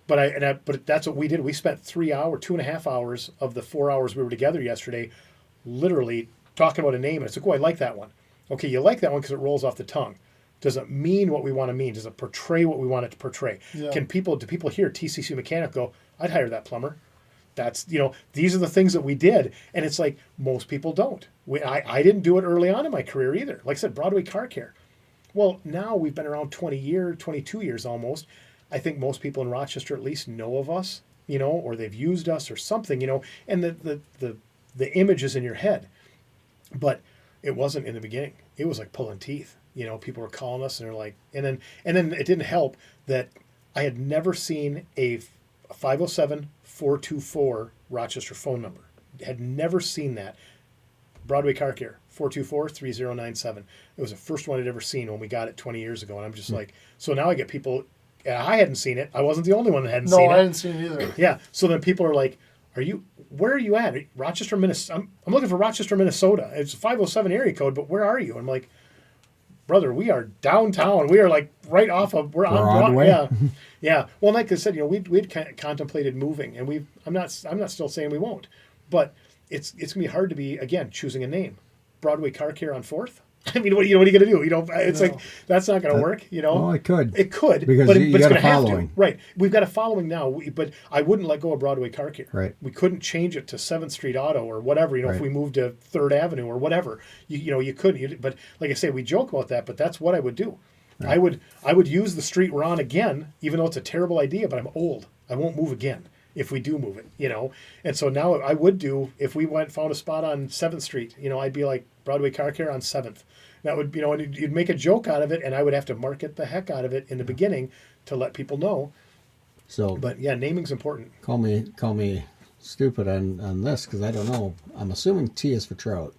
[SPEAKER 2] But that's what we did. We spent 2.5 hours of the 4 hours we were together yesterday, literally talking about a name. And it's like, I like that one. Okay, you like that one because it rolls off the tongue. Does it mean what we want to mean? Does it portray what we want it to portray? Yeah. Do people hear TCC Mechanical go, I'd hire that plumber? That's, these are the things that we did. And it's like, most people don't. I didn't do it early on in my career either. Like I said, Broadway Car Care. Well, now we've been around 22 years almost. I think most people in Rochester at least know of us, or they've used us or something, and the image is in your head. But it wasn't in the beginning. It was like pulling teeth. People were calling us and they're like, and then it didn't help that I had never seen a 507-424 Rochester phone number. Had never seen that. Broadway Car Care, 424-3097. It was the first one I'd ever seen when we got it 20 years ago. And I'm just like, so now I get people, and I hadn't seen it. I wasn't the only one that hadn't seen it.
[SPEAKER 4] No, I hadn't seen it either.
[SPEAKER 2] Yeah. So then people are like, where are you at? Rochester, Minnesota. I'm looking for Rochester, Minnesota. It's a 507 area code, but where are you? I'm like, brother, we are downtown. We are like right off of, we're on
[SPEAKER 3] Broadway.
[SPEAKER 2] Yeah. Yeah. Well, like I said, we'd kind of contemplated moving, and I'm not still saying we won't, but it's going to be hard to be, again, choosing a name. Broadway Car Care on 4th? I mean, what are you going to do? It's like, that's not going to work,
[SPEAKER 3] Well, it could.
[SPEAKER 2] It could,
[SPEAKER 3] because
[SPEAKER 2] but
[SPEAKER 3] you
[SPEAKER 2] it's
[SPEAKER 3] got
[SPEAKER 2] going
[SPEAKER 3] a
[SPEAKER 2] to have to.
[SPEAKER 3] following.
[SPEAKER 2] Right. We've got a following now, but I wouldn't let go of Broadway Car Care.
[SPEAKER 3] Right.
[SPEAKER 2] We couldn't change it to 7th Street Auto or whatever, if
[SPEAKER 3] Right.
[SPEAKER 2] we moved to 3rd Avenue or whatever. You couldn't. But like I say, we joke about that, but that's what I would do. Right. I would use the street we're on again, even though it's a terrible idea, but I'm old. I won't move again if we do move it, And so now I would do, if we found a spot on 7th Street, I'd be like Broadway Car Care on 7th. That would, and you'd make a joke out of it, and I would have to market the heck out of it in the beginning to let people know.
[SPEAKER 3] So,
[SPEAKER 2] But yeah, naming's important.
[SPEAKER 3] call me stupid on this because I don't know. I'm assuming T is for Trout.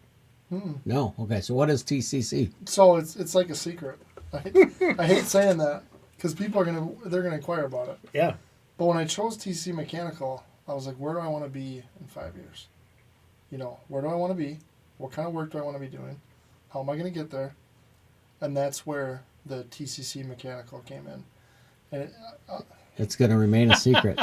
[SPEAKER 3] No. Okay. So what is TCC?
[SPEAKER 4] So it's like a secret. I hate saying that because people they're gonna inquire about it.
[SPEAKER 2] Yeah.
[SPEAKER 4] But when I chose TCC Mechanical, I was like, where do I want to be in 5 years? Where do I want to be? What kind of work do I want to be doing? How am I going to get there? And that's where the TCC Mechanical came in. And
[SPEAKER 3] It's going to remain a secret.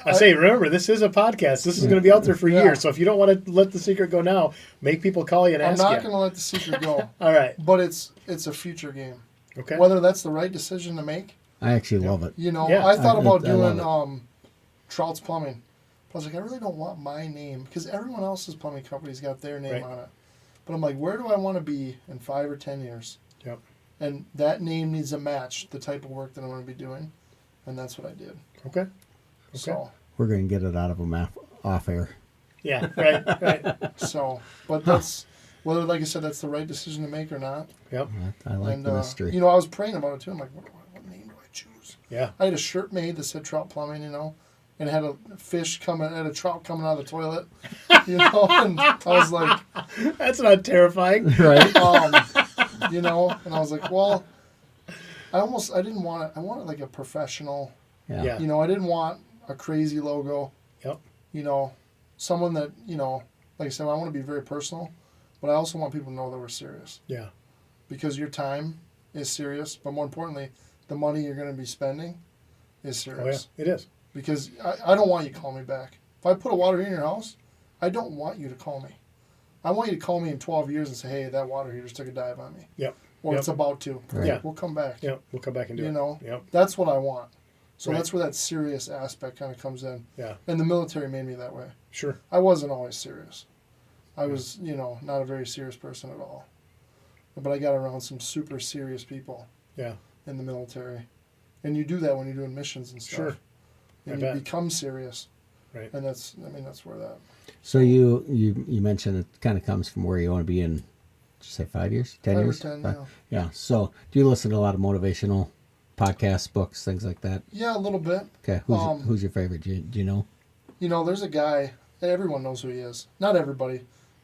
[SPEAKER 2] I say, remember, this is a podcast. This is going to be out there for years. So if you don't want to let the secret go now, make people call you and ask you.
[SPEAKER 4] I'm not going to let the secret go.
[SPEAKER 2] All right.
[SPEAKER 4] But it's a future game.
[SPEAKER 2] Okay.
[SPEAKER 4] Whether that's the right decision to make.
[SPEAKER 3] I actually love it.
[SPEAKER 2] Yeah.
[SPEAKER 4] I thought about
[SPEAKER 3] I love
[SPEAKER 4] doing Trout's Plumbing. But I was like, I really don't want my name because everyone else's plumbing company's got their name on it. But I'm like, where do I want to be in 5 or 10 years?
[SPEAKER 2] Yep.
[SPEAKER 4] And that name needs to match the type of work that I'm going to be doing. And that's what I did.
[SPEAKER 2] Okay.
[SPEAKER 4] So,
[SPEAKER 3] We're going to get it out of them off air.
[SPEAKER 2] Yeah, right.
[SPEAKER 4] But that's, whether, like I said, that's the right decision to make or not.
[SPEAKER 2] Yep.
[SPEAKER 3] I like the mystery.
[SPEAKER 4] I was praying about it too. I'm like, what name do I choose?
[SPEAKER 2] Yeah.
[SPEAKER 4] I had a shirt made that said Trout Plumbing, and it had a had a trout coming out of the toilet, and I was like,
[SPEAKER 2] That's not terrifying.
[SPEAKER 3] Right.
[SPEAKER 4] and I was like, well, I didn't want it. I wanted like a professional,
[SPEAKER 3] Yeah.
[SPEAKER 4] I didn't want a crazy logo,
[SPEAKER 2] Yep.
[SPEAKER 4] someone that, like I said, I want to be very personal, but I also want people to know that we're serious
[SPEAKER 2] Yeah.
[SPEAKER 4] because your time is serious, but more importantly, the money you're going to be spending is
[SPEAKER 2] Oh, yeah.
[SPEAKER 4] serious.
[SPEAKER 2] It is.
[SPEAKER 4] Because I don't want you to call me back. If I put a water heater in your house, I don't want you to call me. I want you to call me in 12 years and say, hey, that water heater just took a dive on me.
[SPEAKER 2] Yep.
[SPEAKER 4] Or
[SPEAKER 2] Yep.
[SPEAKER 4] it's about to.
[SPEAKER 3] Right.
[SPEAKER 2] Yeah.
[SPEAKER 4] We'll come back.
[SPEAKER 2] Yep. We'll come back and do it. Yep.
[SPEAKER 4] That's what I want. So
[SPEAKER 2] Right.
[SPEAKER 4] that's where that serious aspect kind of comes in.
[SPEAKER 2] Yeah.
[SPEAKER 4] And the military made me that way.
[SPEAKER 2] Sure.
[SPEAKER 4] I wasn't always serious. I was, not a very serious person at all. But I got around some super serious people
[SPEAKER 2] Yeah.
[SPEAKER 4] in the military. And you do that when you're doing missions and stuff.
[SPEAKER 2] Sure.
[SPEAKER 4] And
[SPEAKER 2] I
[SPEAKER 4] you
[SPEAKER 2] bet.
[SPEAKER 4] become serious.
[SPEAKER 2] Right.
[SPEAKER 4] And that's where that.
[SPEAKER 3] So you mentioned it kind of comes from where you want to be in, did you say 5 years? 10
[SPEAKER 4] 5 or
[SPEAKER 3] years?
[SPEAKER 4] 10,
[SPEAKER 3] Five-
[SPEAKER 4] yeah.
[SPEAKER 3] Yeah. So do you listen to a lot of motivational podcasts, books, things like that?
[SPEAKER 4] Yeah, a little bit.
[SPEAKER 3] Okay. Who's your favorite? Do you know?
[SPEAKER 4] There's a guy, everyone knows who he is. Not everybody,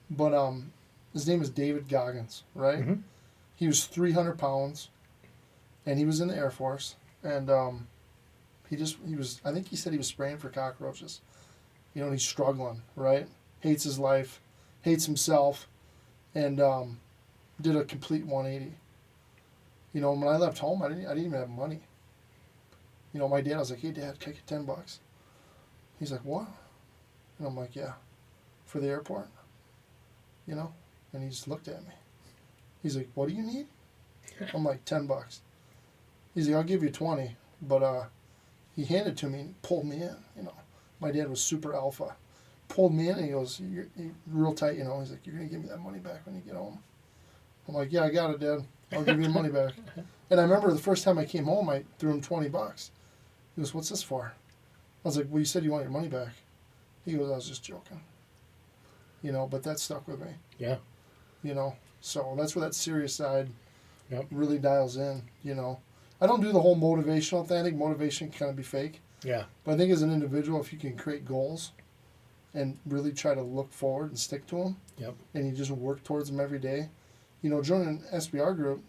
[SPEAKER 4] but his name is David Goggins, right?
[SPEAKER 2] Mhm.
[SPEAKER 4] He was 300 pounds, and he was in the Air Force, and I think he said he was spraying for cockroaches. And he's struggling, right? Hates his life, hates himself, and did a complete 180. When I left home, I didn't even have money. My dad, I was like, hey, Dad, can I get $10? He's like, what? And I'm like, yeah, for the airport. And he just looked at me. He's like, what do you need? I'm like, $10. He's like, I'll give you 20. But he handed it to me and pulled me in. My dad was super alpha. Pulled me in and he goes, you're real tight, He's like, you're going to give me that money back when you get home. I'm like, yeah, I got it, Dad. I'll give you the money back. And I remember the first time I came home, I threw him $20. He goes, what's this for? I was like, well, you said you want your money back. He goes, I was just joking. But that stuck with me.
[SPEAKER 2] Yeah.
[SPEAKER 4] So that's where that serious side
[SPEAKER 2] Yep.
[SPEAKER 4] really dials in, I don't do the whole motivational thing. I think motivation can kind of be fake.
[SPEAKER 2] Yeah.
[SPEAKER 4] But I think as an individual, if you can create goals and really try to look forward and stick to them,
[SPEAKER 2] Yep.
[SPEAKER 4] and you just work towards them every day, joining an SBR group,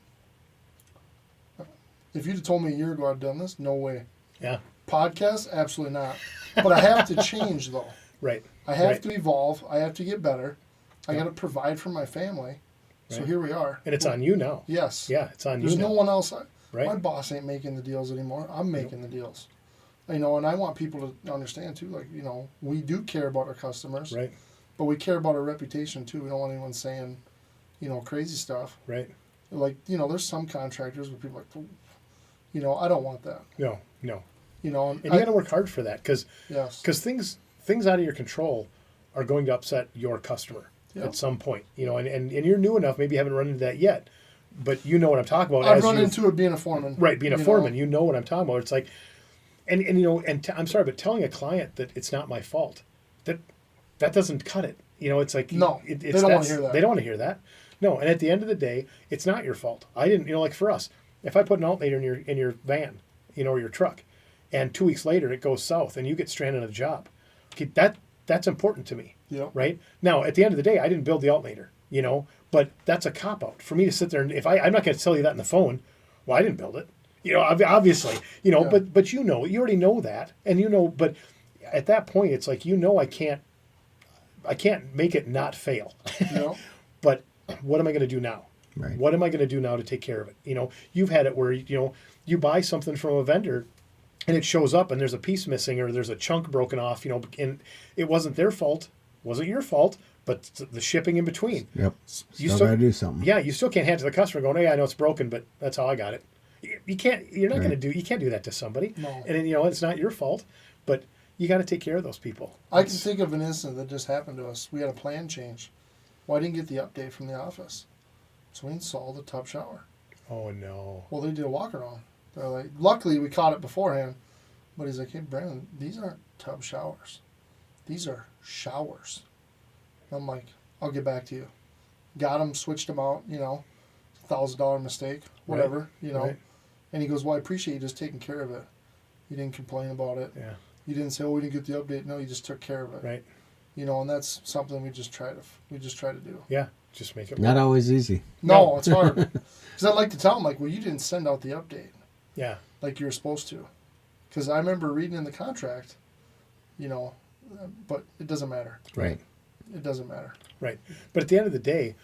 [SPEAKER 4] if you'd have told me a year ago I'd done this, no way.
[SPEAKER 2] Yeah.
[SPEAKER 4] Podcast, absolutely not. But I have to change, though.
[SPEAKER 2] Right.
[SPEAKER 4] I have
[SPEAKER 2] Right.
[SPEAKER 4] to evolve. I have to get better. I
[SPEAKER 2] Yep.
[SPEAKER 4] got to provide for my family. So
[SPEAKER 2] Right.
[SPEAKER 4] here we are.
[SPEAKER 2] And it's on you now.
[SPEAKER 4] Yes.
[SPEAKER 2] Yeah, it's on
[SPEAKER 4] There's
[SPEAKER 2] you
[SPEAKER 4] no
[SPEAKER 2] now.
[SPEAKER 4] one else.
[SPEAKER 2] Right.
[SPEAKER 4] My boss ain't making the deals anymore. I'm making the deals. And I want people to understand too, like, we do care about our customers.
[SPEAKER 2] Right.
[SPEAKER 4] But we care about our reputation too. We don't want anyone saying, crazy stuff.
[SPEAKER 2] Right.
[SPEAKER 4] Like, there's some contractors where people are like, I don't want that.
[SPEAKER 2] No.
[SPEAKER 4] And
[SPEAKER 2] And you got to work hard for that because
[SPEAKER 4] yes.
[SPEAKER 2] things out of your control are going to upset your customer
[SPEAKER 4] Yep.
[SPEAKER 2] at some point. And you're new enough, maybe you haven't run into that yet, but you know what I'm talking about.
[SPEAKER 4] I've run into it being a foreman.
[SPEAKER 2] Right, being a foreman, you know what I'm talking about. It's like, I'm sorry, but telling a client that it's not my fault, that doesn't cut it. It's like
[SPEAKER 4] No,
[SPEAKER 2] it's,
[SPEAKER 4] they don't wanna hear that.
[SPEAKER 2] They don't want to hear that. No, and at the end of the day, it's not your fault. I didn't, like for us, if I put an alternator in your van, or your truck, and 2 weeks later it goes south and you get stranded on a job, okay, that's important to me.
[SPEAKER 4] Yep.
[SPEAKER 2] Right? Now, at the end of the day, I didn't build the alternator, but that's a cop out for me to sit there and I'm not going to tell you that on the phone. Well, I didn't build it. Obviously,
[SPEAKER 4] Yeah.
[SPEAKER 2] but you already know that, and but at that point, it's like I can't make it not fail.
[SPEAKER 4] Yep.
[SPEAKER 2] But what am I going to do now?
[SPEAKER 3] Right.
[SPEAKER 2] What am I going to do now to take care of it? You've had it where you buy something from a vendor, and it shows up, and there's a piece missing, or there's a chunk broken off. And it wasn't their fault, wasn't your fault, but the shipping in between.
[SPEAKER 3] Yep.
[SPEAKER 2] You
[SPEAKER 3] Still got to do something.
[SPEAKER 2] Yeah, you still can't hand it to the customer going, hey, I know it's broken, but that's how I got it. You can't. You're not
[SPEAKER 3] Right.
[SPEAKER 2] going to do. You can't do that to somebody.
[SPEAKER 4] No.
[SPEAKER 2] And it's not your fault, but you got to take care of those people.
[SPEAKER 4] I can think of an incident that just happened to us. We had a plan change. Well, I didn't get the update from the office. So we installed a tub shower.
[SPEAKER 2] Oh no.
[SPEAKER 4] Well, they did a walk around. They're like, luckily we caught it beforehand. But he's like, hey, Brandon, these aren't tub showers. These are showers. I'm like, I'll get back to you. Got them, switched them out, $1,000 mistake, whatever,
[SPEAKER 2] Right.
[SPEAKER 4] And he goes, well, I appreciate you just taking care of it. You didn't complain about it.
[SPEAKER 2] Yeah.
[SPEAKER 4] You didn't say, oh, we didn't get the update. No, you just took care of it.
[SPEAKER 2] Right.
[SPEAKER 4] And that's something we just try to do.
[SPEAKER 2] Yeah. Just make it.
[SPEAKER 3] Not
[SPEAKER 2] work.
[SPEAKER 3] always easy.
[SPEAKER 4] No, it's hard. Because I like to tell them, like, well, you didn't send out the update
[SPEAKER 2] Yeah.
[SPEAKER 4] like you were supposed to. Because I remember reading in the contract, but it doesn't matter.
[SPEAKER 3] Right.
[SPEAKER 4] It doesn't matter.
[SPEAKER 2] Right. But at the end of the day,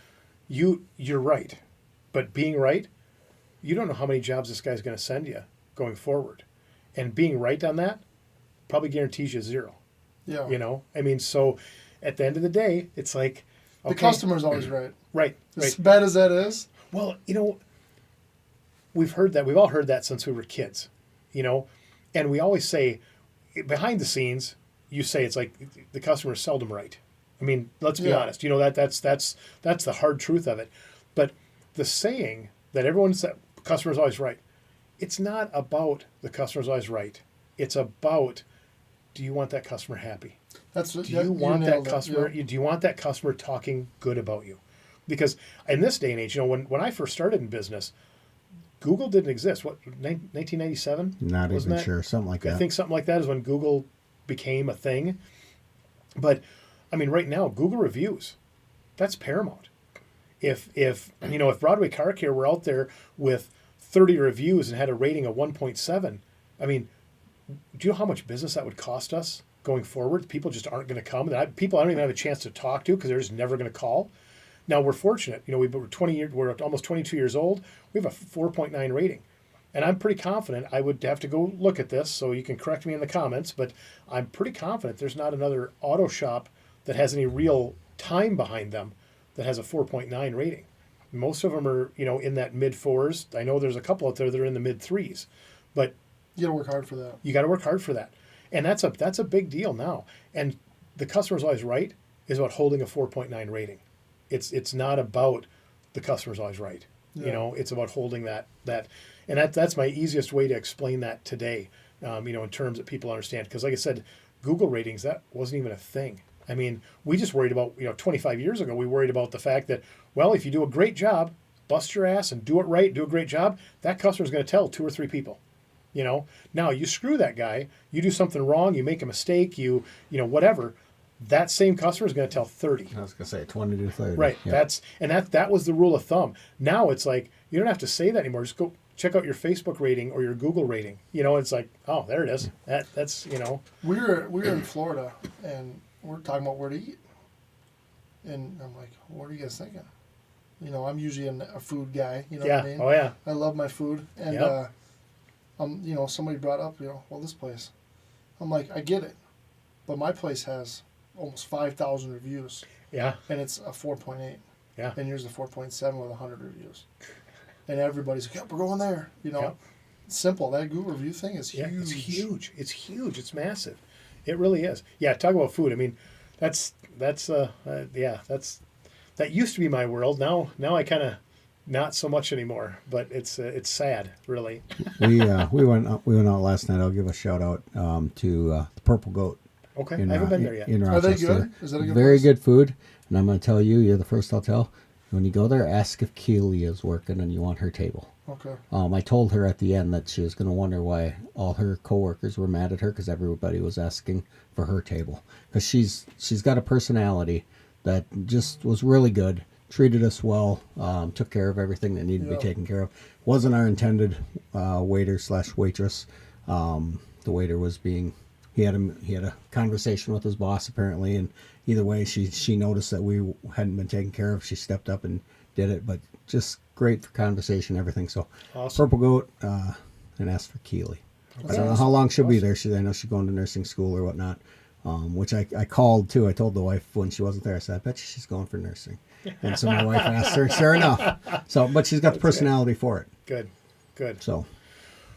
[SPEAKER 2] you're right. But being right, you don't know how many jobs this guy's going to send you going forward. And being right on that probably guarantees you zero.
[SPEAKER 4] Yeah.
[SPEAKER 2] So at the end of the day, it's like, okay,
[SPEAKER 4] The customer's always right.
[SPEAKER 2] Right.
[SPEAKER 4] As
[SPEAKER 2] Right.
[SPEAKER 4] bad as that is.
[SPEAKER 2] Well, we've heard that. We've all heard that since we were kids, and we always say behind the scenes, you say it's like the customer is seldom right. I mean, let's be
[SPEAKER 4] Yeah.
[SPEAKER 2] honest. That's the hard truth of it. But the saying that everyone said customer's always right, it's not about the customer's always right. It's about, do you want that customer happy?
[SPEAKER 4] That's
[SPEAKER 2] Do you want that
[SPEAKER 4] nailed it,
[SPEAKER 2] customer?
[SPEAKER 4] yeah.
[SPEAKER 2] Do you want that customer talking good about you? Because in this day and age, when I first started in business, Google didn't exist. What, 1997?
[SPEAKER 3] Not
[SPEAKER 2] Wasn't
[SPEAKER 3] even
[SPEAKER 2] that?
[SPEAKER 3] sure. Something like that.
[SPEAKER 2] I think something like that is when Google became a thing. But I mean, right now, Google reviews, that's paramount. If Broadway Car Care were out there with 30 reviews and had a rating of 1.7, I mean, do you know how much business that would cost us going forward? People just aren't going to come. People I don't even have a chance to talk to because they're just never going to call. Now we're fortunate. We're almost 22 years old. We have a 4.9 rating. And I'm pretty confident, I would have to go look at this, so you can correct me in the comments, but I'm pretty confident there's not another auto shop that has any real time behind them that has a 4.9 rating. Most of them are, in that mid fours. I know there's a couple out there that are in the mid threes, but
[SPEAKER 4] You got to work hard for that.
[SPEAKER 2] you got to work hard for that. And that's a big deal now. And the customer's always right is about holding a 4.9 rating. It's not about the customer's always right. You
[SPEAKER 4] Yeah.
[SPEAKER 2] know, it's about holding that, and that's my easiest way to explain that today. You know, in terms that people understand, because like I said, Google ratings, that wasn't even a thing. I mean, we just worried about, 25 years ago, we worried about the fact that, well, if you do a great job, bust your ass and do it right, do a great job, that customer's going to tell 2 or 3 people. You know, now you screw that guy, you do something wrong, you make a mistake, whatever, that same customer is going to tell 30.
[SPEAKER 3] I was gonna say 20 to 30.
[SPEAKER 2] Right.
[SPEAKER 3] Yeah.
[SPEAKER 2] That was the rule of thumb. Now it's like you don't have to say that anymore. Just go check out your Facebook rating or your Google rating. You know, it's like, oh, there it is. That's
[SPEAKER 4] We were in Florida and we're talking about where to eat, and I'm like, what are you guys thinking? You know, I'm usually a food guy. You know
[SPEAKER 2] yeah.
[SPEAKER 4] what I mean?
[SPEAKER 2] Oh yeah.
[SPEAKER 4] I love my food, and
[SPEAKER 2] Yep.
[SPEAKER 4] somebody brought up, well, this place. I'm like, I get it, but my place has almost 5,000 reviews,
[SPEAKER 2] Yeah.
[SPEAKER 4] and it's a 4.8.
[SPEAKER 2] Yeah.
[SPEAKER 4] And here's a 4.7 with 100 reviews, and everybody's like, yep, we're going there. You know,
[SPEAKER 2] Yep.
[SPEAKER 4] simple. That Google review thing is
[SPEAKER 2] Yeah.
[SPEAKER 4] huge.
[SPEAKER 2] It's huge. It's huge. It's massive. It really is. Yeah. Talk about food. I mean, that used to be my world. Now I kind of not so much anymore. But it's sad, really.
[SPEAKER 3] We went out last night. I'll give a shout out to the Purple Goat.
[SPEAKER 2] Okay.
[SPEAKER 3] In,
[SPEAKER 2] I haven't been there yet.
[SPEAKER 3] In
[SPEAKER 4] Are they
[SPEAKER 3] Rochester.
[SPEAKER 4] good? Is that a good
[SPEAKER 3] Very
[SPEAKER 4] place?
[SPEAKER 3] good food. And I'm going to tell you, you're the first I'll tell. When you go there, ask if Keely is working and you want her table.
[SPEAKER 4] Okay.
[SPEAKER 3] I told her at the end that she was going to wonder why all her coworkers were mad at her because everybody was asking for her table. Because she's got a personality that just was really good, treated us well, took care of everything that needed to
[SPEAKER 4] Yeah.
[SPEAKER 3] be taken care of. Wasn't our intended waiter/waitress. The waiter was being. He had a conversation with his boss apparently, and either way, she noticed that we hadn't been taken care of. She stepped up and did it, but just great for conversation, everything. So,
[SPEAKER 2] Awesome.
[SPEAKER 3] Purple Goat, and asked for Keely. I don't know how long she'll be there. I know she's going to nursing school or whatnot. Which I called too. I told the wife when she wasn't there. I said, I bet you she's going for nursing. And so my wife asked her, sure enough. So, but she's got the personality for it.
[SPEAKER 2] Good.
[SPEAKER 3] So,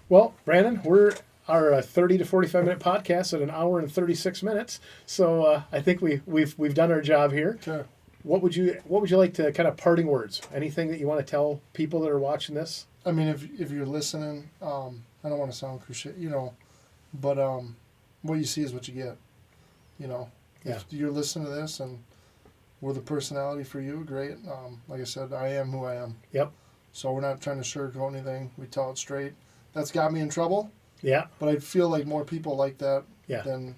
[SPEAKER 2] Well, Brandon, we're our 30 to 45 minute podcast at an hour and 36 minutes. So I think we've done our job here.
[SPEAKER 4] Sure.
[SPEAKER 2] What would you like to kind of parting words? Anything that you want to tell people that are watching this?
[SPEAKER 4] I mean, if you're listening, I don't want to sound cliche, but what you see is what you get. If you're listening to this and we're the personality for you, great. Like I said, I am who I am.
[SPEAKER 2] Yep.
[SPEAKER 4] So we're not trying to sugarcoat anything. We tell it straight. That's got me in trouble,
[SPEAKER 2] Yeah.
[SPEAKER 4] but I feel like more people like that
[SPEAKER 2] Yeah.
[SPEAKER 4] than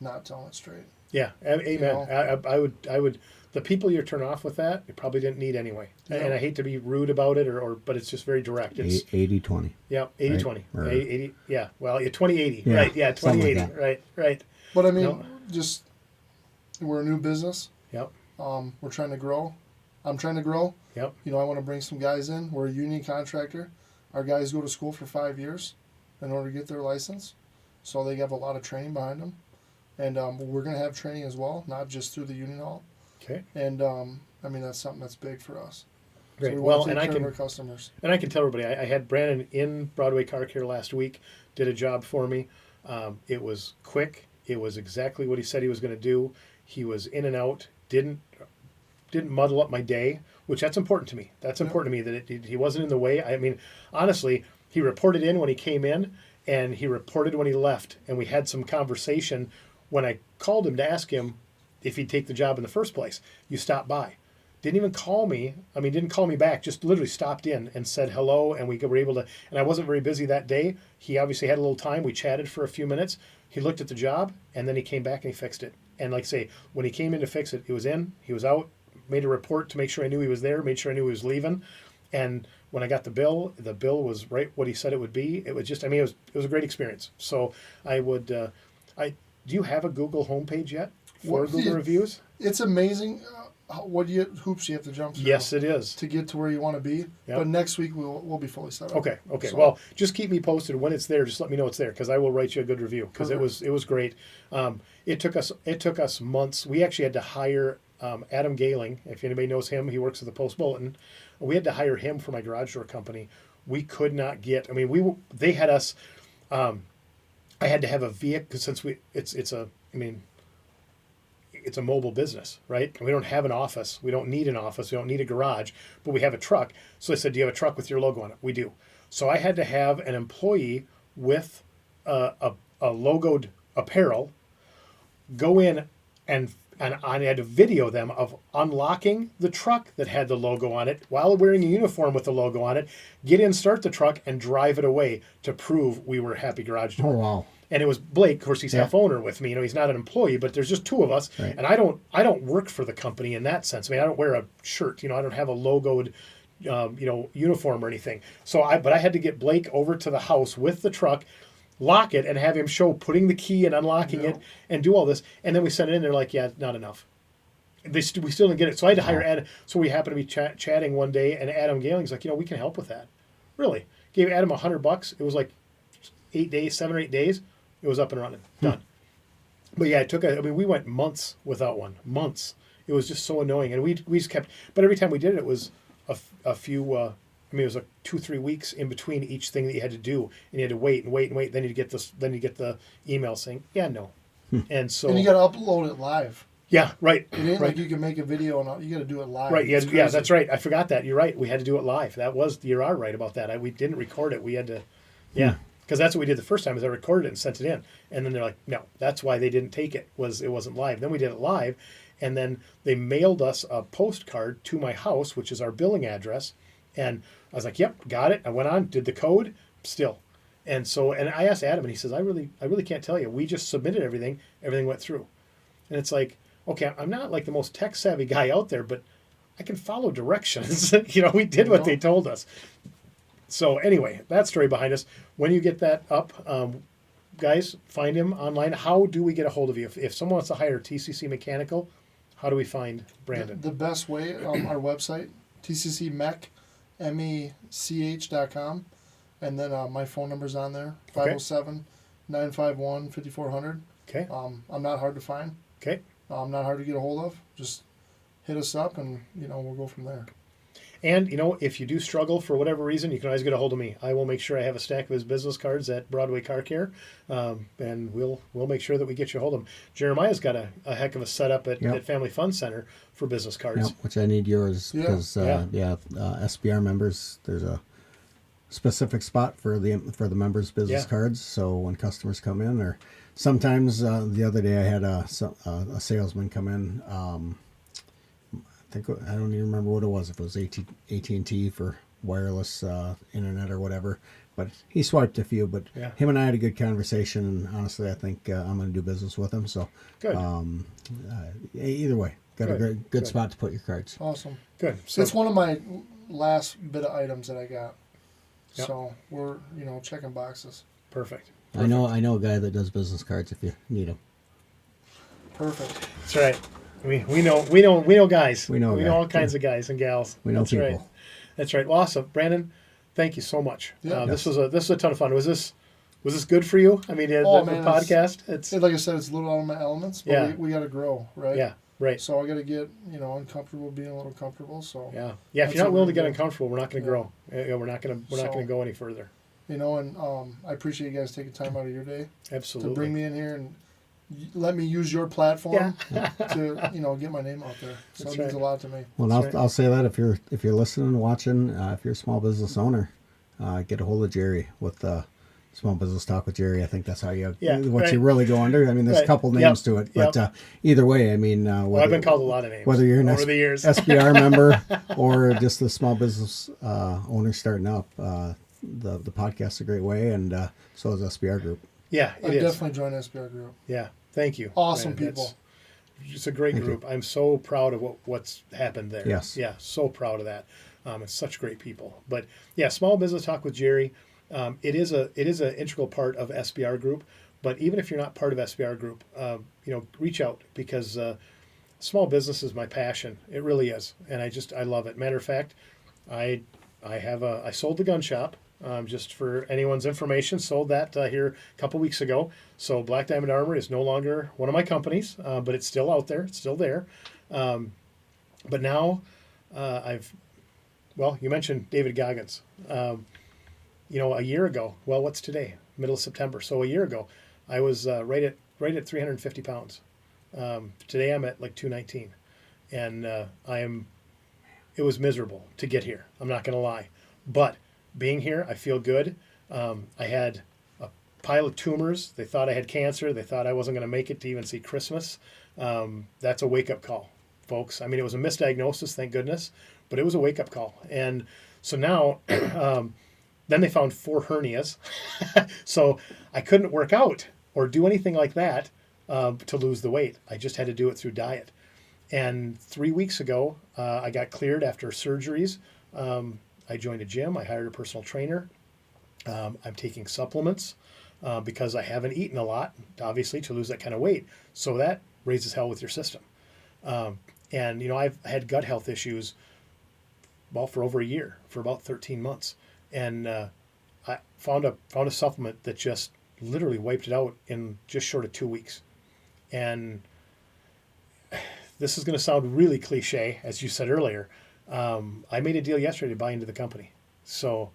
[SPEAKER 4] not telling it straight.
[SPEAKER 2] Yeah. Amen.
[SPEAKER 4] You know?
[SPEAKER 2] I would. The people you turn off with that, you probably didn't need anyway.
[SPEAKER 4] Yeah.
[SPEAKER 2] And I hate to be rude about it, but it's just very direct. It's
[SPEAKER 3] 80-20.
[SPEAKER 2] yeah, 80-20.
[SPEAKER 3] Or-
[SPEAKER 2] 80. Yeah. Well, 20-80.
[SPEAKER 3] Yeah,
[SPEAKER 2] Right. Yeah.
[SPEAKER 3] something like
[SPEAKER 2] 20-80.
[SPEAKER 3] that.
[SPEAKER 2] Right.
[SPEAKER 4] But I mean,
[SPEAKER 2] No.
[SPEAKER 4] just we're a new business.
[SPEAKER 2] Yep.
[SPEAKER 4] We're trying to grow. I'm trying to grow.
[SPEAKER 2] Yep.
[SPEAKER 4] I want to bring some guys in. We're a union contractor. Our guys go to school for 5 years in order to get their license. So they have a lot of training behind them. And we're going to have training as well, not just through the union hall.
[SPEAKER 2] Okay.
[SPEAKER 4] And, that's something that's big for us.
[SPEAKER 2] Great.
[SPEAKER 4] So we
[SPEAKER 2] Well,
[SPEAKER 4] want to
[SPEAKER 2] and
[SPEAKER 4] take
[SPEAKER 2] I
[SPEAKER 4] care
[SPEAKER 2] can
[SPEAKER 4] of our customers.
[SPEAKER 2] And I can tell everybody, I had Brandon in Broadway Car Care last week, did a job for me. It was quick. It was exactly what he said he was going to do. He was in and out, didn't muddle up my day, which that's important to me. That's important to me that he wasn't in the way. I mean, honestly, he reported in when he came in, and he reported when he left. And we had some conversation when I called him to ask him if he'd take the job in the first place. You stopped by. Didn't even call me. I mean, didn't call me back. Just literally stopped in and said hello, and we were able to. And I wasn't very busy that day. He obviously had a little time. We chatted for a few minutes. He looked at the job, and then he came back and he fixed it. And like I say, when he came in to fix it, he was in, he was out, made a report to make sure I knew he was there, made sure I knew he was leaving. And when I got the bill was right what he said it would be. It was just, I mean, it was a great experience. So I would, do you have a Google homepage yet for
[SPEAKER 4] Well,
[SPEAKER 2] Google
[SPEAKER 4] yeah.
[SPEAKER 2] reviews?
[SPEAKER 4] It's amazing hoops you have to jump through.
[SPEAKER 2] Yes, it is.
[SPEAKER 4] To get to where you want to be.
[SPEAKER 2] Yep.
[SPEAKER 4] But next week we'll be fully set up.
[SPEAKER 2] Okay.
[SPEAKER 4] So-
[SPEAKER 2] Well, just keep me posted when it's there. Just let me know it's there because I will write you a good review because it was great. It took us months. We actually had to hire Adam Galing. If anybody knows him, he works at the Post Bulletin. We had to hire him for my garage door company. We could not get. I mean, they had us. I had to have a vehicle since it's a. I mean, it's a mobile business, right? And we don't have an office. We don't need an office. We don't need a garage, but we have a truck. So I said, do you have a truck with your logo on it? We do. So I had to have an employee with a logoed apparel go in and I had to video them of unlocking the truck that had the logo on it while wearing a uniform with the logo on it, get in, start the truck, and drive it away to prove we were Happy Garage Door.
[SPEAKER 3] Oh, wow.
[SPEAKER 2] And it was Blake, of course, he's half owner with me. He's not an employee, but there's just two of us.
[SPEAKER 3] Right.
[SPEAKER 2] And I don't work for the company in that sense. I mean, I don't wear a shirt. I don't have a logoed, uniform or anything. But I had to get Blake over to the house with the truck, lock it, and have him show putting the key and unlocking it and do all this. And then we sent it in. They're like, yeah, not enough. We still didn't get it. So I had to hire Adam. So we happened to be chatting one day, and Adam Galing's like, we can help with that. Really. Gave Adam $100. It was like 7 or 8 days. It was up and running. Done. But yeah, we went months without one. Months. It was just so annoying. And we just kept, but every time we did it, it was a few, it was like 2-3 weeks in between each thing that you had to do. And you had to wait and wait and wait. Then you get the email saying, yeah, no. And so.
[SPEAKER 4] And you got to upload it live.
[SPEAKER 2] Yeah, right.
[SPEAKER 4] It ain't like you can make a video and you got to do it live.
[SPEAKER 2] Right, yeah, that's right. I forgot that. You're right. We had to do it live. You are right about that. We didn't record it. We had to, because that's what we did the first time is I recorded it and sent it in. And then they're like, no, that's why they didn't take it, it wasn't live. Then we did it live, and then they mailed us a postcard to my house, which is our billing address. And I was like, yep, got it. I went on, did the code, still. And I asked Adam, and he says, I really can't tell you. We just submitted everything. Everything went through. And it's like, okay, I'm not like the most tech-savvy guy out there, but I can follow directions. We did what they told us. So anyway, that story behind us. When you get that up, guys, find him online. How do we get a hold of you? If someone wants to hire TCC Mechanical, how do we find Brandon?
[SPEAKER 4] The best way, our website, TCC Mech, MECH.com. And then my phone number's on there, 507-951-5400.
[SPEAKER 2] Okay.
[SPEAKER 4] I'm not hard to find.
[SPEAKER 2] Okay.
[SPEAKER 4] I'm not hard to get a hold of. Just hit us up, and we'll go from there.
[SPEAKER 2] And if you do struggle for whatever reason, you can always get a hold of me. I will make sure I have a stack of his business cards at Broadway Car Care, and we'll make sure that we get you a hold of him. Jeremiah's got a heck of a setup at Family Fun Center for business cards.
[SPEAKER 3] Yep, which I need yours because SBR members, there's a specific spot for the members' business cards. So when customers come in, or sometimes the other day I had a salesman come in. I don't even remember what it was. If it was AT&T for wireless internet or whatever. But he swiped a few. But him and I had a good conversation, and honestly, I think I'm going to do business with him. So
[SPEAKER 2] good.
[SPEAKER 3] Either way, got a good spot to put your cards.
[SPEAKER 4] Awesome.
[SPEAKER 2] Good.
[SPEAKER 4] So it's one of my last bit of items that I got.
[SPEAKER 2] Yep.
[SPEAKER 4] So we're checking boxes.
[SPEAKER 2] Perfect.
[SPEAKER 3] I know a guy that does business cards if you need them.
[SPEAKER 4] Perfect.
[SPEAKER 2] That's right. We know guys. We know all kinds of guys and gals.
[SPEAKER 3] We know
[SPEAKER 2] That's
[SPEAKER 3] people.
[SPEAKER 2] Right. That's right. Well, awesome, Brandon. Thank you so much.
[SPEAKER 4] Yeah.
[SPEAKER 2] This was a ton of fun. Was this good for you? I mean, the podcast. It's
[SPEAKER 4] like I said, it's a little out of my elements, but we got to grow, right?
[SPEAKER 2] Yeah. Right.
[SPEAKER 4] So I got to get uncomfortable being a little comfortable. So
[SPEAKER 2] yeah. If you're not willing to get uncomfortable, we're not going to grow. We're not going to go any further.
[SPEAKER 4] And I appreciate you guys taking time out of your day.
[SPEAKER 2] Absolutely.
[SPEAKER 4] To bring me in here and let me use your platform to get my name out there. So it means a lot to me.
[SPEAKER 3] Well, I'll say that if you're listening, watching, if you're a small business owner, get a hold of Jerry with Small Business Talk with Jerry. I think that's how you you really go under. I mean, there's a couple names to it, but either way, I mean,
[SPEAKER 2] I've been called a lot of names
[SPEAKER 3] whether you're an
[SPEAKER 2] over the years.
[SPEAKER 3] SBR member or just a small business owner starting up. The podcast's a great way, and so is SBR Group.
[SPEAKER 2] Yeah,
[SPEAKER 4] I definitely joined SBR Group.
[SPEAKER 2] Yeah, thank you.
[SPEAKER 4] Awesome people.
[SPEAKER 2] It's a great group. I'm so proud of what's happened there.
[SPEAKER 3] Yes.
[SPEAKER 2] Yeah, so proud of that. It's such great people. But yeah, Small Business Talk with Jerry. It is an integral part of SBR Group. But even if you're not part of SBR Group, reach out, because small business is my passion. It really is, and I love it. Matter of fact, I sold the gun shop. Just for anyone's information, sold that here a couple weeks ago. So Black Diamond Armory is no longer one of my companies, but it's still out there. It's still there. But now you mentioned David Goggins. A year ago, what's today? Middle of September. So a year ago, I was right at 350 pounds. Today I'm at like 219, and it was miserable to get here. I'm not going to lie, but being here, I feel good. I had a pile of tumors. They thought I had cancer. They thought I wasn't going to make it to even see Christmas. That's a wake-up call, folks. I mean, it was a misdiagnosis, thank goodness, but it was a wake-up call. And so now, then they found 4 hernias. So I couldn't work out or do anything like that to lose the weight. I just had to do it through diet. And 3 weeks ago, I got cleared after surgeries. I joined a gym. I hired a personal trainer. I'm taking supplements because I haven't eaten a lot, obviously, to lose that kind of weight. So that raises hell with your system. And, you know, I've had gut health issues, well, for over a year, for about 13 months. And I found a supplement that just literally wiped it out in just short of 2 weeks. And this is going to sound really cliche, as you said earlier. I made a deal yesterday to buy into the company. So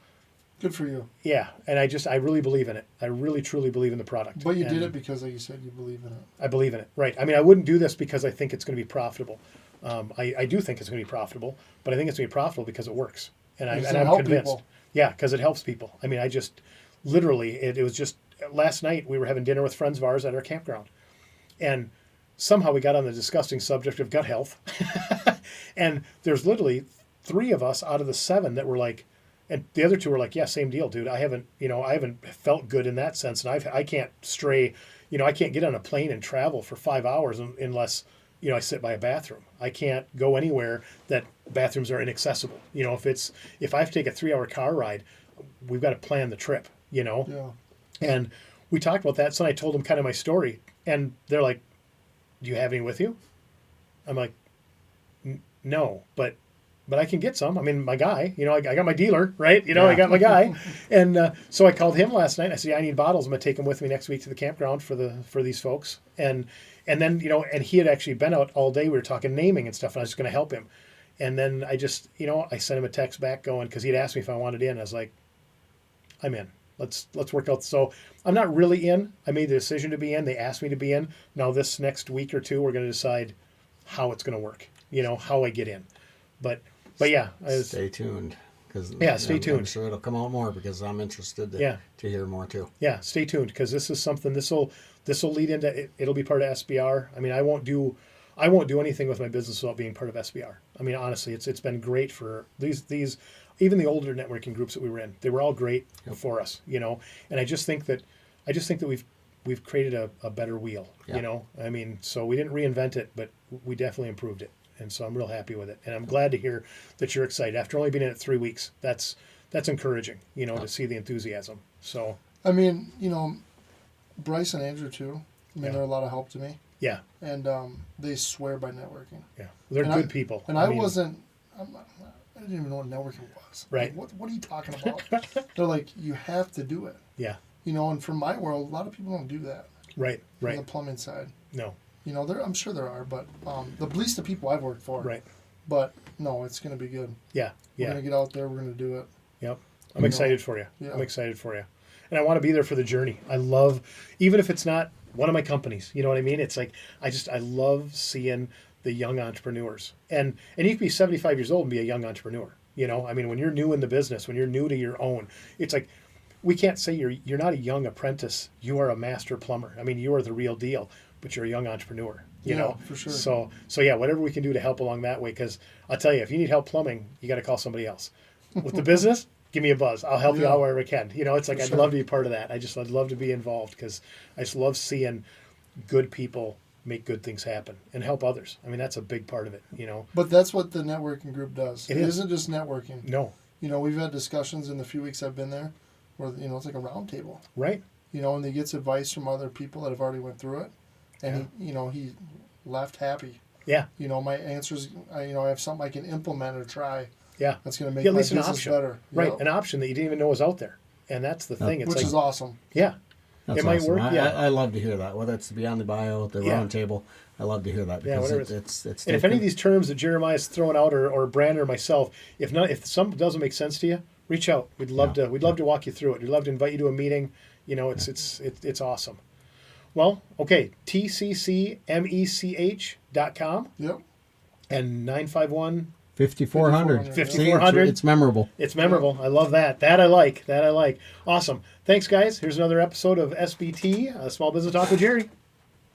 [SPEAKER 4] Good for you.
[SPEAKER 2] yeah, and I really believe in it. I really truly believe in the product.
[SPEAKER 4] But you
[SPEAKER 2] And
[SPEAKER 4] did it because, like you said, you believe in it.
[SPEAKER 2] I believe in it. Right. I mean, I wouldn't do this because I think it's going to be profitable. I do think it's going to be profitable, but I think it's going to be profitable because it works. And
[SPEAKER 4] It's
[SPEAKER 2] I'm
[SPEAKER 4] gonna help
[SPEAKER 2] convinced.
[SPEAKER 4] people.
[SPEAKER 2] Yeah, because it helps people. I mean, I just literally, it was just last night we were having dinner with friends of ours at our campground. And somehow we got on the disgusting subject of gut health. And there's literally 3 of us out of the 7 that were like, and the other 2 were like, yeah, same deal, dude. I haven't felt good in that sense. And I can't stray, I can't get on a plane and travel for 5 hours unless, I sit by a bathroom. I can't go anywhere that bathrooms are inaccessible. If I have to take a 3-hour car ride, we've got to plan the trip,
[SPEAKER 4] Yeah.
[SPEAKER 2] And we talked about that. So I told them kind of my story, and they're like, do you have any with you? I'm like, no, but I can get some. I mean, my guy, I got my dealer, right? I got my guy. And so I called him last night. I said, I need bottles. I'm going to take them with me next week to the campground for these folks. And then, and he had actually been out all day. We were talking naming and stuff, and I was just going to help him. And then I just, I sent him a text back going, because he'd asked me if I wanted in. I was like, I'm in. Let's work out. So I'm not really in. I made the decision to be in. They asked me to be in. Now this next week or 2, we're going to decide how it's going to work, how I get in. But yeah.
[SPEAKER 3] Stay tuned.
[SPEAKER 2] Stay tuned.
[SPEAKER 3] I'm sure it'll come out more because I'm interested to hear more too.
[SPEAKER 2] Yeah, stay tuned because this is something, this will lead into, it'll be part of SBR. I mean, I won't do anything with my business without being part of SBR. I mean, honestly, it's been great for these even the older networking groups that we were in. They were all great for us, and I just think that we've created a better wheel, I mean, so we didn't reinvent it, but we definitely improved it. And so I'm real happy with it. And I'm glad to hear that you're excited. After only being in it 3 weeks, that's encouraging, to see the enthusiasm. So
[SPEAKER 4] I mean, Bryce and Andrew too. I mean, they're a lot of help to me.
[SPEAKER 2] yeah,
[SPEAKER 4] And they swear by networking.
[SPEAKER 2] yeah, they're
[SPEAKER 4] And
[SPEAKER 2] good people.
[SPEAKER 4] And I didn't even know what networking was.
[SPEAKER 2] Right.
[SPEAKER 4] Like, what are you talking about? They're like, you have to do it.
[SPEAKER 2] Yeah,
[SPEAKER 4] And from my world, a lot of people don't do that.
[SPEAKER 2] right,
[SPEAKER 4] On the
[SPEAKER 2] right.
[SPEAKER 4] plumbing side.
[SPEAKER 2] No,
[SPEAKER 4] I'm sure there are, but the least of people I've worked for.
[SPEAKER 2] right.
[SPEAKER 4] But no, it's going to be good.
[SPEAKER 2] Yeah,
[SPEAKER 4] We're
[SPEAKER 2] yeah.
[SPEAKER 4] going to get out there. We're going to do it.
[SPEAKER 2] Yep. I'm excited for you.
[SPEAKER 4] Yeah.
[SPEAKER 2] I'm excited for you. And I want to be there for the journey. I love, even if it's not one of my companies, you know what I mean? It's like, I love seeing the young entrepreneurs. And you can be 75 years old and be a young entrepreneur. I mean, when you're new in the business, when you're new to your own, it's like, we can't say you're not a young apprentice. You are a master plumber. I mean, you are the real deal, but you're a young entrepreneur. You know,
[SPEAKER 4] for sure.
[SPEAKER 2] So yeah, whatever we can do to help along that way. Because I'll tell you, if you need help plumbing, you got to call somebody else. With the business, give me a buzz. I'll help you out wherever I can. It's like I'd love to be part of that. I'd love to be involved because I just love seeing good people make good things happen and help others. I mean, that's a big part of it.
[SPEAKER 4] But that's what the networking group does.
[SPEAKER 2] It
[SPEAKER 4] It
[SPEAKER 2] is.
[SPEAKER 4] isn't just networking.
[SPEAKER 2] No.
[SPEAKER 4] We've had discussions in the few weeks I've been there where, it's like a round table.
[SPEAKER 2] Right.
[SPEAKER 4] And he gets advice from other people that have already went through it. And he left happy.
[SPEAKER 2] Yeah.
[SPEAKER 4] My answers, I have something I can implement or try.
[SPEAKER 2] Yeah.
[SPEAKER 4] That's going to make
[SPEAKER 2] Yeah, at
[SPEAKER 4] my
[SPEAKER 2] least an
[SPEAKER 4] business
[SPEAKER 2] option.
[SPEAKER 4] better.
[SPEAKER 2] Right.
[SPEAKER 4] Yep.
[SPEAKER 2] An option that you didn't even know was out there. And that's the thing. It's
[SPEAKER 4] Which
[SPEAKER 2] like,
[SPEAKER 4] is awesome.
[SPEAKER 2] yeah.
[SPEAKER 3] That's
[SPEAKER 2] It might
[SPEAKER 3] awesome.
[SPEAKER 2] work, yeah.
[SPEAKER 3] I love to hear that. Whether it's to be on the bio, the
[SPEAKER 2] Yeah.
[SPEAKER 3] round table, I love to hear that
[SPEAKER 2] Yeah,
[SPEAKER 3] because
[SPEAKER 2] whatever
[SPEAKER 3] it's
[SPEAKER 2] And if any of these terms that Jeremiah's throwing out or Brandon or myself, if some doesn't make sense to you, reach out. We'd love to walk you through it. We'd love to invite you to a meeting. It's awesome. Well, okay, TCCMechanical.com
[SPEAKER 4] Yep.
[SPEAKER 2] and 951.
[SPEAKER 3] 5400.
[SPEAKER 2] 5400.
[SPEAKER 3] It's memorable.
[SPEAKER 2] It's memorable. I love that. That I like. Awesome. Thanks, guys. Here's another episode of SBT, Small Business Talk with Jerry.